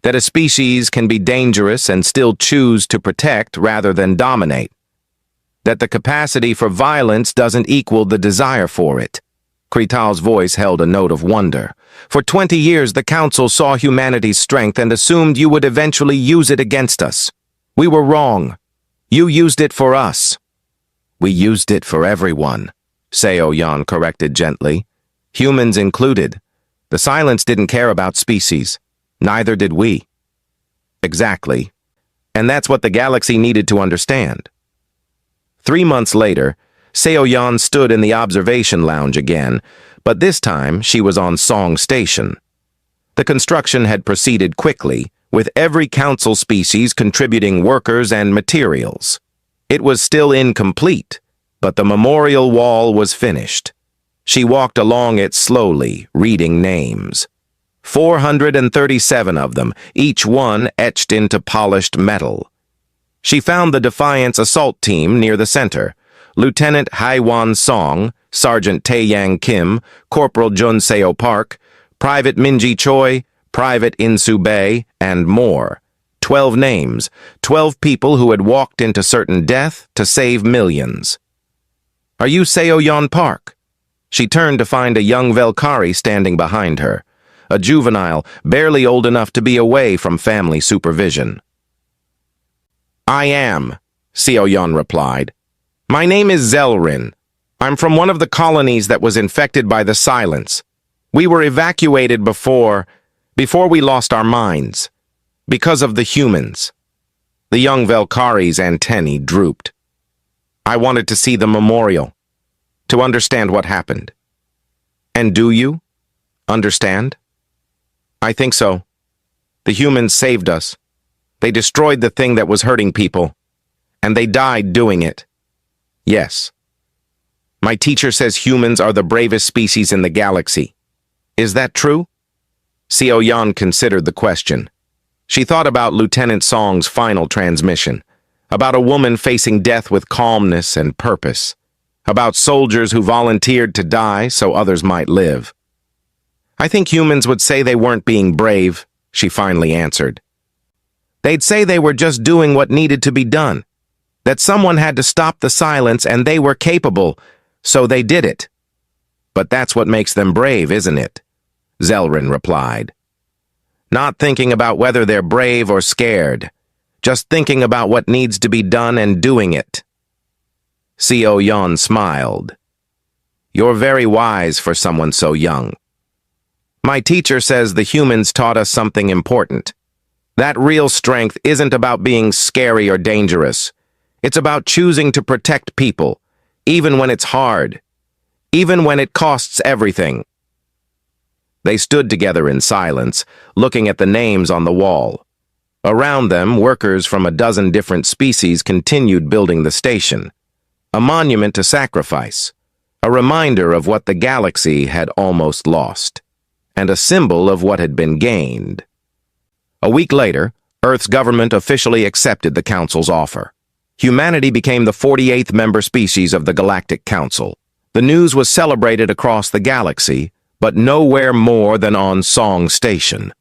That a species can be dangerous and still choose to protect rather than dominate. That the capacity for violence doesn't equal the desire for it." Kretal's voice held a note of wonder. "For 20 years, the Council saw humanity's strength and assumed you would eventually use it against us. We were wrong. You used it for us." "We used it for everyone," Seo-Yan corrected gently. "Humans included. The silence didn't care about species. Neither did we." "Exactly. And that's what the galaxy needed to understand." 3 months later, Seo-Yan stood in the observation lounge again, but this time she was on Song Station. The construction had proceeded quickly, with every Council species contributing workers and materials. It was still incomplete, but the memorial wall was finished. She walked along it slowly, reading names. 437 of them, each one etched into polished metal. She found the Defiance assault team near the center. Lieutenant Haiwan Song, Sergeant Taeyang Kim, Corporal Jun Seo Park, Private Minji Choi, Private Insu Bae, and more. 12 names, 12 people who had walked into certain death to save millions. "Are you Seo Yeon Park?" She turned to find a young Velkari standing behind her, a juvenile, barely old enough to be away from family supervision. "I am," Seo Yeon replied. "My name is Zelrin. I'm from one of the colonies that was infected by the silence. We were evacuated before we lost our minds. Because of the humans." The young Velkari's antennae drooped. "I wanted to see the memorial, to understand what happened." "And do you understand?" "I think so. The humans saved us. They destroyed the thing that was hurting people, and they died doing it." "Yes. My teacher says humans are the bravest species in the galaxy. Is that true?" Seo Yeon considered the question. She thought about Lieutenant Song's final transmission, about a woman facing death with calmness and purpose, about soldiers who volunteered to die so others might live. "I think humans would say they weren't being brave," she finally answered. "They'd say they were just doing what needed to be done, that someone had to stop the silence and they were capable, so they did it." "But that's what makes them brave, isn't it?" Zelrin replied. "Not thinking about whether they're brave or scared, just thinking about what needs to be done and doing it." Seo Yeon smiled. "You're very wise for someone so young. My teacher says the humans taught us something important. That real strength isn't about being scary or dangerous. It's about choosing to protect people, even when it's hard, even when it costs everything." They stood together in silence, looking at the names on the wall. Around them, workers from a dozen different species continued building the station. A monument to sacrifice, a reminder of what the galaxy had almost lost, and a symbol of what had been gained. A week later, Earth's government officially accepted the Council's offer. Humanity became the 48th member species of the Galactic Council. The news was celebrated across the galaxy, but nowhere more than on Song Station.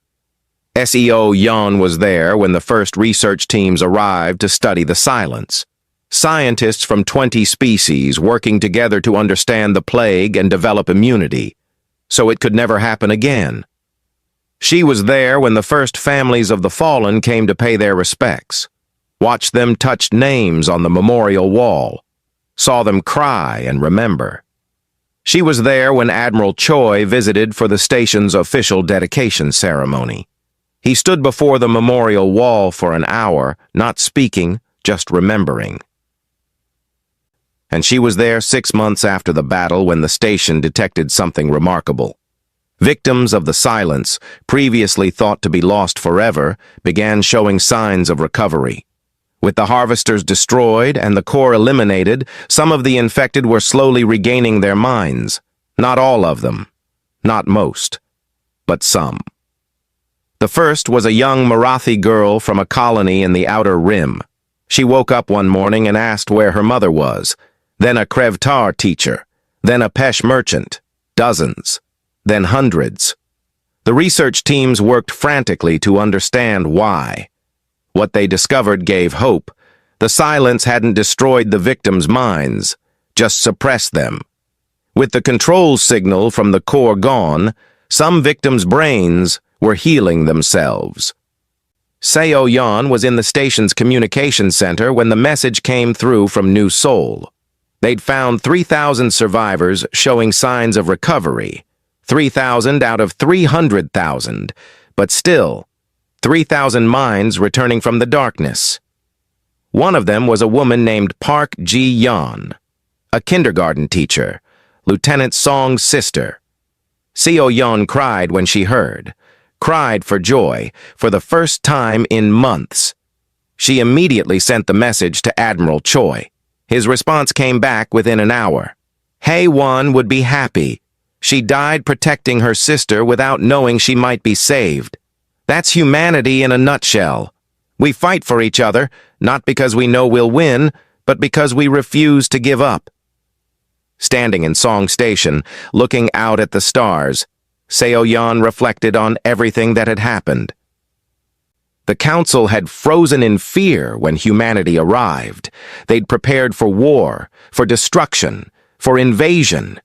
Seo Yeon was there when the first research teams arrived to study the silence. Scientists from 20 species working together to understand the plague and develop immunity, so it could never happen again. She was there when the first families of the fallen came to pay their respects, watched them touch names on the memorial wall, saw them cry and remember. She was there when Admiral Choi visited for the station's official dedication ceremony. He stood before the memorial wall for an hour, not speaking, just remembering. And she was there 6 months after the battle when the station detected something remarkable. Victims of the silence, previously thought to be lost forever, began showing signs of recovery. With the harvesters destroyed and the core eliminated, some of the infected were slowly regaining their minds. Not all of them. Not most. But some. The first was a young Marathi girl from a colony in the Outer Rim. She woke up one morning and asked where her mother was. Then a Krevtar teacher. Then a Pesh merchant. Dozens. Then hundreds. The research teams worked frantically to understand why. What they discovered gave hope. The silence hadn't destroyed the victims' minds, just suppressed them. With the control signal from the core gone, some victims' brains were healing themselves. Seo Yeon was in the station's communication center when the message came through from New Seoul. They'd found 3,000 survivors showing signs of recovery, 3,000 out of 300,000, but still, 3,000 minds returning from the darkness. One of them was a woman named Park Ji-yeon, a kindergarten teacher, Lieutenant Song's sister. Seo Yeon cried when she heard, cried for joy, for the first time in months. She immediately sent the message to Admiral Choi. His response came back within an hour. Hay-1 would be happy. She died protecting her sister without knowing she might be saved. That's humanity in a nutshell. We fight for each other, not because we know we'll win, but because we refuse to give up. Standing in Song Station, looking out at the stars, Seo-yeon reflected on everything that had happened. The council had frozen in fear when humanity arrived. They'd prepared for war, for destruction, for invasion.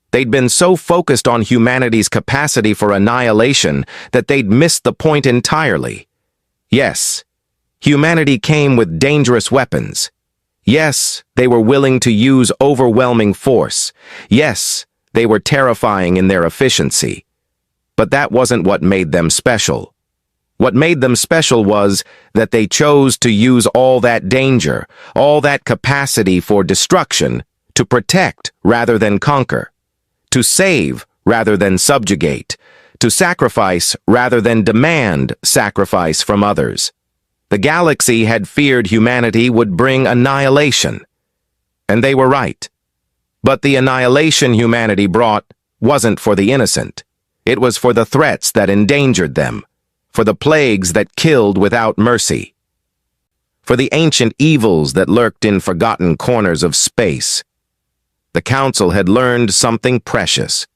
They'd been so focused on humanity's capacity for annihilation that they'd missed the point entirely. Yes, humanity came with dangerous weapons. Yes, they were willing to use overwhelming force. Yes, they were terrifying in their efficiency. But that wasn't what made them special. What made them special was that they chose to use all that danger, all that capacity for destruction, to protect rather than conquer, to save rather than subjugate, to sacrifice rather than demand sacrifice from others. The galaxy had feared humanity would bring annihilation. And they were right. But the annihilation humanity brought wasn't for the innocent. It was for the threats that endangered them, for the plagues that killed without mercy, for the ancient evils that lurked in forgotten corners of space. The Council had learned something precious.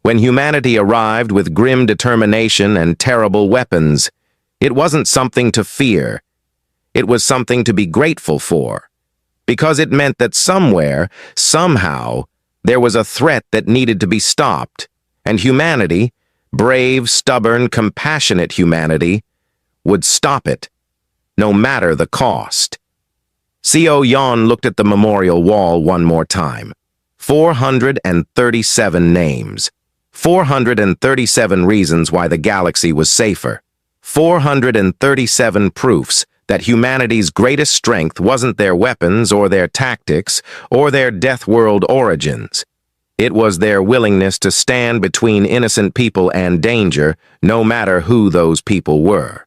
When humanity arrived with grim determination and terrible weapons, it wasn't something to fear. It was something to be grateful for, because it meant that somewhere, somehow, there was a threat that needed to be stopped, and humanity, brave, stubborn, compassionate humanity, would stop it, no matter the cost. Seo-yeon looked at the memorial wall one more time. 437 names. 437 reasons why the galaxy was safer. 437 proofs that humanity's greatest strength wasn't their weapons or their tactics or their death world origins. It was their willingness to stand between innocent people and danger, no matter who those people were.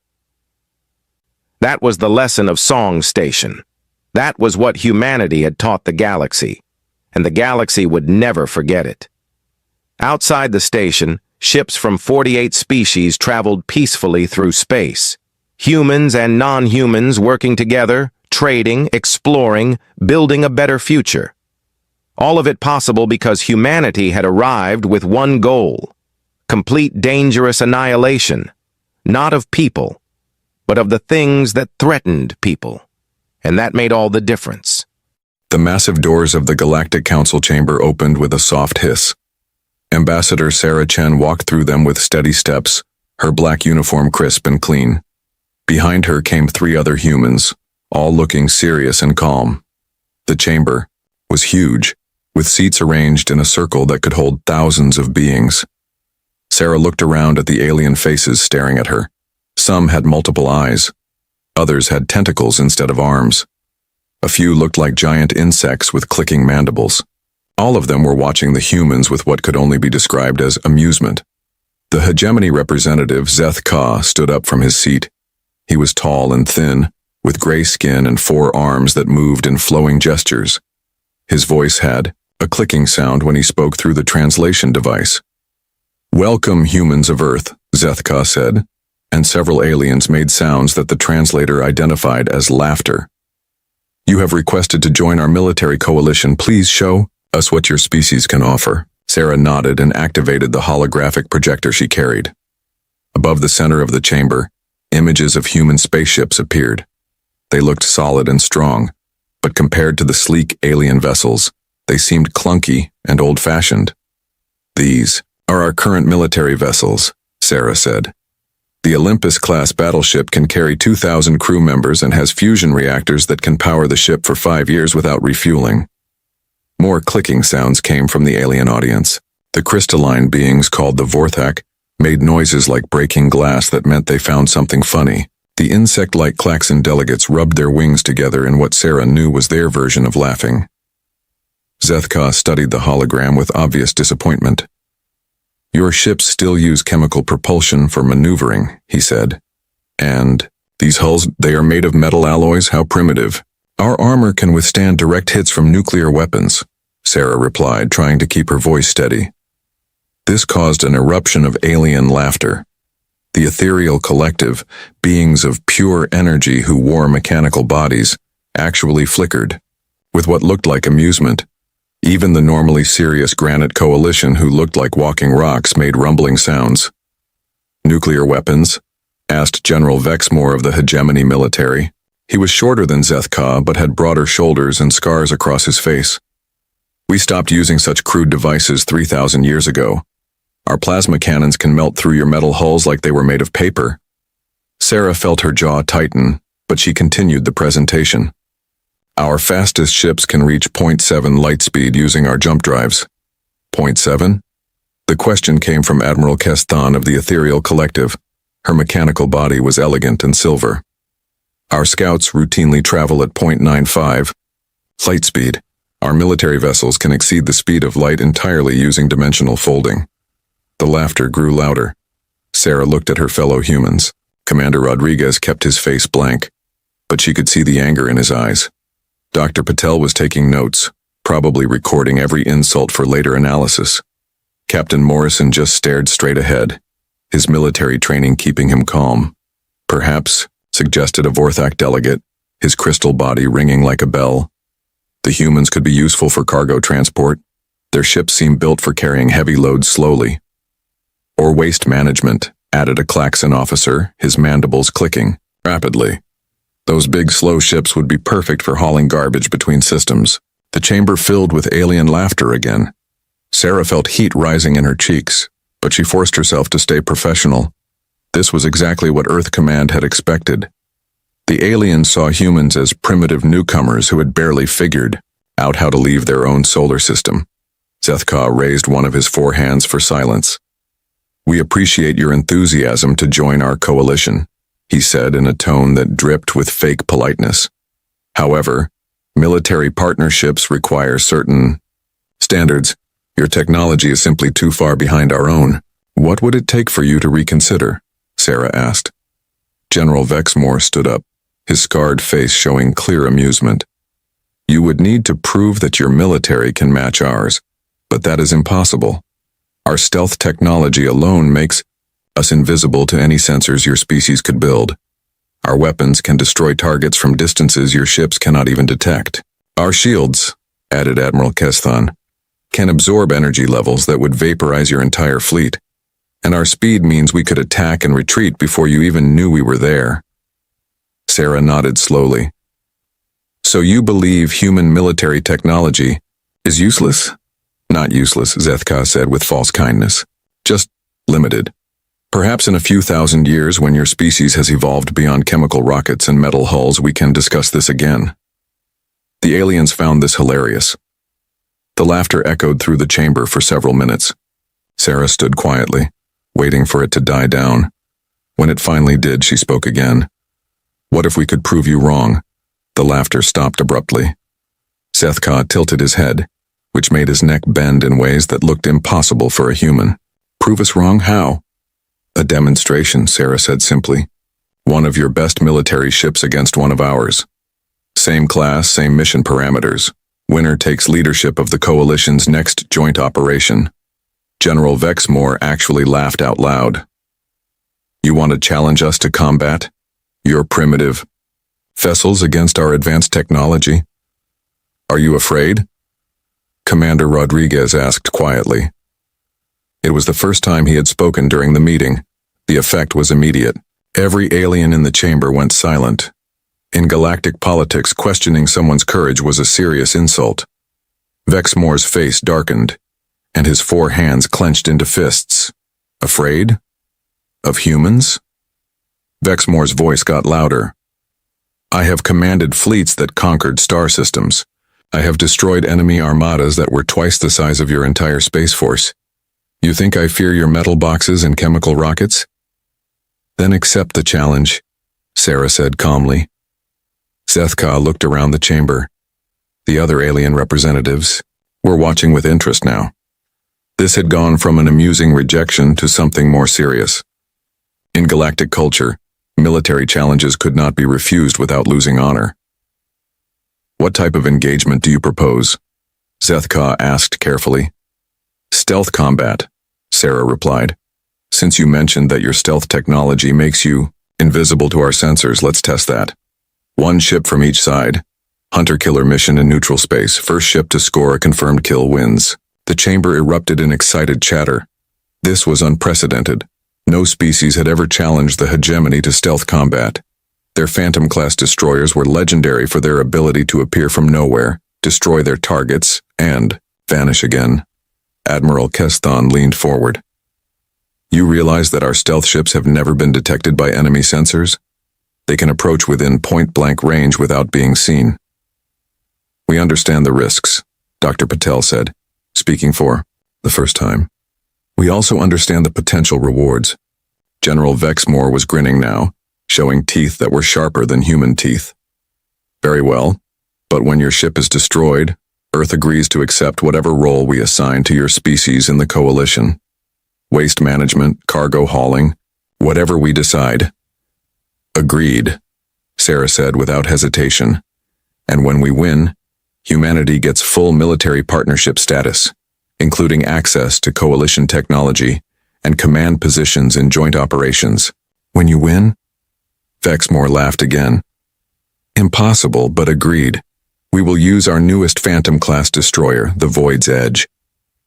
That was the lesson of Song Station. That was what humanity had taught the galaxy, and the galaxy would never forget it. Outside the station, ships from 48 species traveled peacefully through space. Humans and non-humans working together, trading, exploring, building a better future. All of it possible because humanity had arrived with one goal: complete dangerous annihilation, not of people, but of the things that threatened people. And that made all the difference. The massive doors of the Galactic Council chamber opened with a soft hiss. Ambassador Sarah Chen walked through them with steady steps, her black uniform crisp and clean. Behind her came 3 other humans, all looking serious and calm. The chamber was huge, with seats arranged in a circle that could hold thousands of beings. Sarah looked around at the alien faces staring at her. Some had multiple eyes. Others had tentacles instead of arms. A few looked like giant insects with clicking mandibles. All of them were watching the humans with what could only be described as amusement. The hegemony representative, Zeth Ka, stood up from his seat. He was tall and thin, with gray skin and 4 arms that moved in flowing gestures. His voice had a clicking sound when he spoke through the translation device. "Welcome, humans of Earth," Zeth Ka said, and several aliens made sounds that the translator identified as laughter. "You have requested to join our military coalition. Please show us what your species can offer." Sarah nodded and activated the holographic projector she carried. Above the center of the chamber, images of human spaceships appeared. They looked solid and strong, but compared to the sleek alien vessels, they seemed clunky and old-fashioned. "These are our current military vessels," Sarah said. "The Olympus-class battleship can carry 2,000 crew members and has fusion reactors that can power the ship for 5 years without refueling." More clicking sounds came from the alien audience. The crystalline beings called the Vorthak made noises like breaking glass that meant they found something funny. The insect-like klaxon delegates rubbed their wings together in what Sarah knew was their version of laughing. Zeth Ka studied the hologram with obvious disappointment. "Your ships still use chemical propulsion for maneuvering," he said. "And these hulls, they are made of metal alloys? How primitive. Our armor can withstand direct hits from nuclear weapons." Sarah replied, trying to keep her voice steady. This caused an eruption of alien laughter. The ethereal collective, beings of pure energy who wore mechanical bodies, actually flickered, with what looked like amusement. Even the normally serious Granite Coalition, who looked like walking rocks, made rumbling sounds. Nuclear weapons? Asked General Vexmore of the hegemony military. He was shorter than Zethka, but had broader shoulders and scars across his face. We stopped using such crude devices 3,000 years ago. Our plasma cannons can melt through your metal hulls like they were made of paper. Sarah felt her jaw tighten, but she continued the presentation. Our fastest ships can reach 0.7 light speed using our jump drives. 0.7? The question came from Admiral Kestan of the Ethereal Collective. Her mechanical body was elegant and silver. Our scouts routinely travel at 0.95 light speed. Our military vessels can exceed the speed of light entirely using dimensional folding. The laughter grew louder. Sarah looked at her fellow humans. Commander Rodriguez kept his face blank, but she could see the anger in his eyes. Dr. Patel was taking notes, probably recording every insult for later analysis. Captain Morrison just stared straight ahead, his military training keeping him calm. Perhaps, suggested a Vorthak delegate, his crystal body ringing like a bell. The humans could be useful for cargo transport. Their ships seemed built for carrying heavy loads slowly. Or waste management, added a Klaxon officer, his mandibles clicking rapidly. Those big, slow ships would be perfect for hauling garbage between systems. The chamber filled with alien laughter again. Sarah felt heat rising in her cheeks, but she forced herself to stay professional. This was exactly what Earth Command had expected. The aliens saw humans as primitive newcomers who had barely figured out how to leave their own solar system. Zethka raised one of his four hands for silence. We appreciate your enthusiasm to join our coalition, he said in a tone that dripped with fake politeness. However, military partnerships require certain standards. Your technology is simply too far behind our own. What would it take for you to reconsider? Sarah asked. General Vexmore stood up, his scarred face showing clear amusement. You would need to prove that your military can match ours, but that is impossible. Our stealth technology alone makes us invisible to any sensors your species could build. Our weapons can destroy targets from distances your ships cannot even detect. Our shields, added Admiral Kestan, can absorb energy levels that would vaporize your entire fleet. And our speed means we could attack and retreat before you even knew we were there. Sarah nodded slowly. So you believe human military technology is useless? Not useless, Zethka said with false kindness. Just limited. Perhaps in a few thousand years, when your species has evolved beyond chemical rockets and metal hulls, we can discuss this again. The aliens found this hilarious. The laughter echoed through the chamber for several minutes. Sarah stood quietly, waiting for it to die down. When it finally did, she spoke again. What if we could prove you wrong? The laughter stopped abruptly. Zethka tilted his head, which made his neck bend in ways that looked impossible for a human. Prove us wrong? How? A demonstration, Sarah said simply. One of your best military ships against one of ours. Same class, same mission parameters. Winner takes leadership of the coalition's next joint operation. General Vexmore actually laughed out loud. You want to challenge us to combat? Your primitive vessels against our advanced technology? Are you afraid? Commander Rodriguez asked quietly. It was the first time he had spoken during the meeting. The effect was immediate. Every alien in the chamber went silent. In galactic politics, questioning someone's courage was a serious insult. Vexmore's face darkened, and his four hands clenched into fists. Afraid? Of humans? Vexmore's voice got louder. I have commanded fleets that conquered star systems. I have destroyed enemy armadas that were twice the size of your entire space force. You think I fear your metal boxes and chemical rockets? Then accept the challenge, Sarah said calmly. Zethka looked around the chamber. The other alien representatives were watching with interest now. This had gone from an amusing rejection to something more serious. In galactic culture, military challenges could not be refused without losing honor. What type of engagement do you propose? Zethka asked carefully. Stealth combat, Sarah replied. Since you mentioned that your stealth technology makes you invisible to our sensors, let's test that. One ship from each side. Hunter-killer mission in neutral space. First ship to score a confirmed kill wins. The chamber erupted in excited chatter. This was unprecedented. No species had ever challenged the hegemony to stealth combat. Their Phantom-class destroyers were legendary for their ability to appear from nowhere, destroy their targets, and vanish again. Admiral Keston leaned forward. You realize that our stealth ships have never been detected by enemy sensors? They can approach within point-blank range without being seen. We understand the risks, Dr. Patel said, speaking for the first time. We also understand the potential rewards. General Vexmore was grinning now, showing teeth that were sharper than human teeth. Very well, but when your ship is destroyed, Earth agrees to accept whatever role we assign to your species in the coalition. Waste management, cargo hauling, whatever we decide. Agreed, Sarah said without hesitation. And when we win, humanity gets full military partnership status, including access to coalition technology and command positions in joint operations. When you win? Vexmore laughed again. Impossible, but agreed. We will use our newest Phantom-class destroyer, the Void's Edge.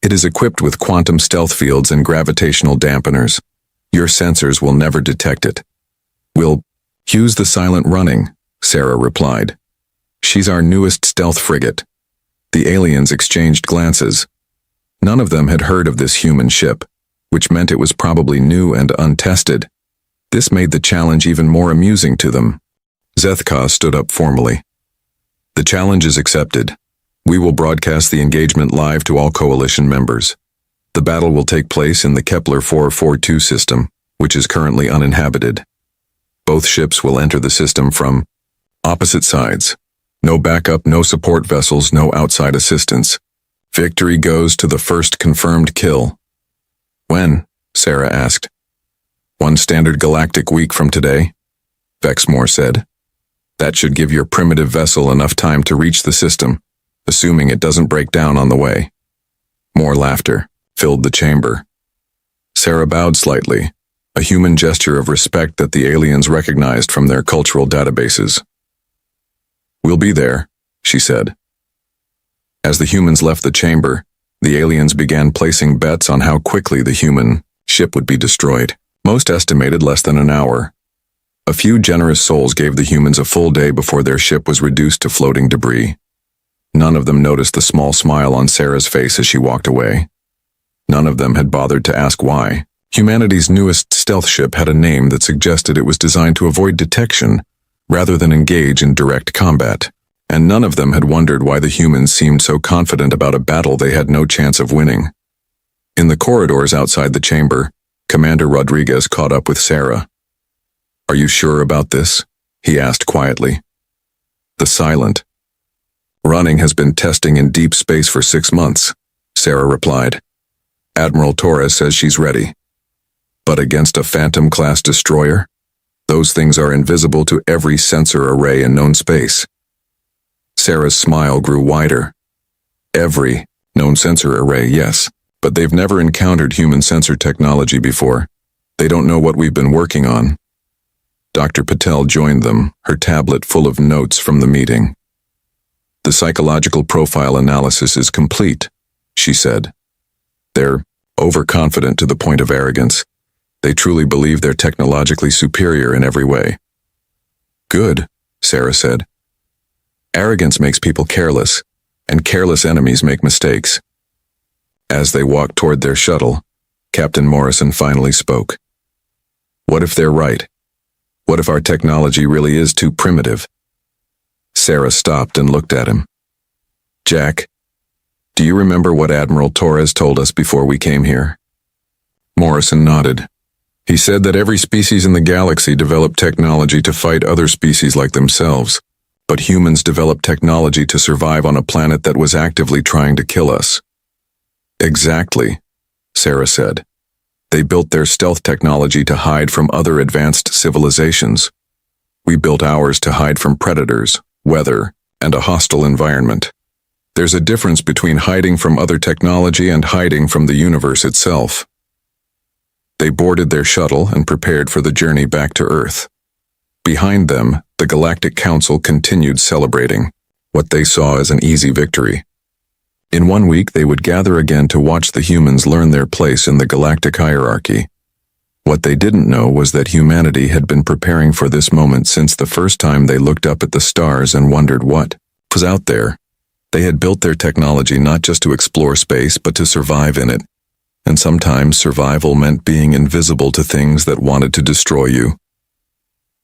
It is equipped with quantum stealth fields and gravitational dampeners. Your sensors will never detect it. We'll use the silent running, Sarah replied. She's our newest stealth frigate. The aliens exchanged glances. None of them had heard of this human ship, which meant it was probably new and untested. This made the challenge even more amusing to them. Zethka stood up formally. The challenge is accepted. We will broadcast the engagement live to all coalition members. The battle will take place in the Kepler 442 system, which is currently uninhabited. Both ships will enter the system from opposite sides. No backup, no support vessels, no outside assistance. Victory goes to the first confirmed kill. When? Sarah asked. One standard galactic week from today, Vexmore said. That should give your primitive vessel enough time to reach the system, assuming it doesn't break down on the way. More laughter filled the chamber. Sarah bowed slightly, a human gesture of respect that the aliens recognized from their cultural databases. We'll be there, she said. As the humans left the chamber, the aliens began placing bets on how quickly the human ship would be destroyed. Most estimated less than an hour. A few generous souls gave the humans a full day before their ship was reduced to floating debris. None of them noticed the small smile on Sarah's face as she walked away. None of them had bothered to ask why. Humanity's newest stealth ship had a name that suggested it was designed to avoid detection rather than engage in direct combat. And none of them had wondered why the humans seemed so confident about a battle they had no chance of winning. In the corridors outside the chamber, Commander Rodriguez caught up with Sarah. Are you sure about this? He asked quietly. The silent. Running has been testing in deep space for 6 months, Sarah replied. Admiral Torres says she's ready. But against a Phantom-class destroyer? Those things are invisible to every sensor array in known space. Sarah's smile grew wider. Every known sensor array, yes, but they've never encountered human sensor technology before. They don't know what we've been working on. Dr. Patel joined them, her tablet full of notes from the meeting. The psychological profile analysis is complete, she said. They're overconfident to the point of arrogance. They truly believe they're technologically superior in every way. Good, Sarah said. Arrogance makes people careless, and careless enemies make mistakes. As they walked toward their shuttle, Captain Morrison finally spoke. What if they're right? What if our technology really is too primitive? Sarah stopped and looked at him. Jack, do you remember what Admiral Torres told us before we came here? Morrison nodded. He said that every species in the galaxy developed technology to fight other species like themselves, but humans developed technology to survive on a planet that was actively trying to kill us. Exactly, Sarah said. They built their stealth technology to hide from other advanced civilizations. We built ours to hide from predators, weather, and a hostile environment. There's a difference between hiding from other technology and hiding from the universe itself. They boarded their shuttle and prepared for the journey back to Earth. Behind them, the Galactic Council continued celebrating what they saw as an easy victory. In 1 week, they would gather again to watch the humans learn their place in the galactic hierarchy. What they didn't know was that humanity had been preparing for this moment since the first time they looked up at the stars and wondered what was out there. They had built their technology not just to explore space, but to survive in it. And sometimes survival meant being invisible to things that wanted to destroy you.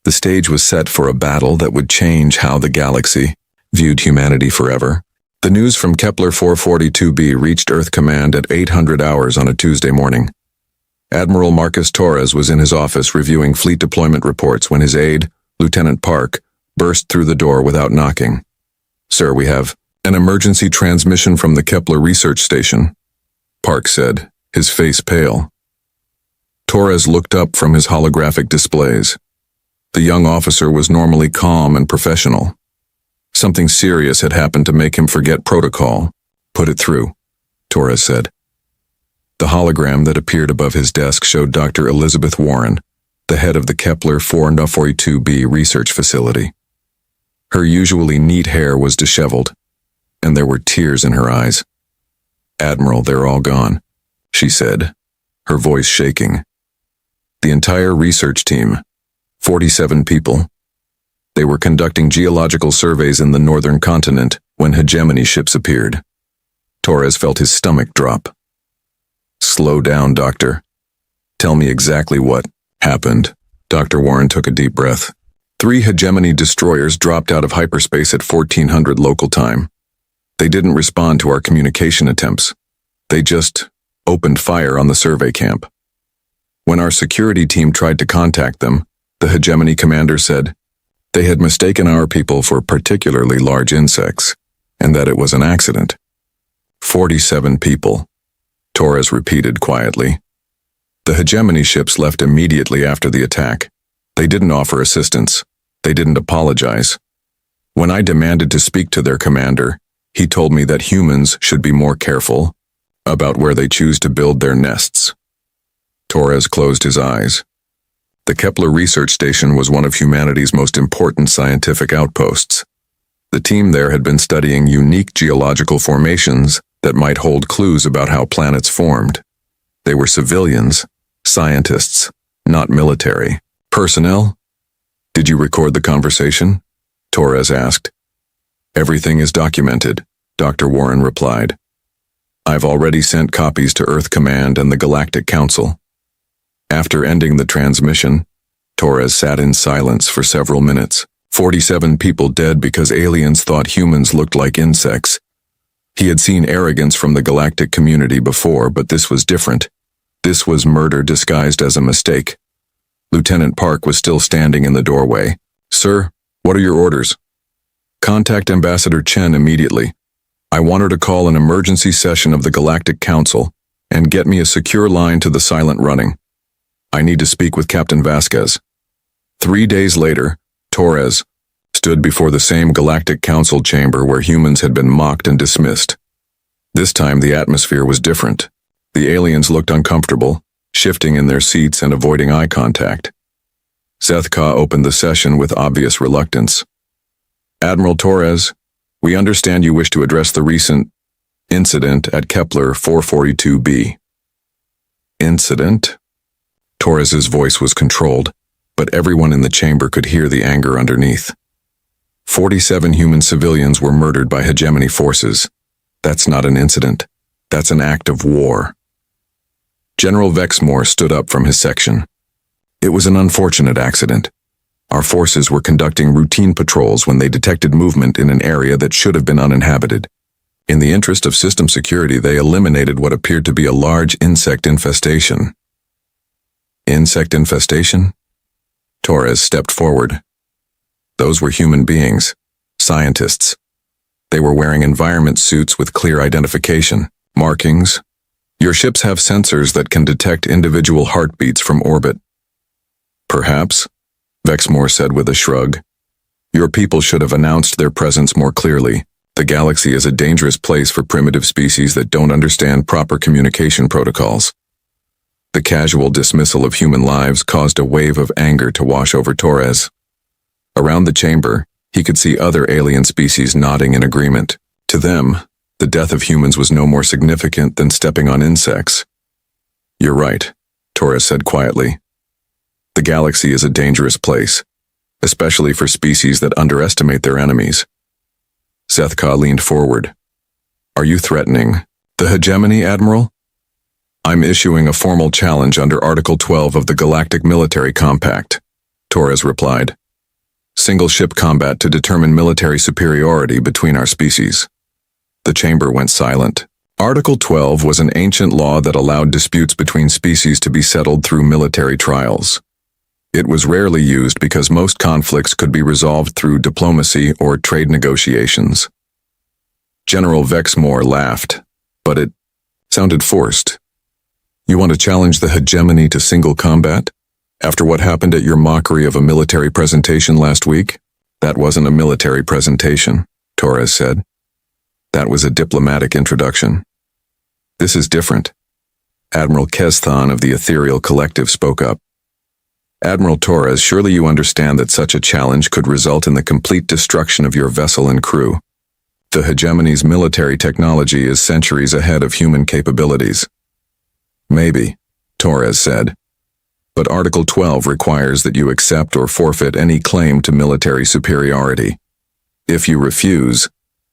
The stage was set for a battle that would change how the galaxy viewed humanity forever. The news from Kepler 442b reached Earth Command at 800 hours on a Tuesday morning. Admiral Marcus Torres was in his office reviewing fleet deployment reports when his aide, Lieutenant Park, burst through the door without knocking. "Sir, we have an emergency transmission from the Kepler research station," Park said, his face pale. Torres looked up from his holographic displays. The young officer was normally calm and professional. Something serious had happened to make him forget protocol. "Put it through," Torres said. The hologram that appeared above his desk showed Dr. Elizabeth Warren, the head of the Kepler 442b research facility. Her usually neat hair was disheveled, and there were tears in her eyes. "Admiral, they're all gone," she said, her voice shaking. The entire research team, 47 people. They were conducting geological surveys in the northern continent when hegemony ships appeared. Torres felt his stomach drop. "Slow down, Doctor. Tell me exactly what happened." Dr. Warren took a deep breath. 3 hegemony destroyers dropped out of hyperspace at 1400 local time. They didn't respond to our communication attempts. They just opened fire on the survey camp. When our security team tried to contact them, the hegemony commander said they had mistaken our people for particularly large insects, and that it was an accident. 47 people, Torres repeated quietly. The hegemony ships left immediately after the attack. They didn't offer assistance. They didn't apologize. When I demanded to speak to their commander, he told me that humans should be more careful about where they choose to build their nests. Torres closed his eyes. The Kepler research station was one of humanity's most important scientific outposts. The team there had been studying unique geological formations that might hold clues about how planets formed. They were civilians, scientists, not military. "Personnel? Did you record the conversation?" Torres asked. "Everything is documented," Dr. Warren replied. "I've already sent copies to Earth Command and the Galactic Council." After ending the transmission, Torres sat in silence for several minutes. 47 people dead because aliens thought humans looked like insects. He had seen arrogance from the galactic community before, but this was different. This was murder disguised as a mistake. Lieutenant Park was still standing in the doorway. "Sir, what are your orders?" "Contact Ambassador Chen immediately. I want her to call an emergency session of the Galactic Council and get me a secure line to the silent running. I need to speak with Captain Vasquez." 3 days later, Torres stood before the same Galactic Council chamber where humans had been mocked and dismissed. This time the atmosphere was different. The aliens looked uncomfortable, shifting in their seats and avoiding eye contact. Zethka opened the session with obvious reluctance. "Admiral Torres, we understand you wish to address the recent incident at Kepler 442b. Incident? Torres's voice was controlled, but everyone in the chamber could hear the anger underneath. 47 human civilians were murdered by hegemony forces. That's not an incident. That's an act of war. General Vexmore stood up from his section. It was an unfortunate accident. Our forces were conducting routine patrols when they detected movement in an area that should have been uninhabited. In the interest of system security, they eliminated what appeared to be a large insect infestation. Insect infestation? Torres stepped forward. Those were human beings, scientists. They were wearing environment suits with clear identification, markings. Your ships have sensors that can detect individual heartbeats from orbit. Perhaps, Vexmore said with a shrug. Your people should have announced their presence more clearly. The galaxy is a dangerous place for primitive species that don't understand proper communication protocols. The casual dismissal of human lives caused a wave of anger to wash over Torres. Around the chamber, he could see other alien species nodding in agreement. To them, the death of humans was no more significant than stepping on insects. "You're right," Torres said quietly. "The galaxy is a dangerous place, especially for species that underestimate their enemies." Zethka leaned forward. "Are you threatening the hegemony, Admiral?" "I'm issuing a formal challenge under Article 12 of the Galactic Military Compact," Torres replied. "Single-ship combat to determine military superiority between our species." The chamber went silent. Article 12 was an ancient law that allowed disputes between species to be settled through military trials. It was rarely used because most conflicts could be resolved through diplomacy or trade negotiations. General Vexmore laughed, but it sounded forced. "You want to challenge the hegemony to single combat? After what happened at your mockery of a military presentation last week?" "That wasn't a military presentation," Torres said. "That was a diplomatic introduction. This is different." Admiral Kesthan of the Ethereal Collective spoke up. "Admiral Torres, surely you understand that such a challenge could result in the complete destruction of your vessel and crew. The hegemony's military technology is centuries ahead of human capabilities." "Maybe," Torres said. "But Article 12 requires that you accept or forfeit any claim to military superiority. If you refuse,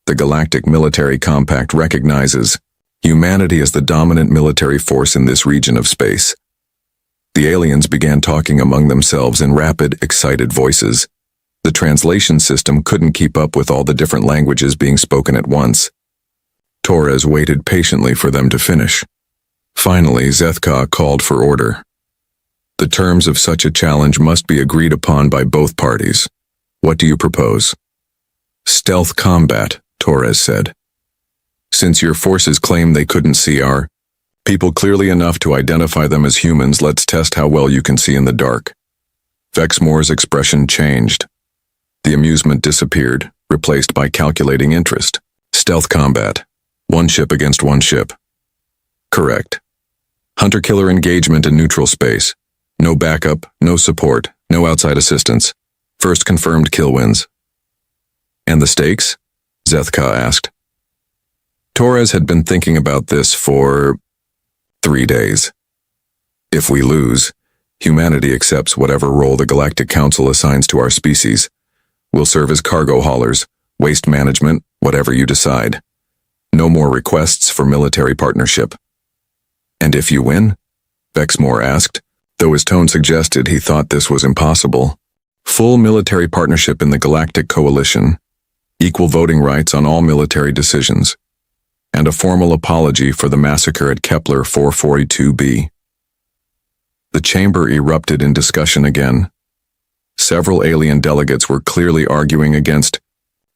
the Galactic Military Compact recognizes humanity as the dominant military force in this region of space." The aliens began talking among themselves in rapid, excited voices. The translation system couldn't keep up with all the different languages being spoken at once. Torres waited patiently for them to finish. Finally, Zethka called for order. "The terms of such a challenge must be agreed upon by both parties. What do you propose?" "Stealth combat," Torres said. "Since your forces claim they couldn't see our people clearly enough to identify them as humans, let's test how well you can see in the dark." Vexmore's expression changed. The amusement disappeared, replaced by calculating interest. "Stealth combat. One ship against one ship." "Correct. Hunter-killer engagement in neutral space. No backup, no support, no outside assistance. First confirmed kill wins." "And the stakes?" Zethka asked. Torres had been thinking about this for 3 days. "If we lose, humanity accepts whatever role the Galactic Council assigns to our species. We'll serve as cargo haulers, waste management, whatever you decide. No more requests for military partnership." "And if you win?" Vexmore asked, though his tone suggested he thought this was impossible. "Full military partnership in the Galactic Coalition, equal voting rights on all military decisions, and a formal apology for the massacre at Kepler 442b. The chamber erupted in discussion again. Several alien delegates were clearly arguing against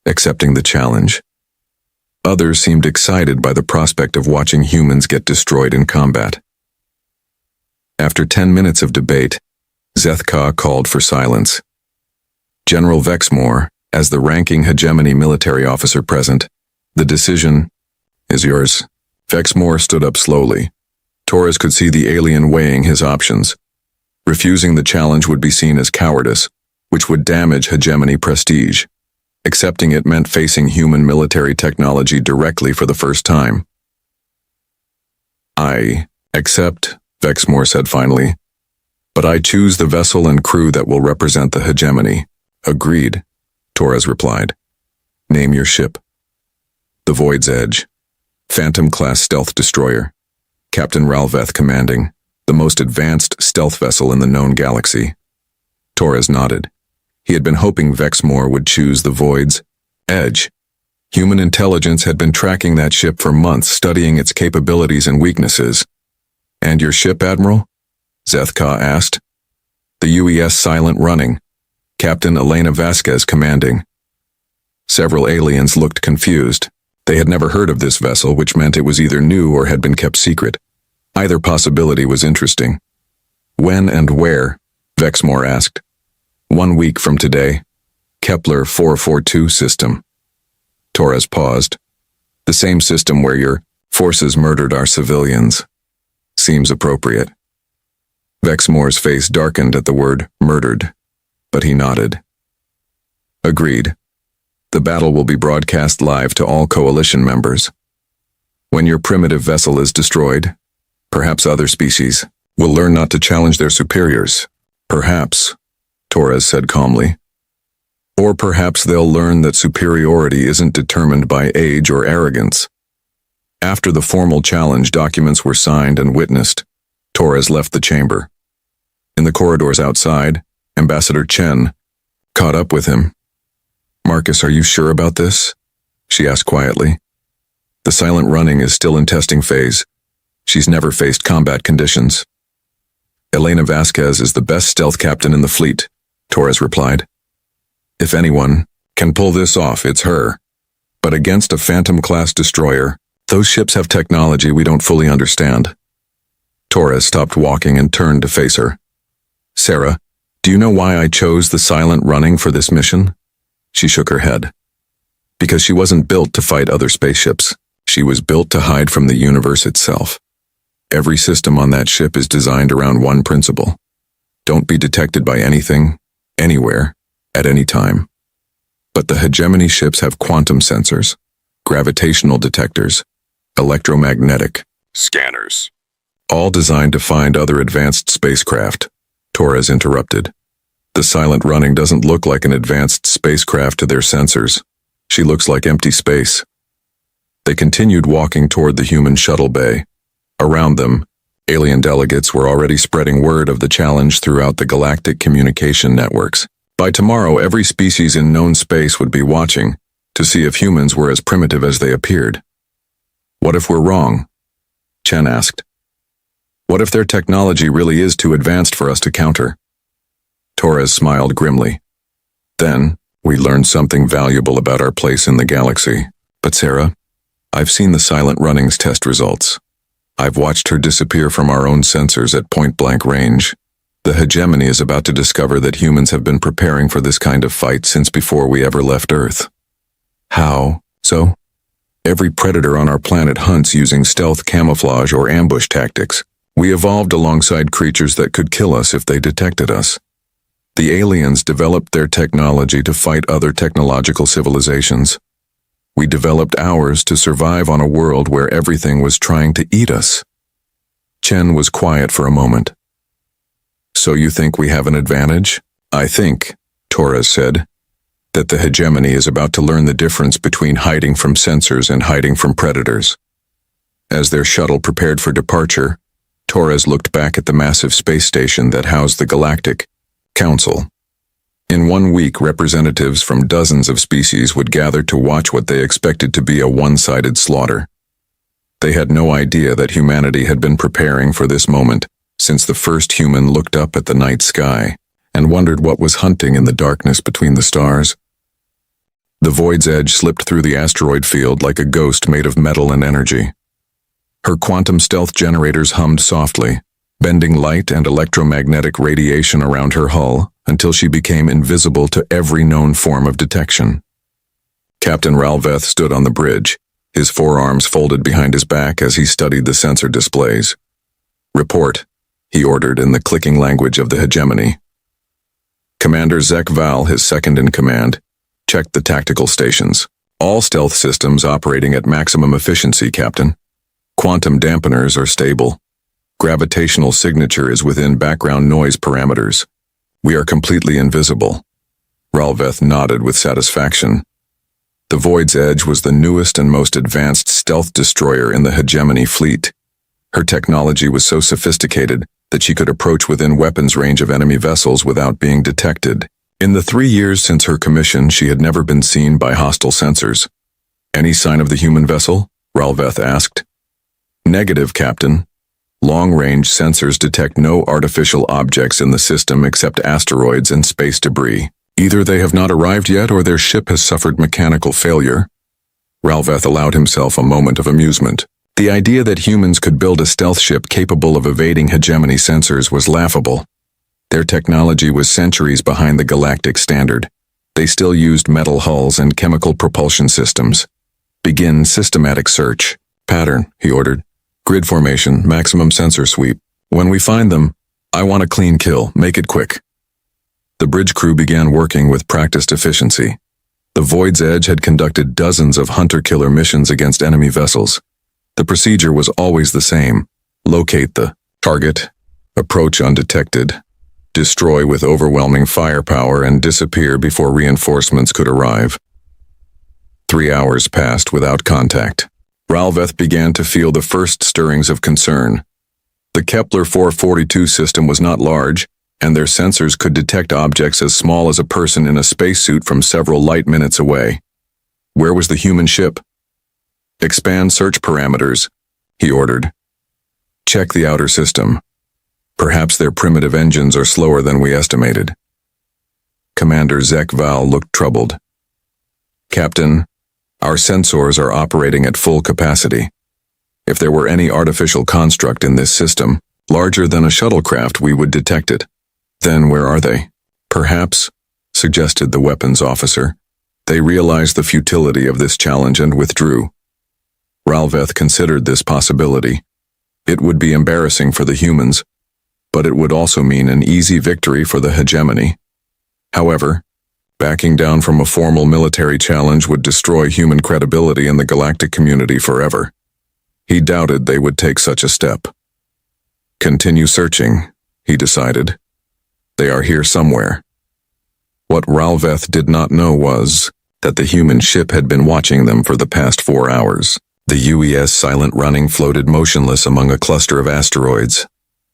accepting the challenge. Others seemed excited by the prospect of watching humans get destroyed in combat. After 10 minutes of debate, Zethka called for silence. General Vexmore, as the ranking hegemony military officer present, "The decision is yours." Vexmore stood up slowly. Torres could see the alien weighing his options. Refusing the challenge would be seen as cowardice, which would damage hegemony prestige. Accepting it meant facing human military technology directly for the first time. "I accept," Vexmore said finally, "but I choose the vessel and crew that will represent the hegemony." "Agreed," Torres replied. "Name your ship." "The Void's Edge. Phantom-class stealth destroyer. Captain Ralveth commanding, the most advanced stealth vessel in the known galaxy." Torres nodded. He had been hoping Vexmore would choose the Void's Edge. Human intelligence had been tracking that ship for months, studying its capabilities and weaknesses. "And your ship, Admiral?" Zethka asked. "The UES Silent Running. Captain Elena Vasquez commanding." Several aliens looked confused. They had never heard of this vessel, which meant it was either new or had been kept secret. Either possibility was interesting. "When and where?" Vexmore asked. 1 week from today. Kepler 442 system. Torres paused. The same system where your forces murdered our civilians. Seems appropriate. Vexmore's face darkened at the word murdered, but he nodded. Agreed. The battle will be broadcast live to all coalition members. When your primitive vessel is destroyed, perhaps other species will learn not to challenge their superiors. Perhaps, Torres said calmly. Or perhaps they'll learn that superiority isn't determined by age or arrogance. After the formal challenge documents were signed and witnessed, Torres left the chamber. In the corridors outside, Ambassador Chen caught up with him. Marcus, are you sure about this? She asked quietly. The silent running is still in testing phase. She's never faced combat conditions. Elena Vasquez is the best stealth captain in the fleet, Torres replied. If anyone can pull this off, it's her. But against a Phantom-class destroyer, those ships have technology we don't fully understand. Torres stopped walking and turned to face her. Sarah, do you know why I chose the silent running for this mission? She shook her head. Because she wasn't built to fight other spaceships. She was built to hide from the universe itself. Every system on that ship is designed around one principle. Don't be detected by anything, anywhere, at any time. But the hegemony ships have quantum sensors, gravitational detectors, electromagnetic scanners, all designed to find other advanced spacecraft. Torres interrupted. The silent running doesn't look like an advanced spacecraft to their sensors. She looks like empty space. They continued walking toward the human shuttle bay. Around them, alien delegates were already spreading word of the challenge throughout the galactic communication networks. By tomorrow, every species in known space would be watching to see if humans were as primitive as they appeared. What if we're wrong? Chen asked. What if their technology really is too advanced for us to counter? Torres smiled grimly. Then, we learned something valuable about our place in the galaxy. But Sarah, I've seen the silent running's test results. I've watched her disappear from our own sensors at point-blank range. The hegemony is about to discover that humans have been preparing for this kind of fight since before we ever left Earth. How so? Every predator on our planet hunts using stealth, camouflage, or ambush tactics. We evolved alongside creatures that could kill us if they detected us. The aliens developed their technology to fight other technological civilizations. We developed ours to survive on a world where everything was trying to eat us. Chen was quiet for a moment. So you think we have an advantage? I think, Torres said, that the hegemony is about to learn the difference between hiding from sensors and hiding from predators. As their shuttle prepared for departure, Torres looked back at the massive space station that housed the Galactic Council. In 1 week, representatives from dozens of species would gather to watch what they expected to be a one-sided slaughter. They had no idea that humanity had been preparing for this moment since the first human looked up at the night sky and wondered what was hunting in the darkness between the stars. The Void's edge slipped through the asteroid field like a ghost made of metal and energy. Her quantum stealth generators hummed softly, bending light and electromagnetic radiation around her hull until she became invisible to every known form of detection. Captain Ralveth stood on the bridge, his forearms folded behind his back as he studied the sensor displays. Report, he ordered in the clicking language of the hegemony. Commander Zek Val, his second in command, checked the tactical stations. All stealth systems operating at maximum efficiency, Captain. Quantum dampeners are stable. Gravitational signature is within background noise parameters. We are completely invisible. Ralveth nodded with satisfaction. The Void's Edge was the newest and most advanced stealth destroyer in the hegemony fleet. Her technology was so sophisticated that she could approach within weapons range of enemy vessels without being detected. In the 3 years since her commission, she had never been seen by hostile sensors. Any sign of the human vessel? Ralveth asked. Negative, Captain. Long-range sensors detect no artificial objects in the system except asteroids and space debris. Either they have not arrived yet or their ship has suffered mechanical failure. Ralveth allowed himself a moment of amusement. The idea that humans could build a stealth ship capable of evading hegemony sensors was laughable. Their technology was centuries behind the galactic standard. They still used metal hulls and chemical propulsion systems. Begin systematic search. Pattern, he ordered. Grid formation, maximum sensor sweep. When we find them, I want a clean kill. Make it quick. The bridge crew began working with practiced efficiency. The Void's Edge had conducted dozens of hunter-killer missions against enemy vessels. The procedure was always the same. Locate the target, approach undetected, destroy with overwhelming firepower, and disappear before reinforcements could arrive. 3 hours passed without contact. Ralveth began to feel the first stirrings of concern. The Kepler 442 system was not large, and their sensors could detect objects as small as a person in a spacesuit from several light minutes away. Where was the human ship? Expand search parameters, he ordered. Check the outer system. Perhaps their primitive engines are slower than we estimated. Commander Zek Val looked troubled. Captain, our sensors are operating at full capacity. If there were any artificial construct in this system, larger than a shuttlecraft, we would detect it. Then where are they? Perhaps, suggested the weapons officer. They realized the futility of this challenge and withdrew. Ralveth considered this possibility. It would be embarrassing for the humans, but it would also mean an easy victory for the hegemony. However, backing down from a formal military challenge would destroy human credibility in the galactic community forever. He doubted they would take such a step. Continue searching, he decided. They are here somewhere. What Ralveth did not know was that the human ship had been watching them for the past 4 hours. The UES Silent Running floated motionless among a cluster of asteroids,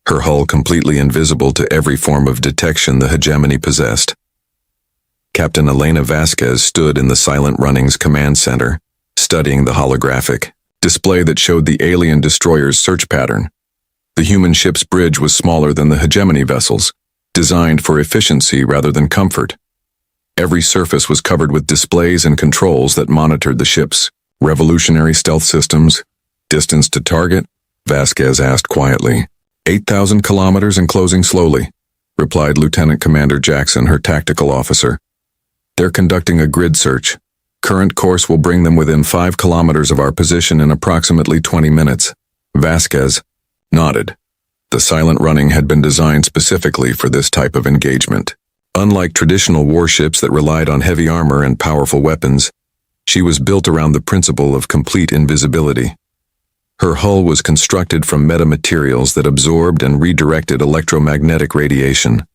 her hull completely invisible to every form of detection the hegemony possessed. Captain Elena Vasquez stood in the Silent Running's command center, studying the holographic display that showed the alien destroyer's search pattern. The human ship's bridge was smaller than the hegemony vessels, designed for efficiency rather than comfort. Every surface was covered with displays and controls that monitored the ship's revolutionary stealth systems. Distance to target? Vasquez asked quietly. 8,000 kilometers and closing slowly, replied Lieutenant Commander Jackson, her tactical officer. They're conducting a grid search. Current course will bring them within 5 kilometers of our position in approximately 20 minutes. Vasquez nodded. The Silent Running had been designed specifically for this type of engagement. Unlike traditional warships that relied on heavy armor and powerful weapons, she was built around the principle of complete invisibility. Her hull was constructed from metamaterials that absorbed and redirected electromagnetic radiation.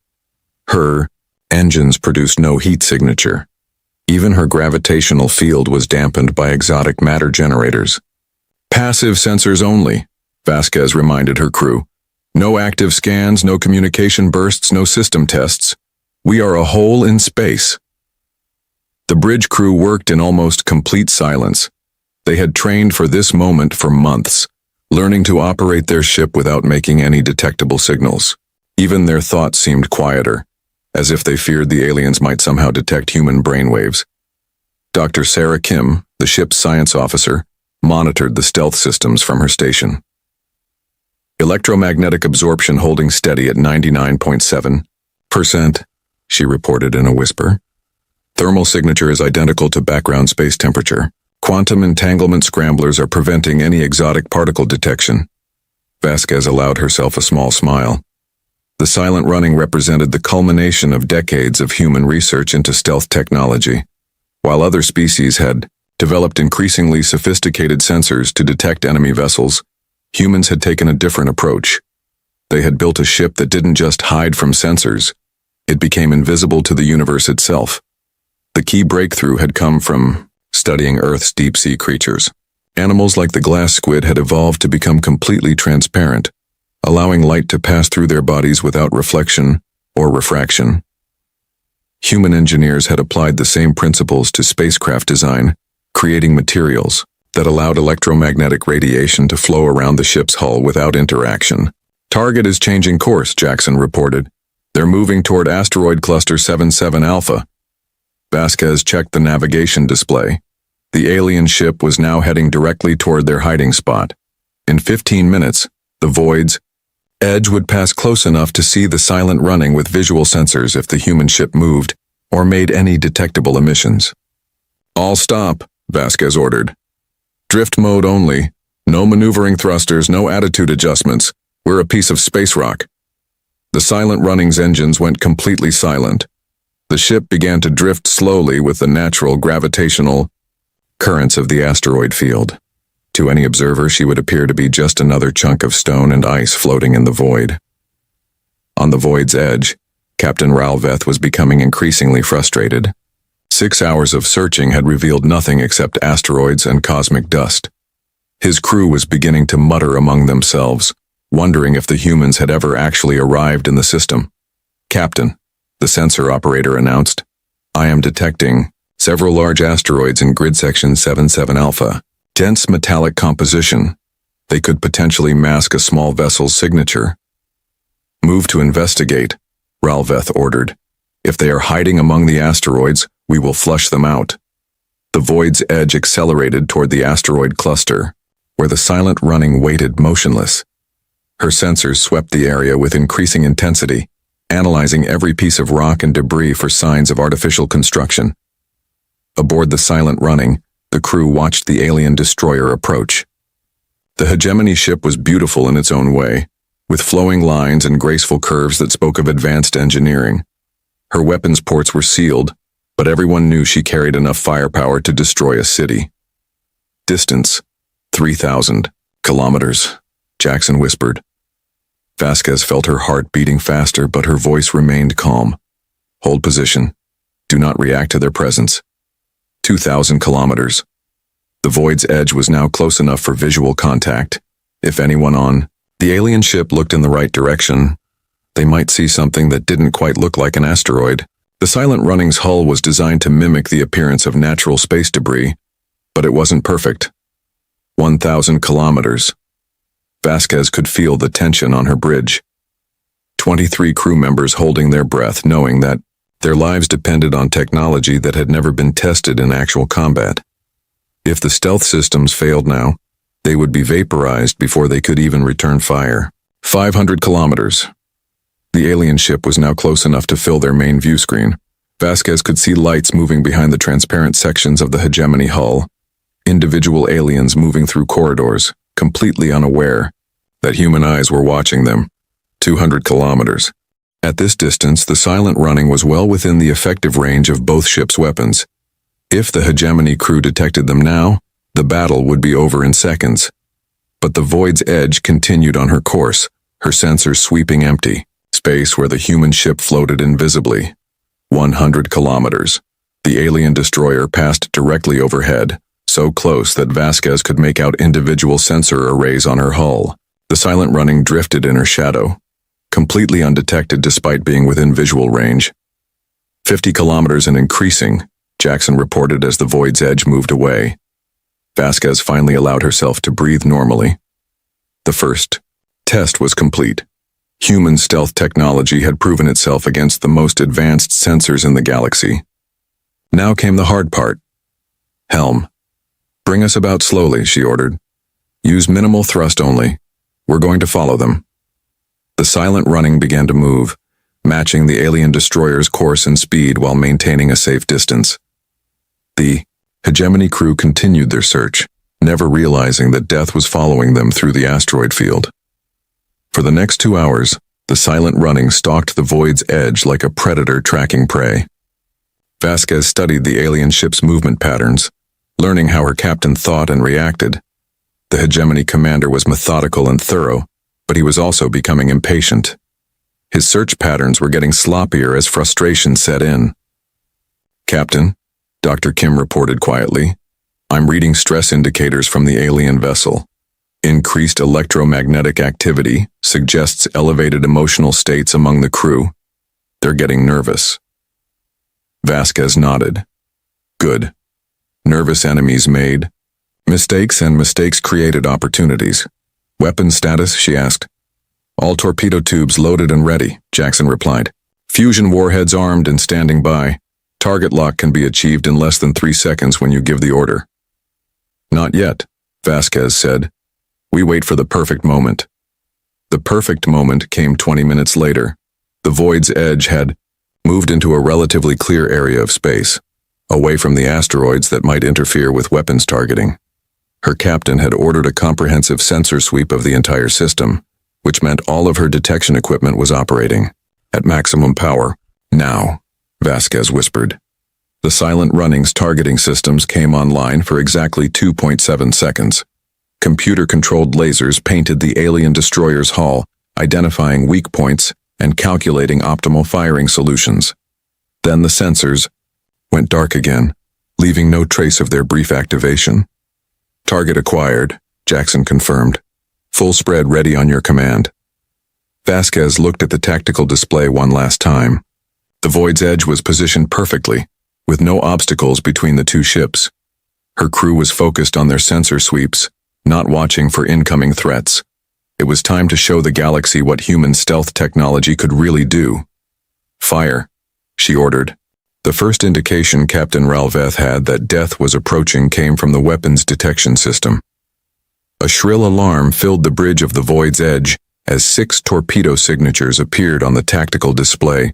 Her engines produced no heat signature. Even her gravitational field was dampened by exotic matter generators. Passive sensors only, Vasquez reminded her crew. No active scans, no communication bursts, no system tests. We are a hole in space. The bridge crew worked in almost complete silence. They had trained for this moment for months, learning to operate their ship without making any detectable signals. Even their thoughts seemed quieter, as if they feared the aliens might somehow detect human brainwaves. Dr. Sarah Kim, the ship's science officer, monitored the stealth systems from her station. Electromagnetic absorption holding steady at 99.7%, she reported in a whisper. Thermal signature is identical to background space temperature. Quantum entanglement scramblers are preventing any exotic particle detection. Vasquez allowed herself a small smile. The Silent Running represented the culmination of decades of human research into stealth technology. While other species had developed increasingly sophisticated sensors to detect enemy vessels, humans had taken a different approach. They had built a ship that didn't just hide from sensors. It became invisible to the universe itself. The key breakthrough had come from studying Earth's deep-sea creatures. Animals like the glass squid had evolved to become completely transparent, allowing light to pass through their bodies without reflection or refraction. Human engineers had applied the same principles to spacecraft design, creating materials that allowed electromagnetic radiation to flow around the ship's hull without interaction. Target is changing course, Jackson reported. They're moving toward asteroid cluster 77 Alpha. Vasquez checked the navigation display. The alien ship was now heading directly toward their hiding spot. In 15 minutes, the Void's Edge would pass close enough to see the Silent Running with visual sensors if the human ship moved. or made any detectable emissions. "All stop," Vasquez ordered. "Drift mode only. No maneuvering thrusters, no attitude adjustments. We're a piece of space rock." The silent running's engines went completely silent. The ship began to drift slowly with the natural gravitational currents of the asteroid field. To any observer, she would appear to be just another chunk of stone and ice floating in the void. On the void's edge, Captain Ralveth was becoming increasingly frustrated. 6 hours of searching had revealed nothing except asteroids and cosmic dust. His crew was beginning to mutter among themselves, wondering if the humans had ever actually arrived in the system. "Captain," the sensor operator announced, "I am detecting several large asteroids in grid section 77 Alpha. Dense metallic composition. They could potentially mask a small vessel's signature." "Move to investigate," Ralveth ordered. "If they are hiding among the asteroids, we will flush them out." The void's edge accelerated toward the asteroid cluster, where the silent running waited motionless. Her sensors swept the area with increasing intensity, analyzing every piece of rock and debris for signs of artificial construction. Aboard the silent running, the crew watched the alien destroyer approach. The hegemony ship was beautiful in its own way, with flowing lines and graceful curves that spoke of advanced engineering. Her weapons ports were sealed, but everyone knew she carried enough firepower to destroy a city. "Distance, 3,000 kilometers, Jackson whispered. Vasquez felt her heart beating faster, but her voice remained calm. "Hold position. Do not react to their presence. 2,000 kilometers. The void's edge was now close enough for visual contact. If anyone on the alien ship looked in the right direction, they might see something that didn't quite look like an asteroid. The silent running's hull was designed to mimic the appearance of natural space debris, but it wasn't perfect. 1,000 kilometers. Vasquez could feel the tension on her bridge. 23 crew members holding their breath, knowing that their lives depended on technology that had never been tested in actual combat. If the stealth systems failed now, they would be vaporized before they could even return fire. 500 kilometers. The alien ship was now close enough to fill their main view screen. Vasquez could see lights moving behind the transparent sections of the hegemony hull. Individual aliens moving through corridors, completely unaware that human eyes were watching them. 200 kilometers. At this distance, the silent running was well within the effective range of both ships' weapons. If the hegemony crew detected them now, the battle would be over in seconds. But the void's edge continued on her course, her sensors sweeping empty space where the human ship floated invisibly. 100 kilometers. The alien destroyer passed directly overhead, so close that Vasquez could make out individual sensor arrays on her hull. The silent running drifted in her shadow, completely undetected despite being within visual range. 50 kilometers and increasing, Jackson reported as the void's edge moved away. Vasquez finally allowed herself to breathe normally. The first test was complete. Human stealth technology had proven itself against the most advanced sensors in the galaxy. Now came the hard part. "Helm. Bring us about slowly," she ordered. "Use minimal thrust only. We're going to follow them." The silent running began to move, matching the alien destroyer's course and speed while maintaining a safe distance. The hegemony crew continued their search, never realizing that death was following them through the asteroid field. For the next 2 hours, the silent running stalked the void's edge like a predator tracking prey. Vasquez studied the alien ship's movement patterns, learning how her captain thought and reacted. The hegemony commander was methodical and thorough, but he was also becoming impatient. His search patterns were getting sloppier as frustration set in. "Captain," Dr. Kim reported quietly, "I'm reading stress indicators from the alien vessel. Increased electromagnetic activity suggests elevated emotional states among the crew. They're getting nervous." Vasquez nodded. "Good. Nervous enemies made mistakes, and mistakes created opportunities." "Weapon status?" she asked. "All torpedo tubes loaded and ready," Jackson replied. "Fusion warheads armed and standing by. Target lock can be achieved in less than 3 seconds when you give the order." "Not yet," Vasquez said. "We wait for the perfect moment." The perfect moment came 20 minutes later. The void's edge had moved into a relatively clear area of space, away from the asteroids that might interfere with weapons targeting. Her captain had ordered a comprehensive sensor sweep of the entire system, which meant all of her detection equipment was operating at maximum power. Now, Vasquez whispered. The silent running's targeting systems came online for exactly 2.7 seconds. Computer-controlled lasers painted the alien destroyer's hull, identifying weak points and calculating optimal firing solutions. Then the sensors went dark again, leaving no trace of their brief activation. Target acquired, Jackson confirmed. Full spread ready on your command. Vasquez looked at the tactical display one last time. The Void's edge was positioned perfectly, with no obstacles between the two ships. Her crew was focused on their sensor sweeps, not watching for incoming threats. It was time to show the galaxy what human stealth technology could really do. Fire, she ordered. The first indication Captain Ralveth had that death was approaching came from the weapons detection system. A shrill alarm filled the bridge of the Void's edge as 6 torpedo signatures appeared on the tactical display,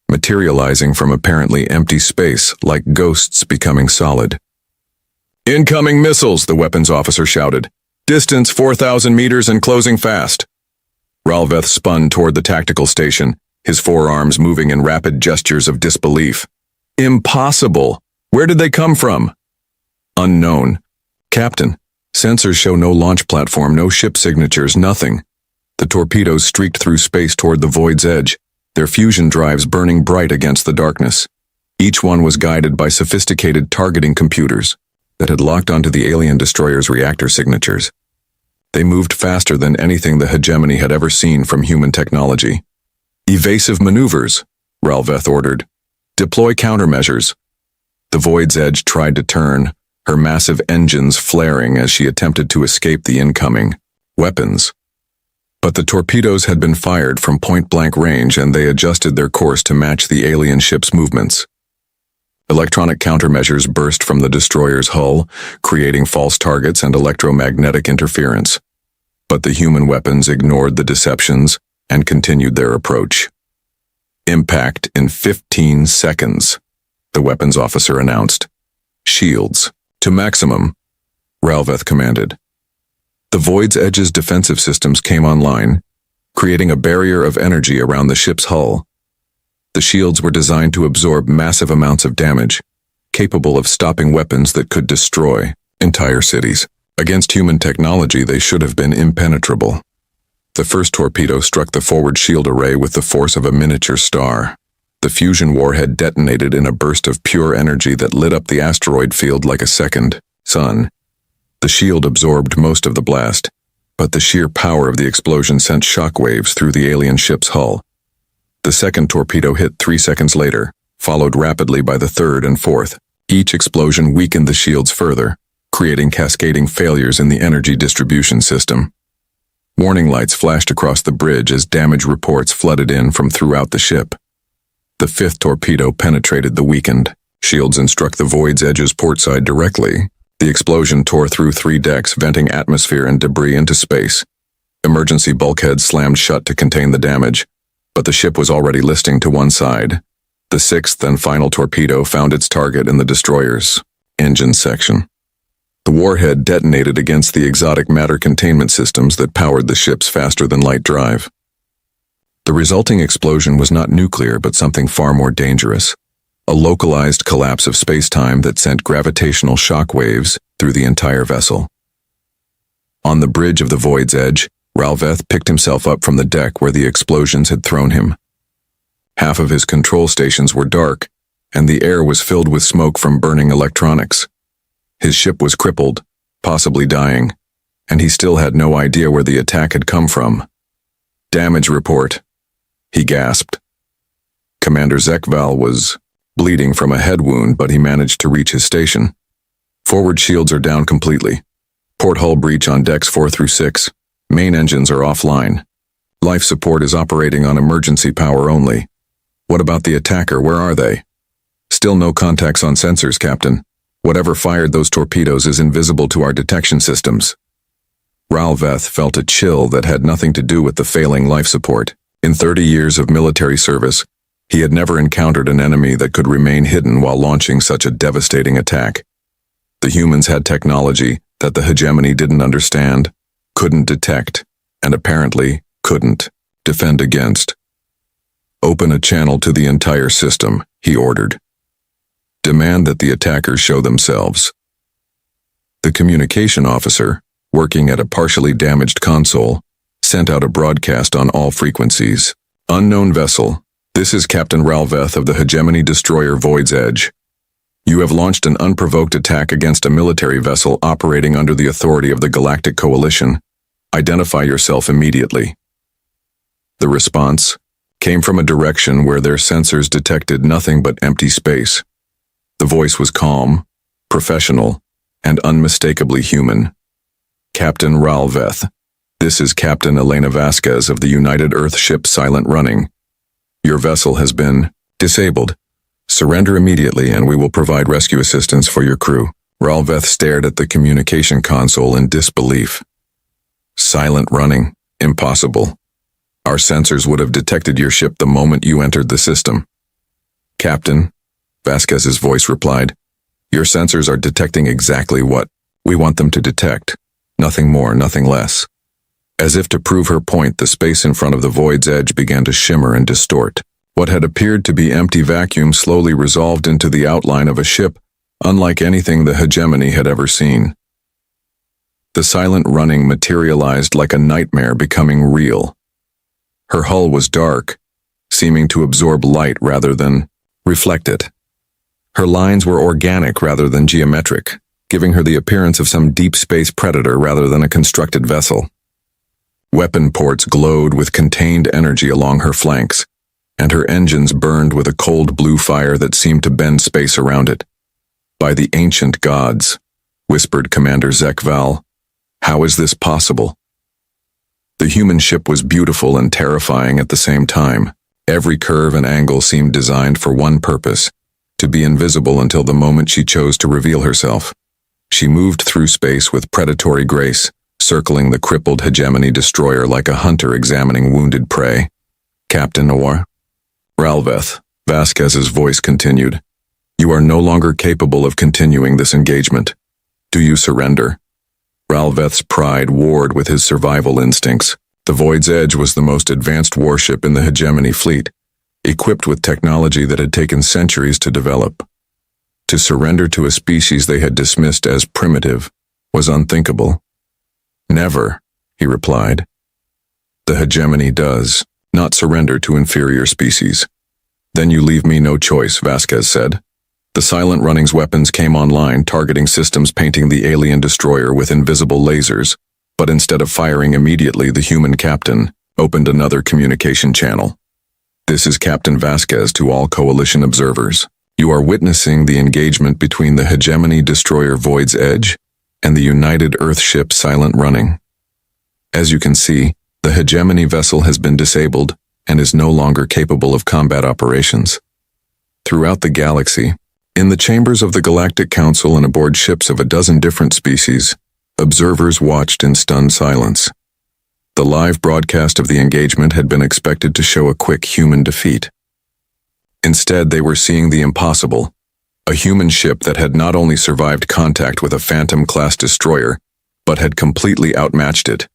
materializing from apparently empty space like ghosts becoming solid. "Incoming missiles," the weapons officer shouted. "Distance 4,000 meters and closing fast." Ralveth spun toward the tactical station, his forearms moving in rapid gestures of disbelief. "Impossible! Where did they come from?" "Unknown. Captain, sensors show no launch platform, no ship signatures, nothing." The torpedoes streaked through space toward the Void's edge, their fusion drives burning bright against the darkness. Each one was guided by sophisticated targeting computers that had locked onto the alien destroyer's reactor signatures. They moved faster than anything the hegemony had ever seen from human technology. "Evasive maneuvers," Ralveth ordered. "Deploy countermeasures." The Void's edge tried to turn, her massive engines flaring as she attempted to escape the incoming weapons. But the torpedoes had been fired from point-blank range and they adjusted their course to match the alien ship's movements. Electronic countermeasures burst from the destroyer's hull, creating false targets and electromagnetic interference. But the human weapons ignored the deceptions and continued their approach. "Impact in 15 seconds, the weapons officer announced. "Shields, to maximum," Ralveth commanded. The Void's edge's defensive systems came online, creating a barrier of energy around the ship's hull. The shields were designed to absorb massive amounts of damage, capable of stopping weapons that could destroy entire cities. Against human technology, they should have been impenetrable. The first torpedo struck the forward shield array with the force of a miniature star. The fusion warhead detonated in a burst of pure energy that lit up the asteroid field like a second sun. The shield absorbed most of the blast, but the sheer power of the explosion sent shockwaves through the alien ship's hull. The second torpedo hit 3 seconds later, followed rapidly by the third and fourth. Each explosion weakened the shields further, creating cascading failures in the energy distribution system. Warning lights flashed across the bridge as damage reports flooded in from throughout the ship. The fifth torpedo penetrated the weakened shields and struck the Void's edge's port side directly. The explosion tore through 3 decks, venting atmosphere and debris into space. Emergency bulkheads slammed shut to contain the damage, but the ship was already listing to one side. The sixth and final torpedo found its target in the destroyer's engine section. The warhead detonated against the exotic matter containment systems that powered the ship's faster-than-light drive. The resulting explosion was not nuclear, but something far more dangerous. A localized collapse of space-time that sent gravitational shock waves through the entire vessel. On the bridge of the Void's edge, Ralveth picked himself up from the deck where the explosions had thrown him. Half of his control stations were dark, and the air was filled with smoke from burning electronics. His ship was crippled, possibly dying, and he still had no idea where the attack had come from. "Damage report," he gasped. Commander Zekval was bleeding from a head wound, but he managed to reach his station. "Forward shields are down completely. Port hull breach on decks 4 through 6. Main engines are offline. Life support is operating on emergency power only. What about the attacker? Where are they?" "Still no contacts on sensors, Captain. Whatever fired those torpedoes is invisible to our detection systems." Ralveth felt a chill that had nothing to do with the failing life support. In 30 years of military service, He had never encountered an enemy that could remain hidden while launching such a devastating attack. The humans had technology that the hegemony didn't understand, couldn't detect, and apparently couldn't defend against. Open a channel to the entire system, he ordered. Demand that the attackers show themselves. The communication officer, working at a partially damaged console, sent out a broadcast on all frequencies. Unknown vessel, this is Captain Ralveth of the Hegemony Destroyer Void's Edge. You have launched an unprovoked attack against a military vessel operating under the authority of the Galactic Coalition. Identify yourself immediately. The response came from a direction where their sensors detected nothing but empty space. The voice was calm, professional, and unmistakably human. Captain Ralveth, this is Captain Elena Vasquez of the United Earth ship Silent Running. Your vessel has been disabled. Surrender immediately and we will provide rescue assistance for your crew. Ralveth stared at the communication console in disbelief. Silent Running? Impossible. Our sensors would have detected your ship the moment you entered the system. Captain, Vasquez's voice replied, your sensors are detecting exactly what we want them to detect. Nothing more, nothing less. As if to prove her point, the space in front of the Void's Edge began to shimmer and distort. What had appeared to be empty vacuum slowly resolved into the outline of a ship, unlike anything the hegemony had ever seen. The Silent Running materialized like a nightmare becoming real. Her hull was dark, seeming to absorb light rather than reflect it. Her lines were organic rather than geometric, giving her the appearance of some deep space predator rather than a constructed vessel. Weapon ports glowed with contained energy along her flanks, and her engines burned with a cold blue fire that seemed to bend space around it. By the ancient gods, whispered Commander Zekval, how is this possible? The human ship was beautiful and terrifying at the same time. Every curve and angle seemed designed for one purpose, to be invisible until the moment she chose to reveal herself. She moved through space with predatory grace, circling the crippled hegemony destroyer like a hunter examining wounded prey. Captain Ralveth, Vasquez's voice continued. You are no longer capable of continuing this engagement. Do you surrender? Ralveth's pride warred with his survival instincts. The Void's Edge was the most advanced warship in the hegemony fleet, equipped with technology that had taken centuries to develop. To surrender to a species they had dismissed as primitive was unthinkable. Never, he replied. The hegemony does not surrender to inferior species. Then you leave me no choice, Vasquez said. The Silent Running's weapons came online, targeting systems painting the alien destroyer with invisible lasers, but instead of firing immediately, the human captain opened another communication channel. This is Captain Vasquez to all Coalition observers. You are witnessing the engagement between the Hegemony Destroyer Void's Edge and the United Earth ship Silent Running. As you can see, the Hegemony vessel has been disabled and is no longer capable of combat operations. Throughout the galaxy, in the chambers of the Galactic Council and aboard ships of a dozen different species, observers watched in stunned silence. The live broadcast of the engagement had been expected to show a quick human defeat. Instead, they were seeing the impossible, a human ship that had not only survived contact with a Phantom-class destroyer, but had completely outmatched it.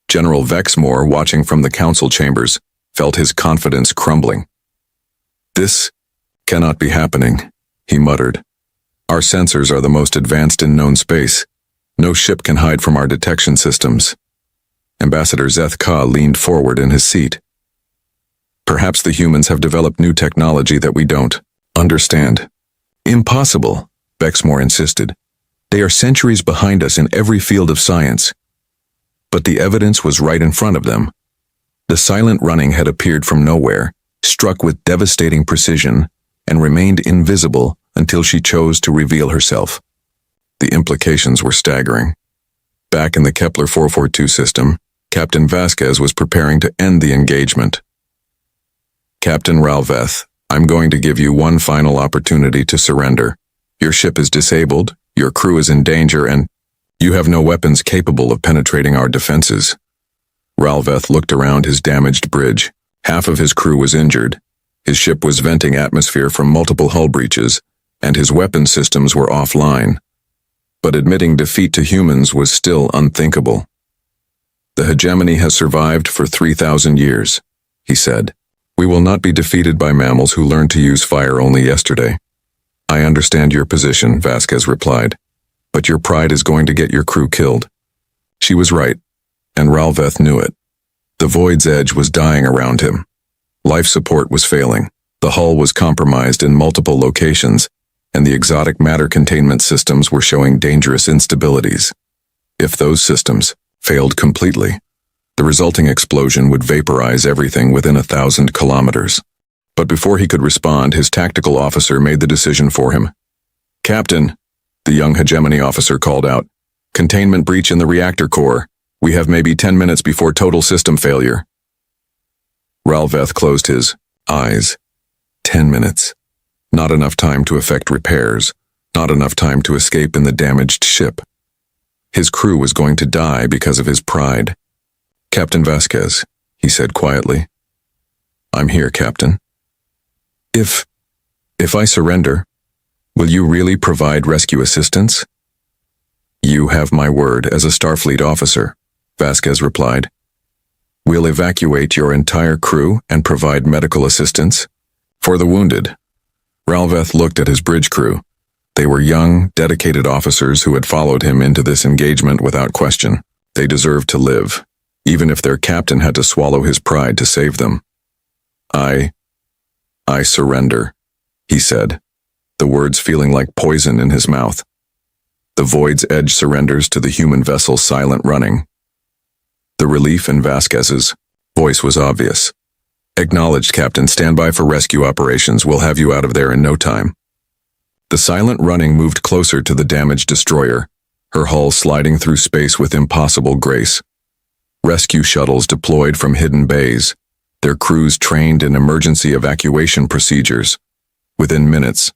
General Vexmore, watching from the council chambers, felt his confidence crumbling. This cannot be happening, he muttered. Our sensors are the most advanced in known space. No ship can hide from our detection systems. Ambassador Zeth-Ka leaned forward in his seat. Perhaps the humans have developed new technology that we don't understand. Impossible, Vexmore insisted. They are centuries behind us in every field of science. But the evidence was right in front of them. The Silent Running had appeared from nowhere, struck with devastating precision, and remained invisible until she chose to reveal herself. The implications were staggering. Back in the Kepler 442 system, Captain Vasquez was preparing to end the engagement. Captain Ralveth, I'm going to give you one final opportunity to surrender. Your ship is disabled, your crew is in danger, and you have no weapons capable of penetrating our defenses. Ralveth looked around his damaged bridge. Half of his crew was injured, His ship was venting atmosphere from multiple hull breaches, and his weapon systems were offline. But admitting defeat to humans was still unthinkable. "The hegemony has survived for 3,000 years," he said. "We will not be defeated by mammals who learned to use fire only yesterday." "I understand your position," Vasquez replied, "but your pride is going to get your crew killed." She was right, and Ralveth knew it. The void's edge was dying around him. Life support was failing, the hull was compromised in multiple locations, and the exotic matter containment systems were showing dangerous instabilities. If those systems failed completely, the resulting explosion would vaporize everything within 1,000 kilometers. But before he could respond, his tactical officer made the decision for him. "Captain," the young hegemony officer called out, "containment breach in the reactor core. We have maybe 10 minutes before total system failure." Ralveth closed his eyes. 10 minutes. Not enough time to effect repairs. Not enough time to escape in the damaged ship. His crew was going to die because of his pride. "Captain Vasquez," he said quietly. "I'm here, Captain. If I surrender, will you really provide rescue assistance?" "You have my word as a Starfleet officer," Vasquez replied. "We'll evacuate your entire crew and provide medical assistance for the wounded." Ralveth looked at his bridge crew. They were young, dedicated officers who had followed him into this engagement without question. They deserved to live, even if their captain had to swallow his pride to save them. I surrender," he said, the words feeling like poison in his mouth. The void's edge surrenders to the human vessel's silent running. The relief in Vasquez's voice was obvious. "Acknowledged, Captain. Stand by for rescue operations. We'll have you out of there in no time." The silent running moved closer to the damaged destroyer, her hull sliding through space with impossible grace. Rescue shuttles deployed from hidden bays, their crews trained in emergency evacuation procedures. Within minutes,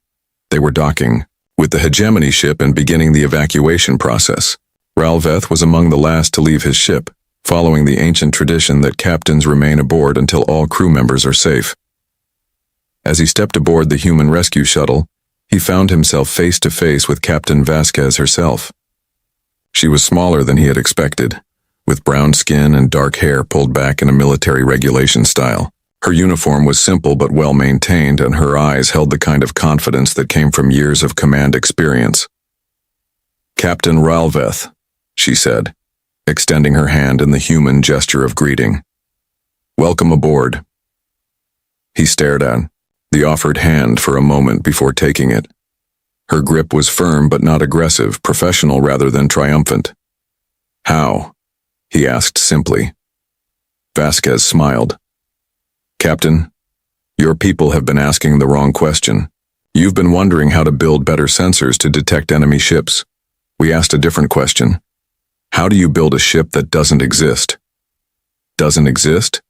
they were docking with the hegemony ship and beginning the evacuation process. Ralveth was among the last to leave his ship, following the ancient tradition that captains remain aboard until all crew members are safe. As he stepped aboard the human rescue shuttle, he found himself face to face with Captain Vasquez herself. She was smaller than he had expected, with brown skin and dark hair pulled back in a military regulation style. Her uniform was simple but well maintained, and her eyes held the kind of confidence that came from years of command experience. "Captain Ralveth," she said, extending her hand in the human gesture of greeting. "Welcome aboard." He stared at the offered hand for a moment before taking it. Her grip was firm but not aggressive, professional rather than triumphant. "How?" he asked simply. Vasquez smiled. "Captain, your people have been asking the wrong question. You've been wondering how to build better sensors to detect enemy ships. We asked a different question. How do you build a ship that doesn't exist?" "Doesn't exist?"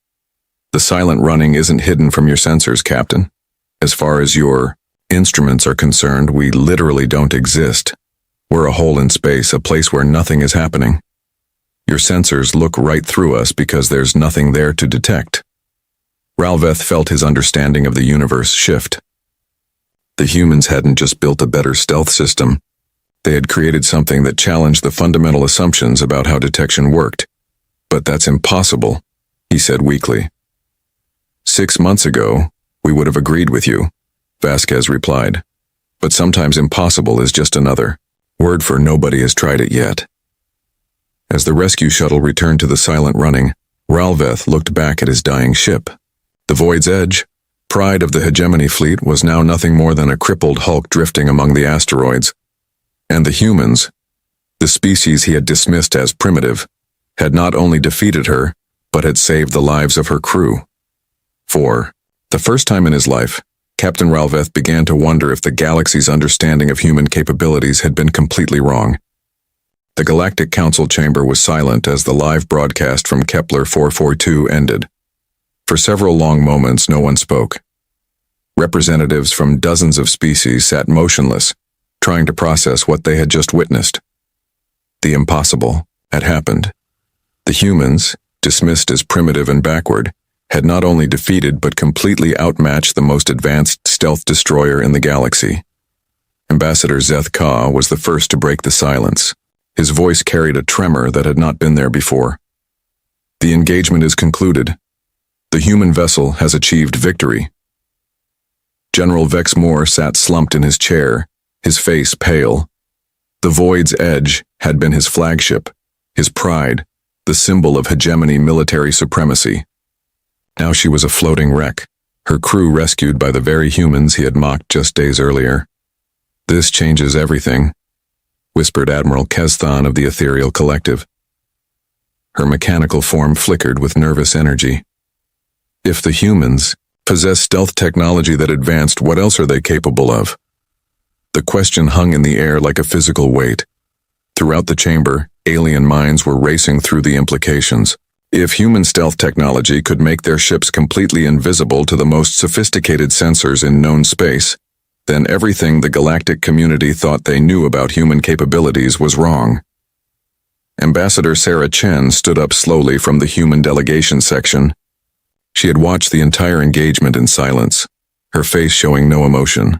"The silent running isn't hidden from your sensors, Captain. As far as your instruments are concerned, we literally don't exist. We're a hole in space, a place where nothing is happening. Your sensors look right through us because there's nothing there to detect." Ralveth felt his understanding of the universe shift. The humans hadn't just built a better stealth system. They had created something that challenged the fundamental assumptions about how detection worked. "But that's impossible," he said weakly. "6 months ago, we would have agreed with you," Vasquez replied. "But sometimes impossible is just another word for nobody has tried it yet." As the rescue shuttle returned to the silent running, Ralveth looked back at his dying ship. The Void's Edge, pride of the hegemony fleet, was now nothing more than a crippled hulk drifting among the asteroids. And the humans, the species he had dismissed as primitive, had not only defeated her, but had saved the lives of her crew. For the first time in his life, Captain Ralveth began to wonder if the galaxy's understanding of human capabilities had been completely wrong. The Galactic Council chamber was silent as the live broadcast from Kepler 442 ended. For several long moments, no one spoke. Representatives from dozens of species sat motionless, trying to process what they had just witnessed. The impossible had happened. The humans, dismissed as primitive and backward, had not only defeated but completely outmatched the most advanced stealth destroyer in the galaxy. Ambassador Zeth Ka was the first to break the silence. His voice carried a tremor that had not been there before. The engagement is concluded. The human vessel has achieved victory. General Vex Moore sat slumped in his chair, his face pale. The Void's Edge had been his flagship, his pride, the symbol of hegemony military supremacy. Now she was a floating wreck, her crew rescued by the very humans he had mocked just days earlier. "This changes everything," whispered Admiral Kesthan of the Ethereal Collective. Her mechanical form flickered with nervous energy. If the humans possess stealth technology that advanced, what else are they capable of? The question hung in the air like a physical weight. Throughout the chamber, alien minds were racing through the implications. If human stealth technology could make their ships completely invisible to the most sophisticated sensors in known space, then everything the galactic community thought they knew about human capabilities was wrong. Ambassador Sarah Chen stood up slowly from the human delegation section. She had watched the entire engagement in silence, her face showing no emotion.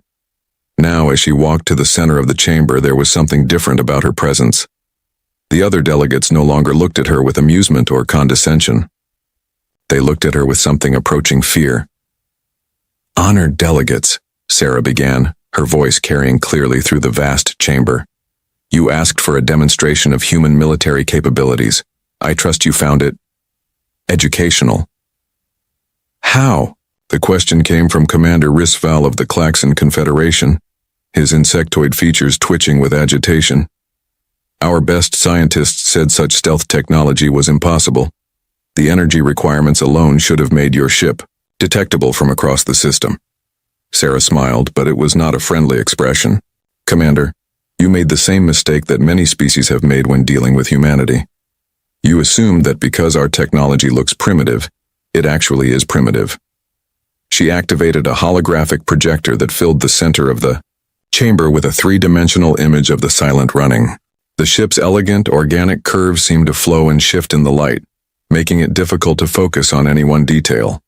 Now, as she walked to the center of the chamber, there was something different about her presence. The other delegates no longer looked at her with amusement or condescension. They looked at her with something approaching fear. "Honored delegates," Sarah began, her voice carrying clearly through the vast chamber. "You asked for a demonstration of human military capabilities. I trust you found it educational." "How?" The question came from Commander Risval of the Klaxon Confederation, his insectoid features twitching with agitation. "Our best scientists said such stealth technology was impossible. The energy requirements alone should have made your ship detectable from across the system." Sarah smiled, but it was not a friendly expression. "Commander, you made the same mistake that many species have made when dealing with humanity. You assumed that because our technology looks primitive, it actually is primitive." She activated a holographic projector that filled the center of the chamber with a three-dimensional image of the silent running. The ship's elegant, organic curves seemed to flow and shift in the light, making it difficult to focus on any one detail.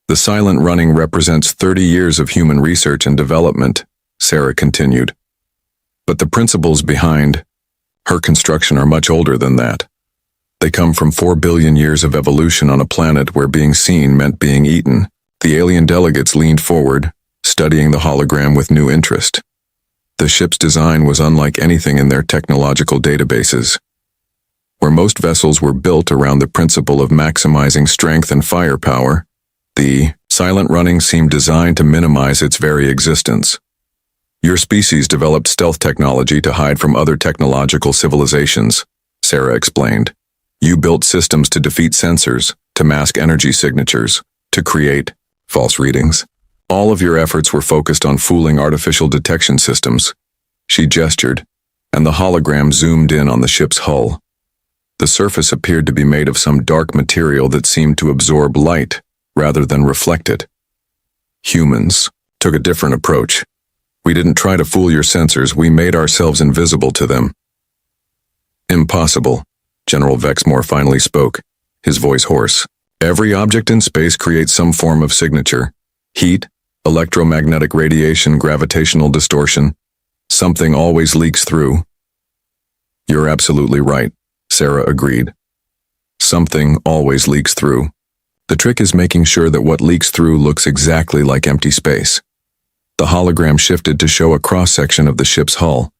"The silent running represents 30 years of human research and development," Sarah continued. "But the principles behind her construction are much older than that. They come from 4 billion years of evolution on a planet where being seen meant being eaten." The alien delegates leaned forward, studying the hologram with new interest. The ship's design was unlike anything in their technological databases. Where most vessels were built around the principle of maximizing strength and firepower, the silent running seemed designed to minimize its very existence. "Your species developed stealth technology to hide from other technological civilizations," Sarah explained. "You built systems to defeat sensors, to mask energy signatures, to create false readings. All of your efforts were focused on fooling artificial detection systems." She gestured, and the hologram zoomed in on the ship's hull. The surface appeared to be made of some dark material that seemed to absorb light rather than reflect it. "Humans took a different approach. We didn't try to fool your sensors, we made ourselves invisible to them." "Impossible," General Vexmore finally spoke, his voice hoarse. "Every object in space creates some form of signature. Heat, electromagnetic radiation, gravitational distortion. Something always leaks through." "You're absolutely right," Sarah agreed. "Something always leaks through. The trick is making sure that what leaks through looks exactly like empty space." The hologram shifted to show a cross-section of the ship's hull.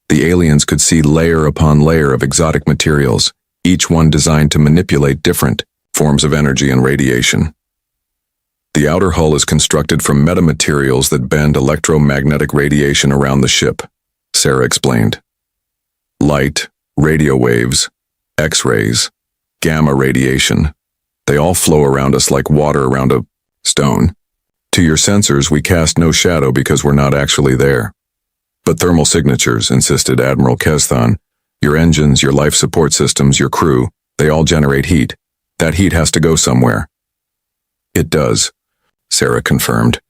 The aliens could see layer upon layer of exotic materials, each one designed to manipulate different forms of energy and radiation. "The outer hull is constructed from metamaterials that bend electromagnetic radiation around the ship," Sarah explained. "Light, radio waves, X-rays, gamma radiation. They all flow around us like water around a stone. To your sensors, we cast no shadow because we're not actually there." "But thermal signatures," insisted Admiral Kesthan. "Your engines, your life support systems, your crew, they all generate heat. That heat has to go somewhere." "It does," Sarah confirmed.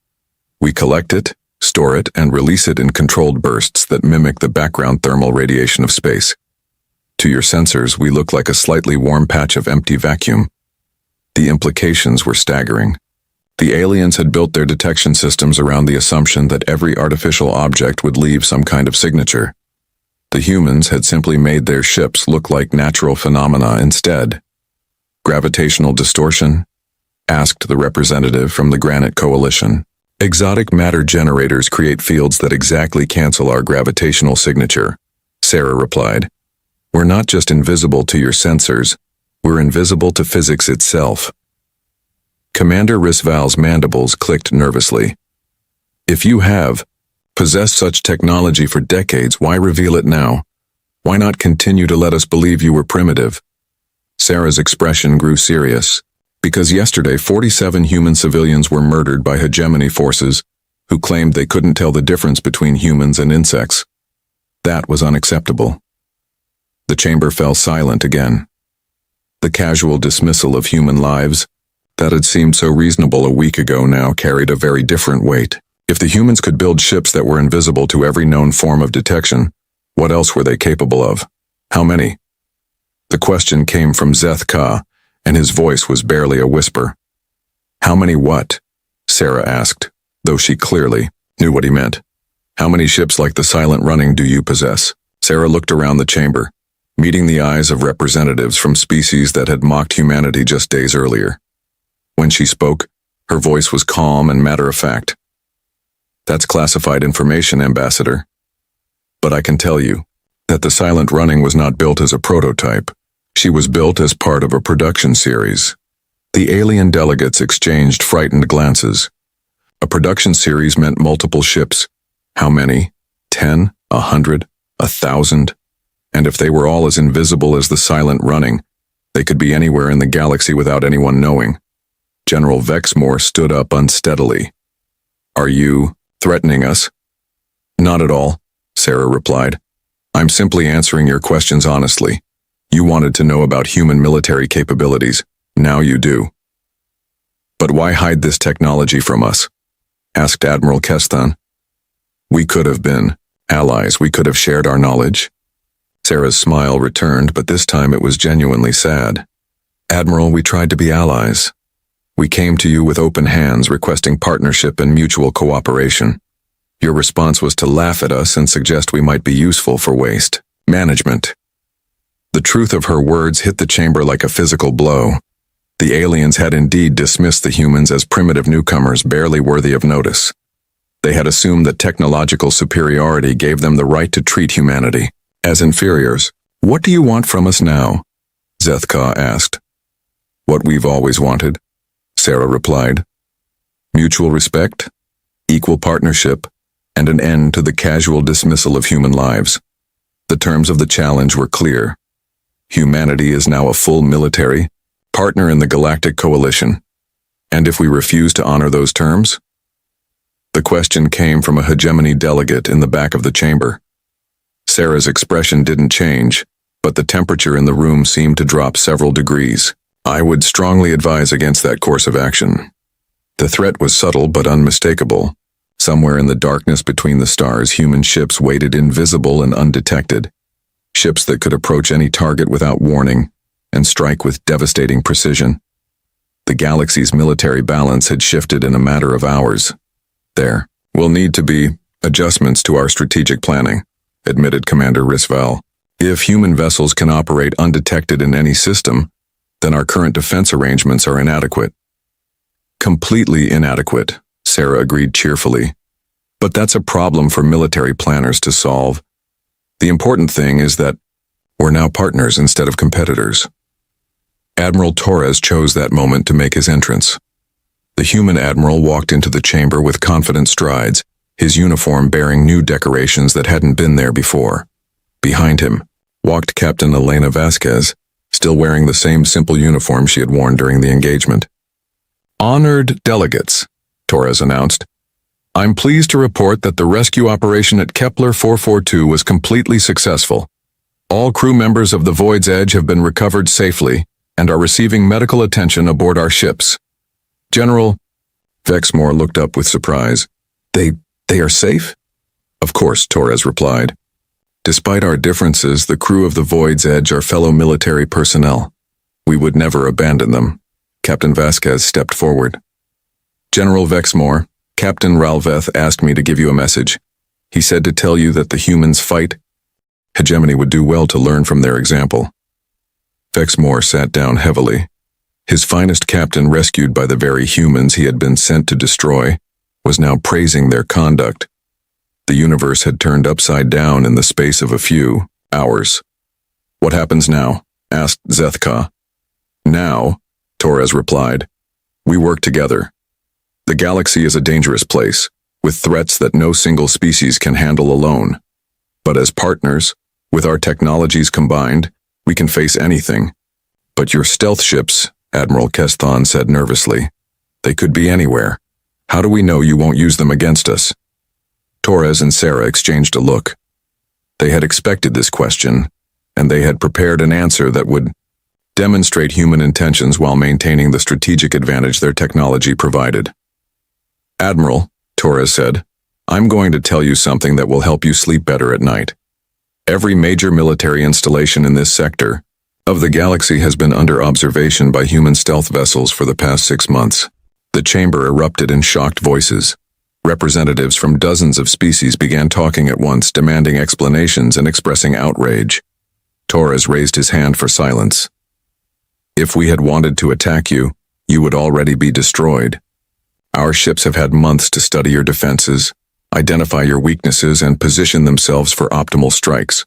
"We collect it, store it, and release it in controlled bursts that mimic the background thermal radiation of space. To your sensors, we look like a slightly warm patch of empty vacuum." The implications were staggering. The aliens had built their detection systems around the assumption that every artificial object would leave some kind of signature. The humans had simply made their ships look like natural phenomena instead. Gravitational distortion? Asked the representative from the Granite Coalition. Exotic matter generators create fields that exactly cancel our gravitational signature, Sarah replied. We're not just invisible to your sensors, we're invisible to physics itself. Commander Risval's mandibles clicked nervously. If you have possessed such technology for decades, why reveal it now? Why not continue to let us believe you were primitive? Sarah's expression grew serious. Because yesterday 47 human civilians were murdered by hegemony forces who claimed they couldn't tell the difference between humans and insects. That was unacceptable. The chamber fell silent again. The casual dismissal of human lives that had seemed so reasonable a week ago now carried a very different weight. If the humans could build ships that were invisible to every known form of detection, what else were they capable of? How many? The question came from Zeth Ka, and his voice was barely a whisper. How many what? Sarah asked, though she clearly knew what he meant. How many ships like the Silent Running do you possess? Sarah looked around the chamber, meeting the eyes of representatives from species that had mocked humanity just days earlier. When she spoke, her voice was calm and matter-of-fact. That's classified information, Ambassador. But I can tell you that the Silent Running was not built as a prototype. She was built as part of a production series. The alien delegates exchanged frightened glances. A production series meant multiple ships. How many? 10? 100? 1,000? And if they were all as invisible as the Silent Running, they could be anywhere in the galaxy without anyone knowing. General Vexmore stood up unsteadily. Are you threatening us? Not at all, Sarah replied. I'm simply answering your questions honestly. You wanted to know about human military capabilities. Now you do. But why hide this technology from us? Asked Admiral Kestan. We could have been allies. We could have shared our knowledge. Sarah's smile returned, but this time it was genuinely sad. Admiral, we tried to be allies. We came to you with open hands, requesting partnership and mutual cooperation. Your response was to laugh at us and suggest we might be useful for waste management. The truth of her words hit the chamber like a physical blow. The aliens had indeed dismissed the humans as primitive newcomers barely worthy of notice. They had assumed that technological superiority gave them the right to treat humanity as inferiors. What do you want from us now? Zeth Ka asked. What we've always wanted, Sarah replied. Mutual respect, equal partnership, and an end to the casual dismissal of human lives. The terms of the challenge were clear. Humanity is now a full military partner in the Galactic Coalition. And if we refuse to honor those terms? The question came from a hegemony delegate in the back of the chamber. Sarah's expression didn't change, but the temperature in the room seemed to drop several degrees. I would strongly advise against that course of action. The threat was subtle but unmistakable. Somewhere in the darkness between the stars, human ships waited invisible and undetected. Ships that could approach any target without warning and strike with devastating precision. The galaxy's military balance had shifted in a matter of hours. There will need to be adjustments to our strategic planning, admitted Commander Risval. If human vessels can operate undetected in any system, then our current defense arrangements are inadequate. Completely inadequate, Sarah agreed cheerfully. But that's a problem for military planners to solve. The important thing is that we're now partners instead of competitors. Admiral Torres chose that moment to make his entrance. The human admiral walked into the chamber with confident strides, his uniform bearing new decorations that hadn't been there before. Behind him walked Captain Elena Vasquez, still wearing the same simple uniform she had worn during the engagement. Honored delegates, Torres announced. I'm pleased to report that the rescue operation at Kepler 442 was completely successful. All crew members of the Void's Edge have been recovered safely and are receiving medical attention aboard our ships. General Vexmore looked up with surprise. They are safe? Of course, Torres replied. Despite our differences, the crew of the Void's Edge are fellow military personnel. We would never abandon them. Captain Vasquez stepped forward. General Vexmore, Captain Ralveth asked me to give you a message. He said to tell you that the humans fight. Hegemony would do well to learn from their example. Vexmore sat down heavily. His finest captain, rescued by the very humans he had been sent to destroy, was now praising their conduct. The universe had turned upside down in the space of a few hours. What happens now? Asked Zethka. Now, Torres replied, we work together. The galaxy is a dangerous place, with threats that no single species can handle alone. But as partners, with our technologies combined, we can face anything. But your stealth ships, Admiral Kesthon said nervously, they could be anywhere. How do we know you won't use them against us? Torres and Sarah exchanged a look. They had expected this question, and they had prepared an answer that would demonstrate human intentions while maintaining the strategic advantage their technology provided. Admiral, Torres said, I'm going to tell you something that will help you sleep better at night. Every major military installation in this sector of the galaxy has been under observation by human stealth vessels for the past 6 months. The chamber erupted in shocked voices. Representatives from dozens of species began talking at once, demanding explanations and expressing outrage. Torres raised his hand for silence. If we had wanted to attack you, you would already be destroyed. Our ships have had months to study your defenses, identify your weaknesses, and position themselves for optimal strikes.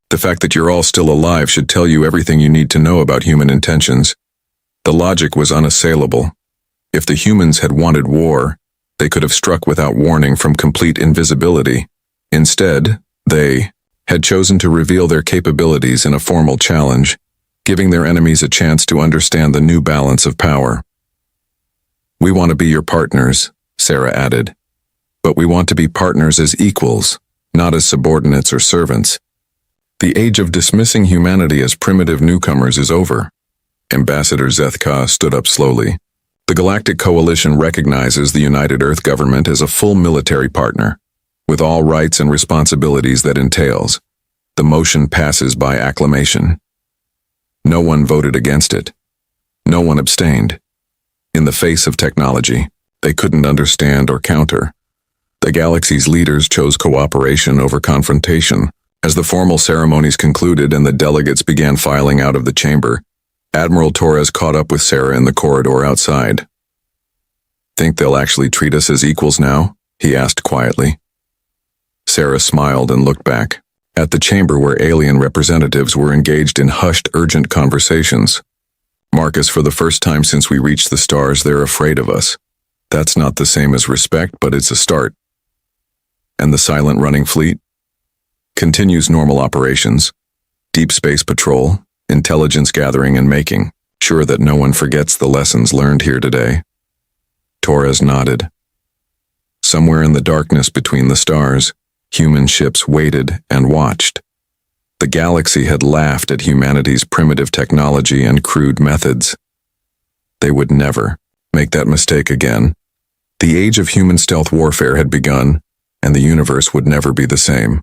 The fact that you're all still alive should tell you everything you need to know about human intentions. The logic was unassailable. If the humans had wanted war, they could have struck without warning from complete invisibility. Instead, they had chosen to reveal their capabilities in a formal challenge, giving their enemies a chance to understand the new balance of power. We want to be your partners, Sarah added. But we want to be partners as equals, not as subordinates or servants. The age of dismissing humanity as primitive newcomers is over. Ambassador Zethka stood up slowly. The Galactic Coalition recognizes the United Earth government as a full military partner, with all rights and responsibilities that entails. The motion passes by acclamation. No one voted against it. No one abstained. In the face of technology, they couldn't understand or counter. The galaxy's leaders chose cooperation over confrontation. As the formal ceremonies concluded and the delegates began filing out of the chamber, Admiral Torres caught up with Sarah in the corridor outside. Think they'll actually treat us as equals now? He asked quietly. Sarah smiled and looked back at the chamber where alien representatives were engaged in hushed, urgent conversations. Marcus, for the first time since we reached the stars, they're afraid of us. That's not the same as respect, but it's a start. And the silent running fleet? Continues normal operations. Deep space patrol, intelligence gathering and making sure that no one forgets the lessons learned here today. Torres nodded. Somewhere in the darkness between the stars, human ships waited and watched. The galaxy had laughed at humanity's primitive technology and crude methods. They would never make that mistake again. The age of human stealth warfare had begun, and the universe would never be the same.